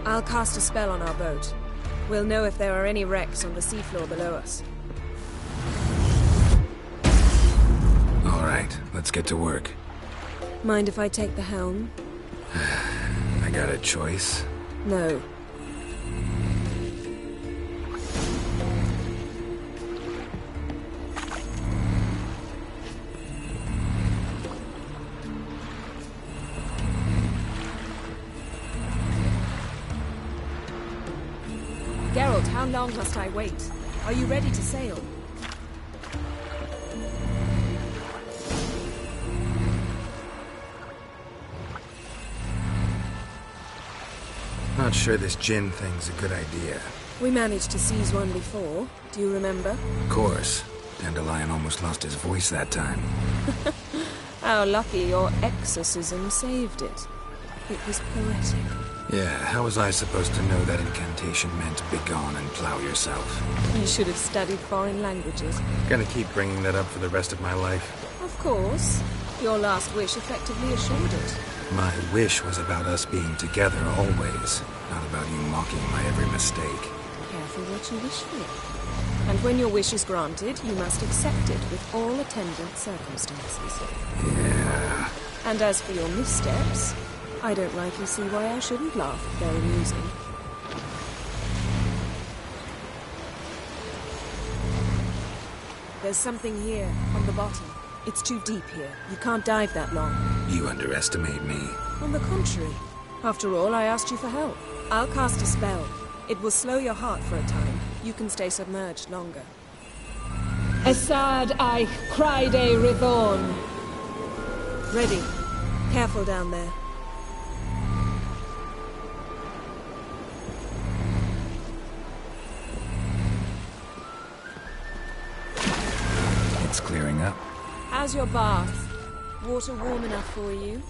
I'll cast a spell on our boat. We'll know if there are any wrecks on the seafloor below us. All right, let's get to work. Mind if I take the helm? I got a choice. No. Geralt, how long must I wait? Are you ready to sail? Not sure this gin thing's a good idea. We managed to seize one before. Do you remember? Of course. Dandelion almost lost his voice that time. How lucky your exorcism saved it. It was poetic. Yeah, how was I supposed to know that incantation meant begone and plow yourself? You should have studied foreign languages. Gonna keep bringing that up for the rest of my life. Of course. Your last wish effectively assured it. My wish was about us being together always, not about you mocking my every mistake. Careful what you wish for. And when your wish is granted, you must accept it with all attendant circumstances. Yeah. And as for your missteps, I don't rightly see why I shouldn't laugh if they're amusing. There's something here, on the bottom. It's too deep here. You can't dive that long. You underestimate me. On the contrary. After all, I asked you for help. I'll cast a spell. It will slow your heart for a time. You can stay submerged longer. Assad I Cride Rithorn. Ready. Careful down there. It's clearing up. How's your bath? Water warm enough for you?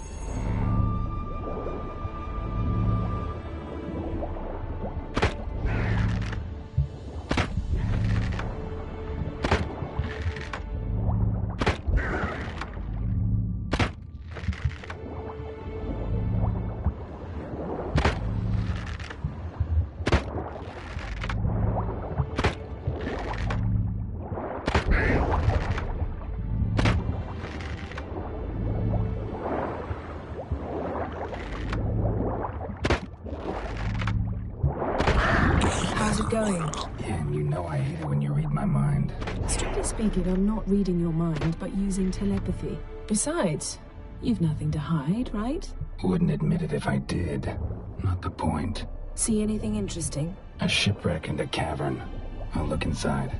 And you know I hate it when you read my mind. Strictly speaking, I'm not reading your mind, but using telepathy. Besides, you've nothing to hide, right? Wouldn't admit it if I did. Not the point. See anything interesting? A shipwreck and a cavern. I'll look inside.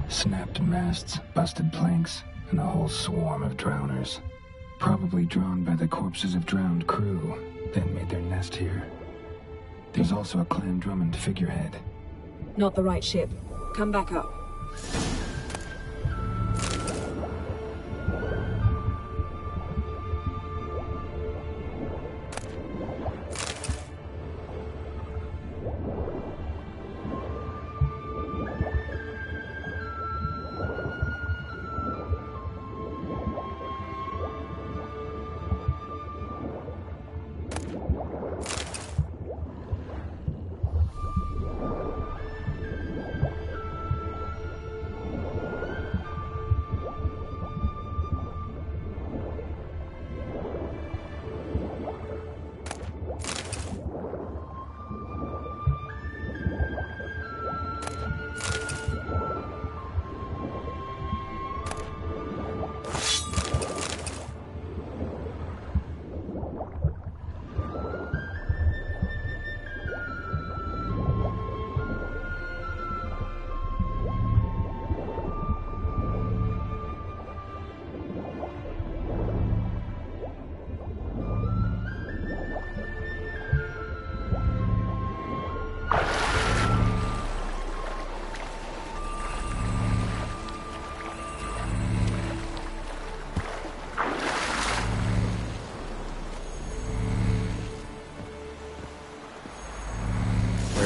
Snapped masts, busted planks, and a whole swarm of drowners. Probably drawn by the corpses of drowned crew, then made their nest here. There's also a Clan Drummond figurehead. Not the right ship. Come back up.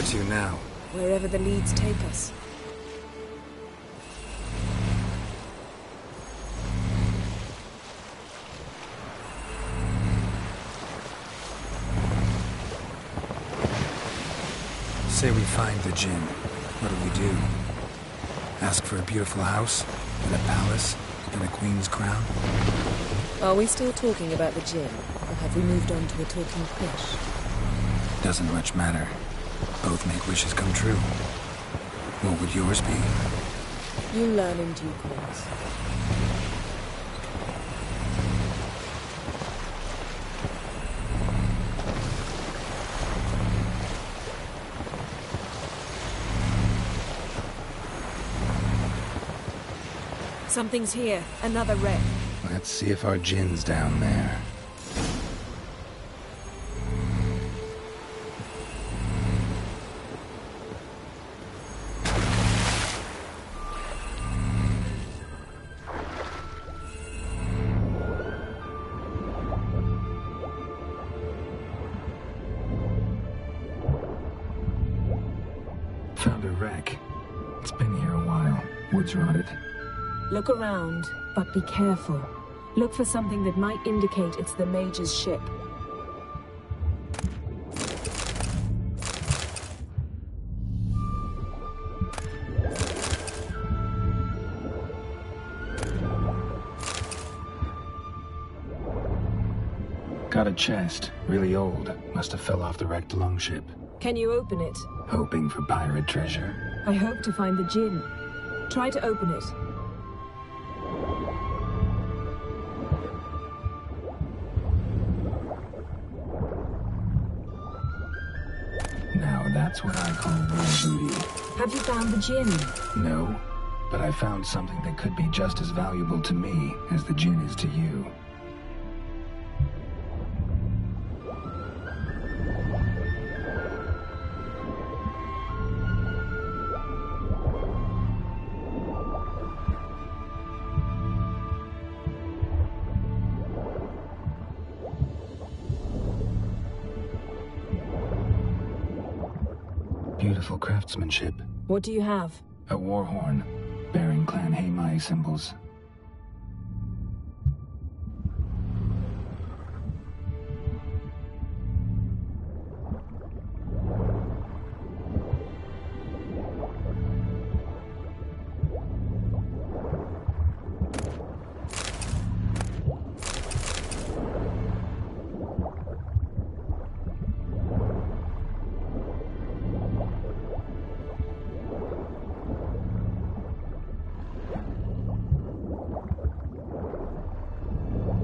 Where to now? Wherever the leads take us. Say we find the djinn. What do we do? Ask for a beautiful house? And a palace? And a queen's crown? Are we still talking about the djinn? Or have we moved on to a talking fish? Doesn't much matter. Both make wishes come true. What would yours be? You'll learn in due course. Something's here. Another wreck. Let's see if our djinn's down there. Found a wreck. It's been here a while. Wood's rotted. Look around, but be careful. Look for something that might indicate it's the Mage's ship. Got a chest. Really old. Must have fell off the wrecked longship. Can you open it? Hoping for pirate treasure. I hope to find the djinn. Try to open it. Now that's what I call real booty. Have you found the djinn? No, but I found something that could be just as valuable to me as the djinn is to you. Beautiful craftsmanship. What do you have? A war horn, bearing Clan Haimai symbols.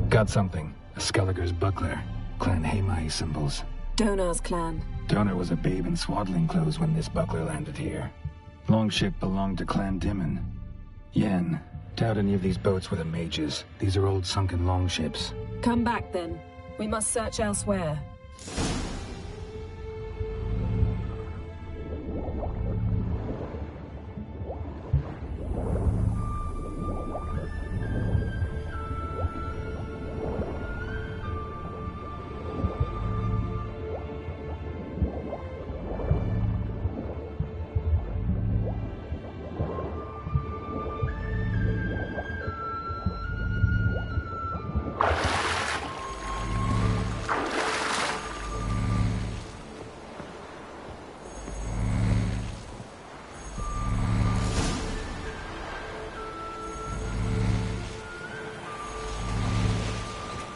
Got something. A Skelliger's buckler. Clan Haimai symbols. Donar's clan. Donar was a babe in swaddling clothes when this buckler landed here. Longship belonged to Clan Dimon. Yen. Doubt any of these boats were the mages. These are old sunken longships. Come back then. We must search elsewhere.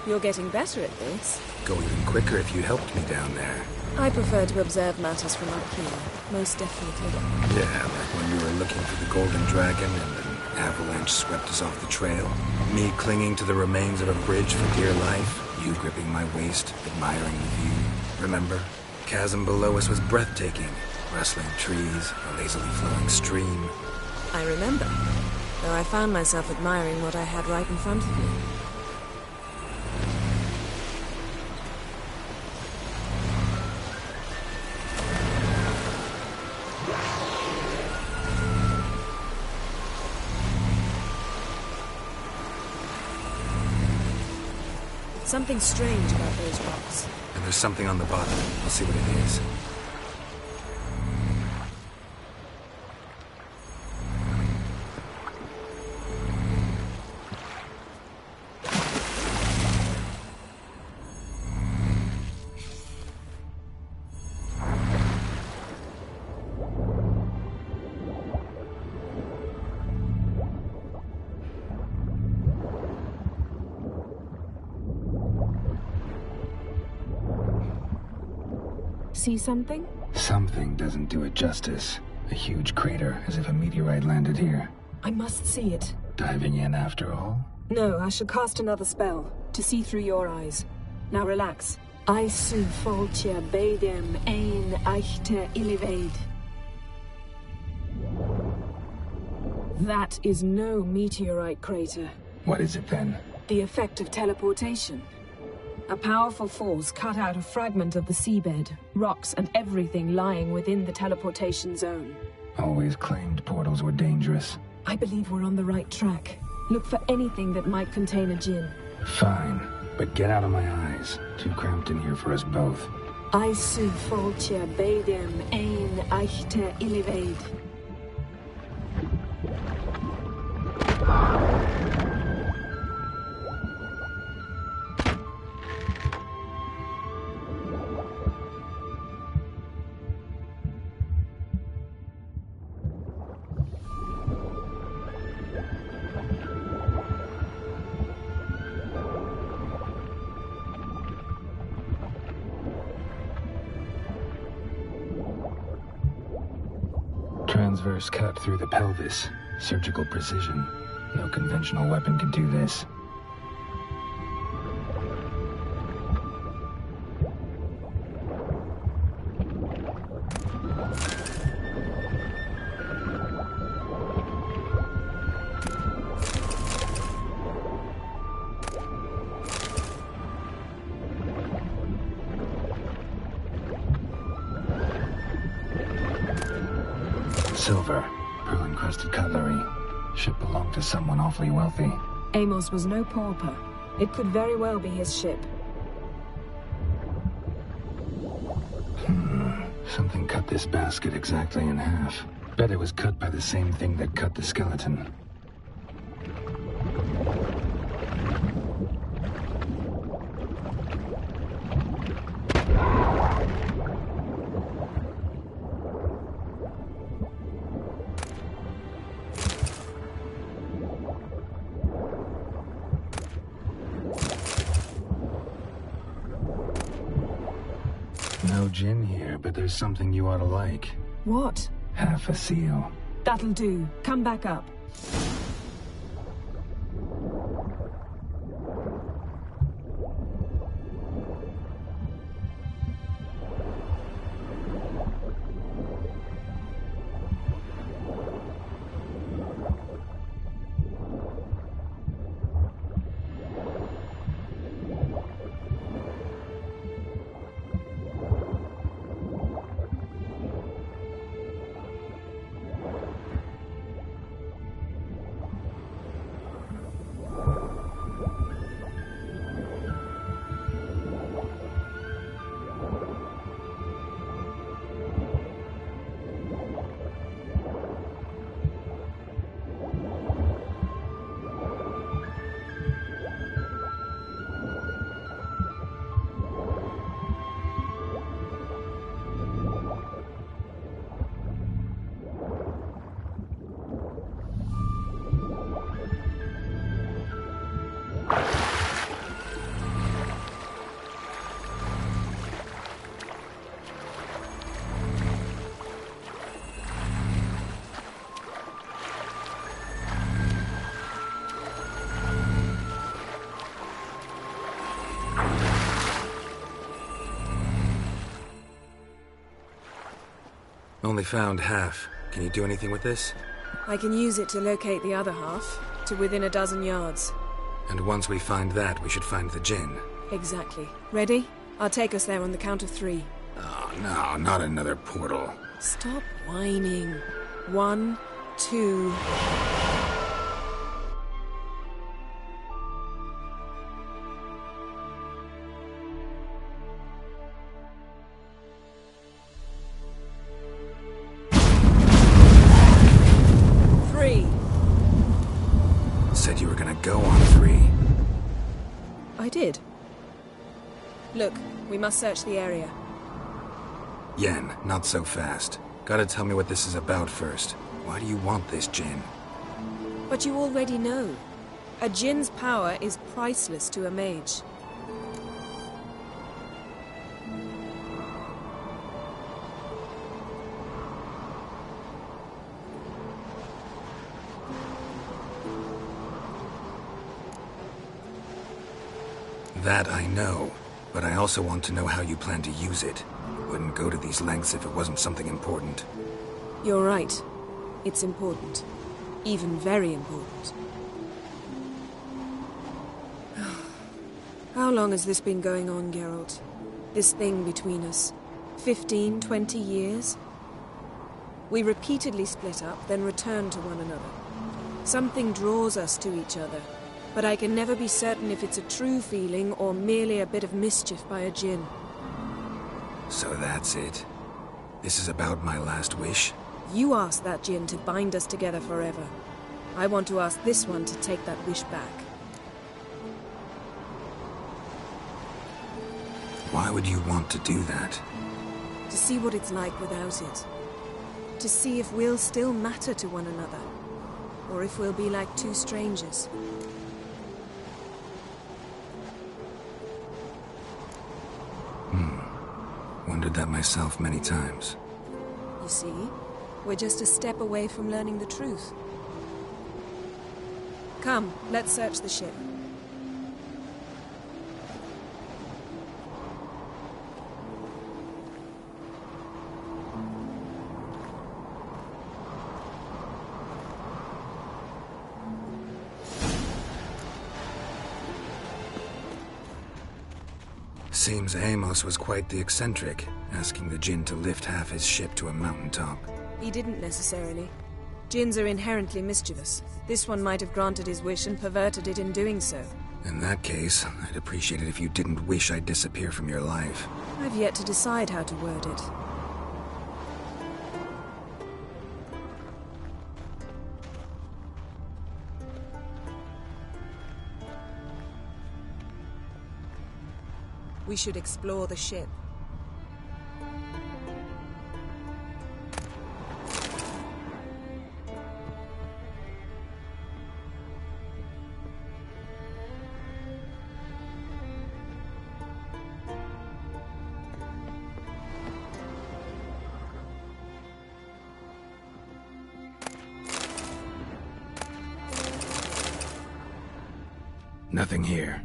You're getting better at this. Go even quicker if you helped me down there. I prefer to observe matters from up here, most definitely. Yeah, like when we were looking for the Golden Dragon and an avalanche swept us off the trail. Me clinging to the remains of a bridge for dear life. You gripping my waist, admiring the view. Remember? Chasm below us was breathtaking. Rustling trees, a lazily flowing stream. I remember, though I found myself admiring what I had right in front of me. Something strange about those rocks. And there's something on the bottom. I'll see what it is. See something? Something doesn't do it justice. A huge crater, as if a meteorite landed here. I must see it. Diving in after all? No, I shall cast another spell, to see through your eyes. Now relax. I su faltia beidem ein eichte illivaid. That is no meteorite crater. What is it then? The effect of teleportation. A powerful force cut out a fragment of the seabed, rocks and everything lying within the teleportation zone. Always claimed portals were dangerous. I believe we're on the right track. Look for anything that might contain a djinn. Fine, but get out of my eyes. Too cramped in here for us both. I su faltia beidem ein eichte illivaid. Transverse cut through the pelvis. Surgical precision. No conventional weapon can do this. Silver, pearl-encrusted cutlery. Ship belonged to someone awfully wealthy. Amos was no pauper. It could very well be his ship. Something cut this basket exactly in half. Bet it was cut by the same thing that cut the skeleton. No gin here, but there's something you ought to like. What? Half a seal. That'll do. Come back up. Only found half. Can you do anything with this? I can use it to locate the other half, to within a dozen yards. And once we find that, we should find the gin. Exactly. Ready? I'll take us there on the count of 3. Oh, no, not another portal. Stop whining. 1, 2... Said you were gonna go on 3. I did. Look, we must search the area. Yen, not so fast. Gotta tell me what this is about first. Why do you want this gin? But you already know. A djinn's power is priceless to a mage. That I know, but I also want to know how you plan to use it. Wouldn't go to these lengths if it wasn't something important. You're right. It's important. Even very important. How long has this been going on, Geralt? This thing between us? 15, 20 years? We repeatedly split up, then return to one another. Something draws us to each other, but I can never be certain if it's a true feeling or merely a bit of mischief by a djinn. So that's it. This is about my last wish? You asked that djinn to bind us together forever. I want to ask this one to take that wish back. Why would you want to do that? To see what it's like without it. To see if we'll still matter to one another. Or if we'll be like two strangers. Wondered that myself many times. You see, we're just a step away from learning the truth. Come, let's search the ship. Seems Amos was quite the eccentric, asking the djinn to lift half his ship to a mountaintop. He didn't necessarily. Djinns are inherently mischievous. This one might have granted his wish and perverted it in doing so. In that case, I'd appreciate it if you didn't wish I'd disappear from your life. I've yet to decide how to word it. We should explore the ship. Nothing here.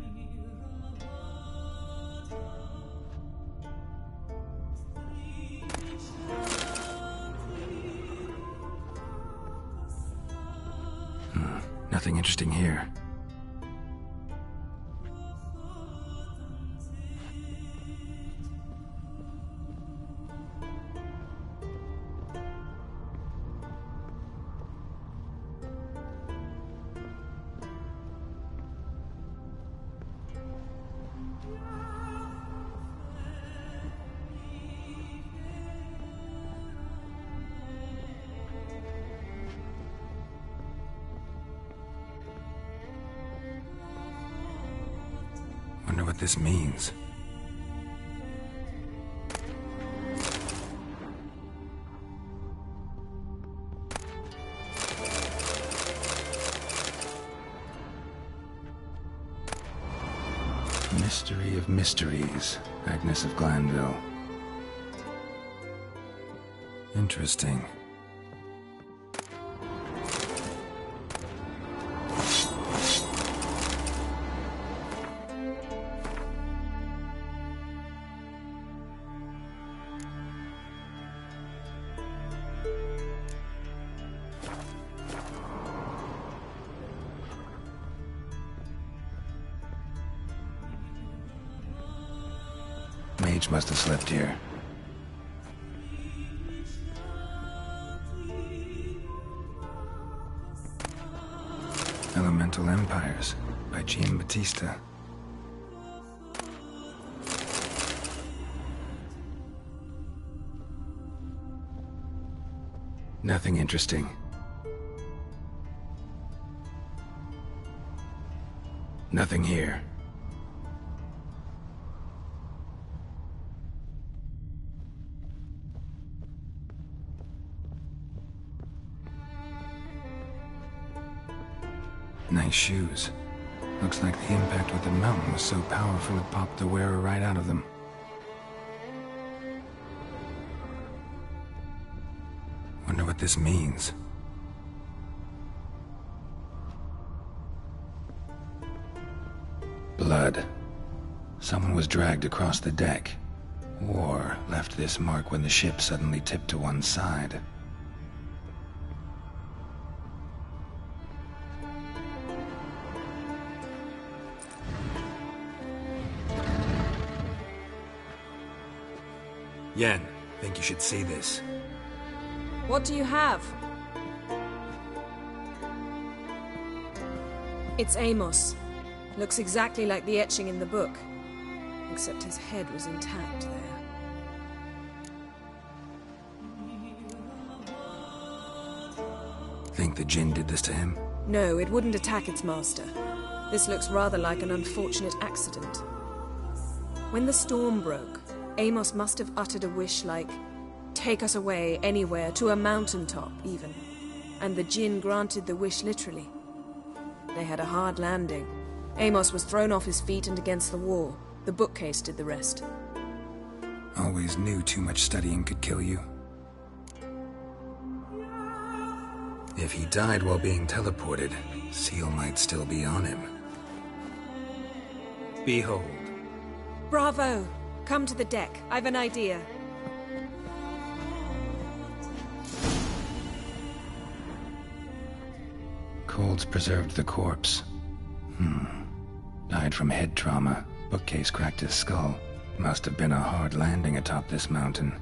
Nothing interesting here. Wonder what this means. Mystery of mysteries, Agnes of Glanville. Interesting. Mage must have slept here. Elemental Empires by Giambattista. Nothing interesting. Nothing here. Nice shoes. Looks like the impact with the mountain was so powerful it popped the wearer right out of them. Wonder what this means. Blood. Someone was dragged across the deck, or left this mark when the ship suddenly tipped to one side. Yen, think you should see this. What do you have? It's Amos. Looks exactly like the etching in the book. Except his head was intact there. Think the Jinn did this to him? No, it wouldn't attack its master. This looks rather like an unfortunate accident. When the storm broke, Amos must have uttered a wish like, "Take us away, anywhere, to a mountaintop, even." And the Jinn granted the wish literally. They had a hard landing. Amos was thrown off his feet and against the wall. The bookcase did the rest. Always knew too much studying could kill you. If he died while being teleported, Seal might still be on him. Behold. Bravo! Come to the deck. I've an idea. Cold's preserved the corpse. Died from head trauma. Bookcase cracked his skull. Must have been a hard landing atop this mountain.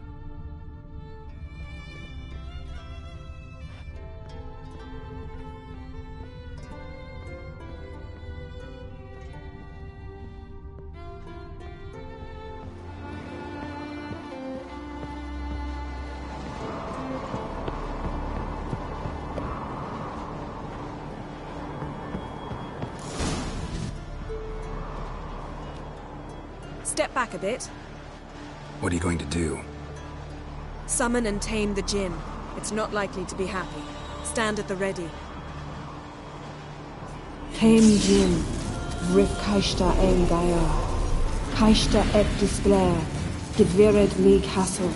Step back a bit. What are you going to do? Summon and tame the Jinn. It's not likely to be happy. Stand at the ready. Tame Jinn, Rif Kaishta en Gaia, Kaishta et Displair, Gedvired League Hassel.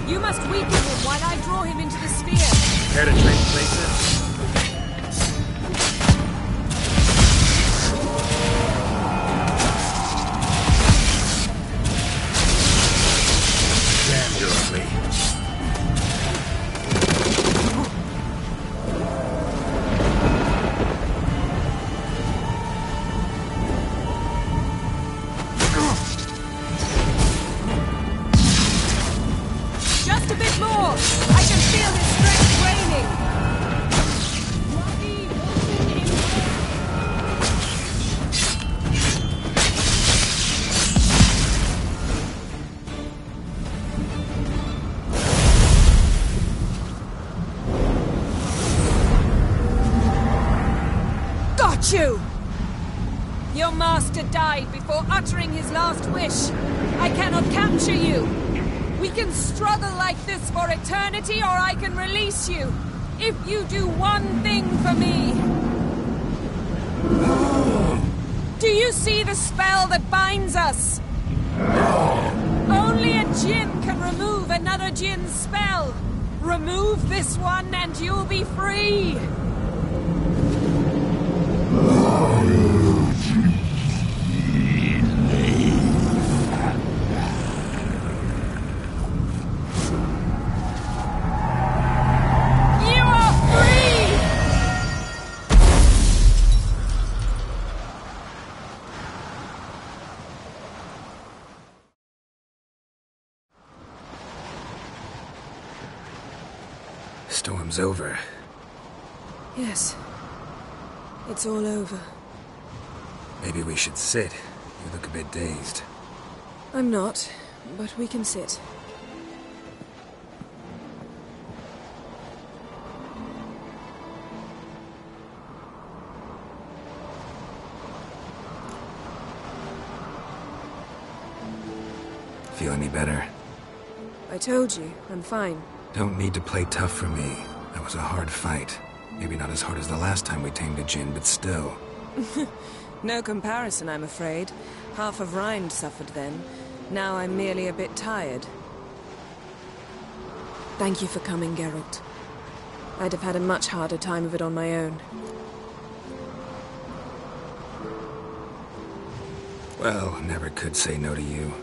You must weaken him while I draw him into the sphere. Care to trade places? Damn, you're ugly. You! Your master died before uttering his last wish. I cannot capture you. We can struggle like this for eternity, or I can release you. If you do one thing for me. Do you see the spell that binds us? Only a Jinn can remove another Jinn's spell. Remove this one and you'll be free. Storm's over. Yes. It's all over. Maybe we should sit. You look a bit dazed. I'm not, but we can sit. Feel any better? I told you, I'm fine. Don't need to play tough for me. That was a hard fight. Maybe not as hard as the last time we tamed a djinn, but still. No comparison, I'm afraid. Half of Rind suffered then. Now I'm merely a bit tired. Thank you for coming, Geralt. I'd have had a much harder time of it on my own. Well, never could say no to you.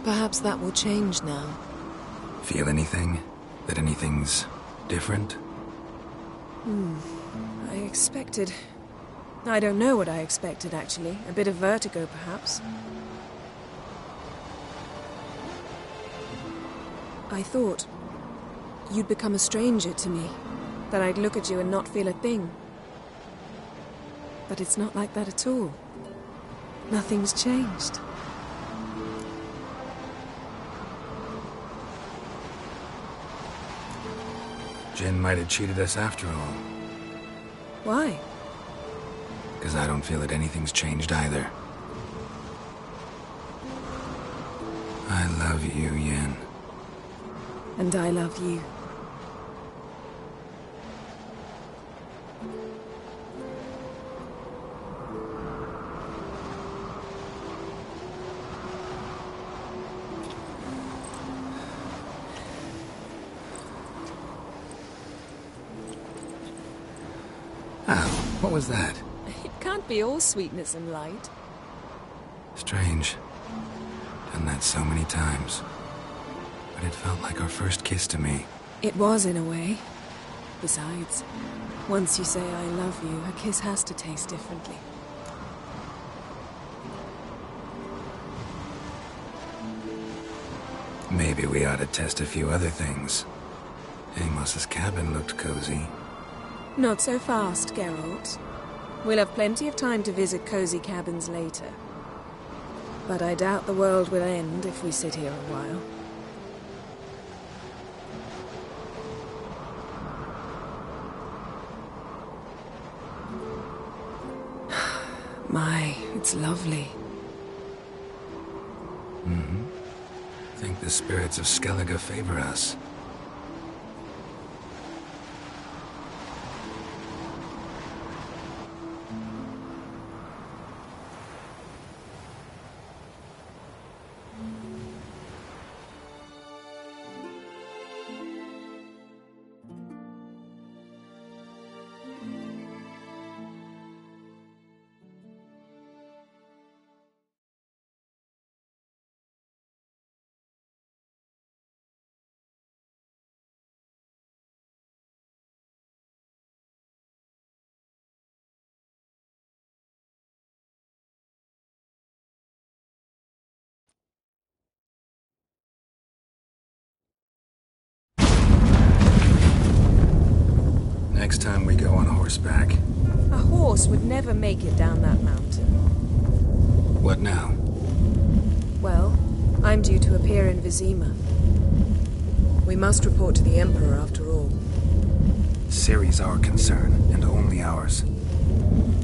Perhaps that will change now. Feel anything? That anything's different? I expected... I don't know what I expected, actually. A bit of vertigo, perhaps. I thought you'd become a stranger to me. That I'd look at you and not feel a thing. But it's not like that at all. Nothing's changed. Jinn might have cheated us after all. Why? Because I don't feel that anything's changed either. I love you, Yen. And I love you. What was that? It can't be all sweetness and light. Strange. Done that so many times. But it felt like our first kiss to me. It was, in a way. Besides, once you say I love you, a kiss has to taste differently. Maybe we ought to test a few other things. Amos's cabin looked cozy. Not so fast, Geralt. We'll have plenty of time to visit cozy cabins later. But I doubt the world will end if we sit here a while. My, it's lovely. Think the spirits of Skellige favor us. Next time we go on horseback. A horse would never make it down that mountain. What now? Well, I'm due to appear in Vizima. We must report to the Emperor after all. Ciri's our concern, and only ours.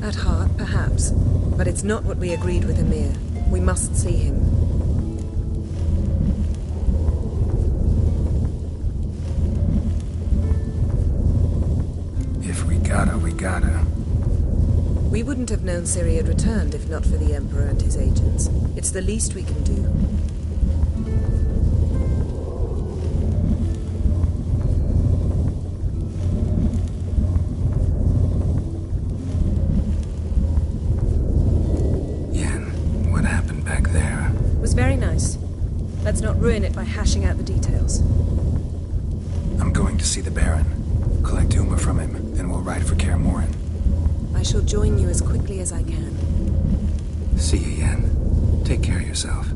At heart, perhaps. But it's not what we agreed with Emir. We must see him. We gotta. We wouldn't have known Ciri had returned if not for the Emperor and his agents. It's the least we can do. Yen, what happened back there? It was very nice. Let's not ruin it by hashing out the details. I'm going to see the Baron. Collect Uma from him. Then we'll ride for Kaer Morhen. I shall join you as quickly as I can. See you, Yen. Take care of yourself.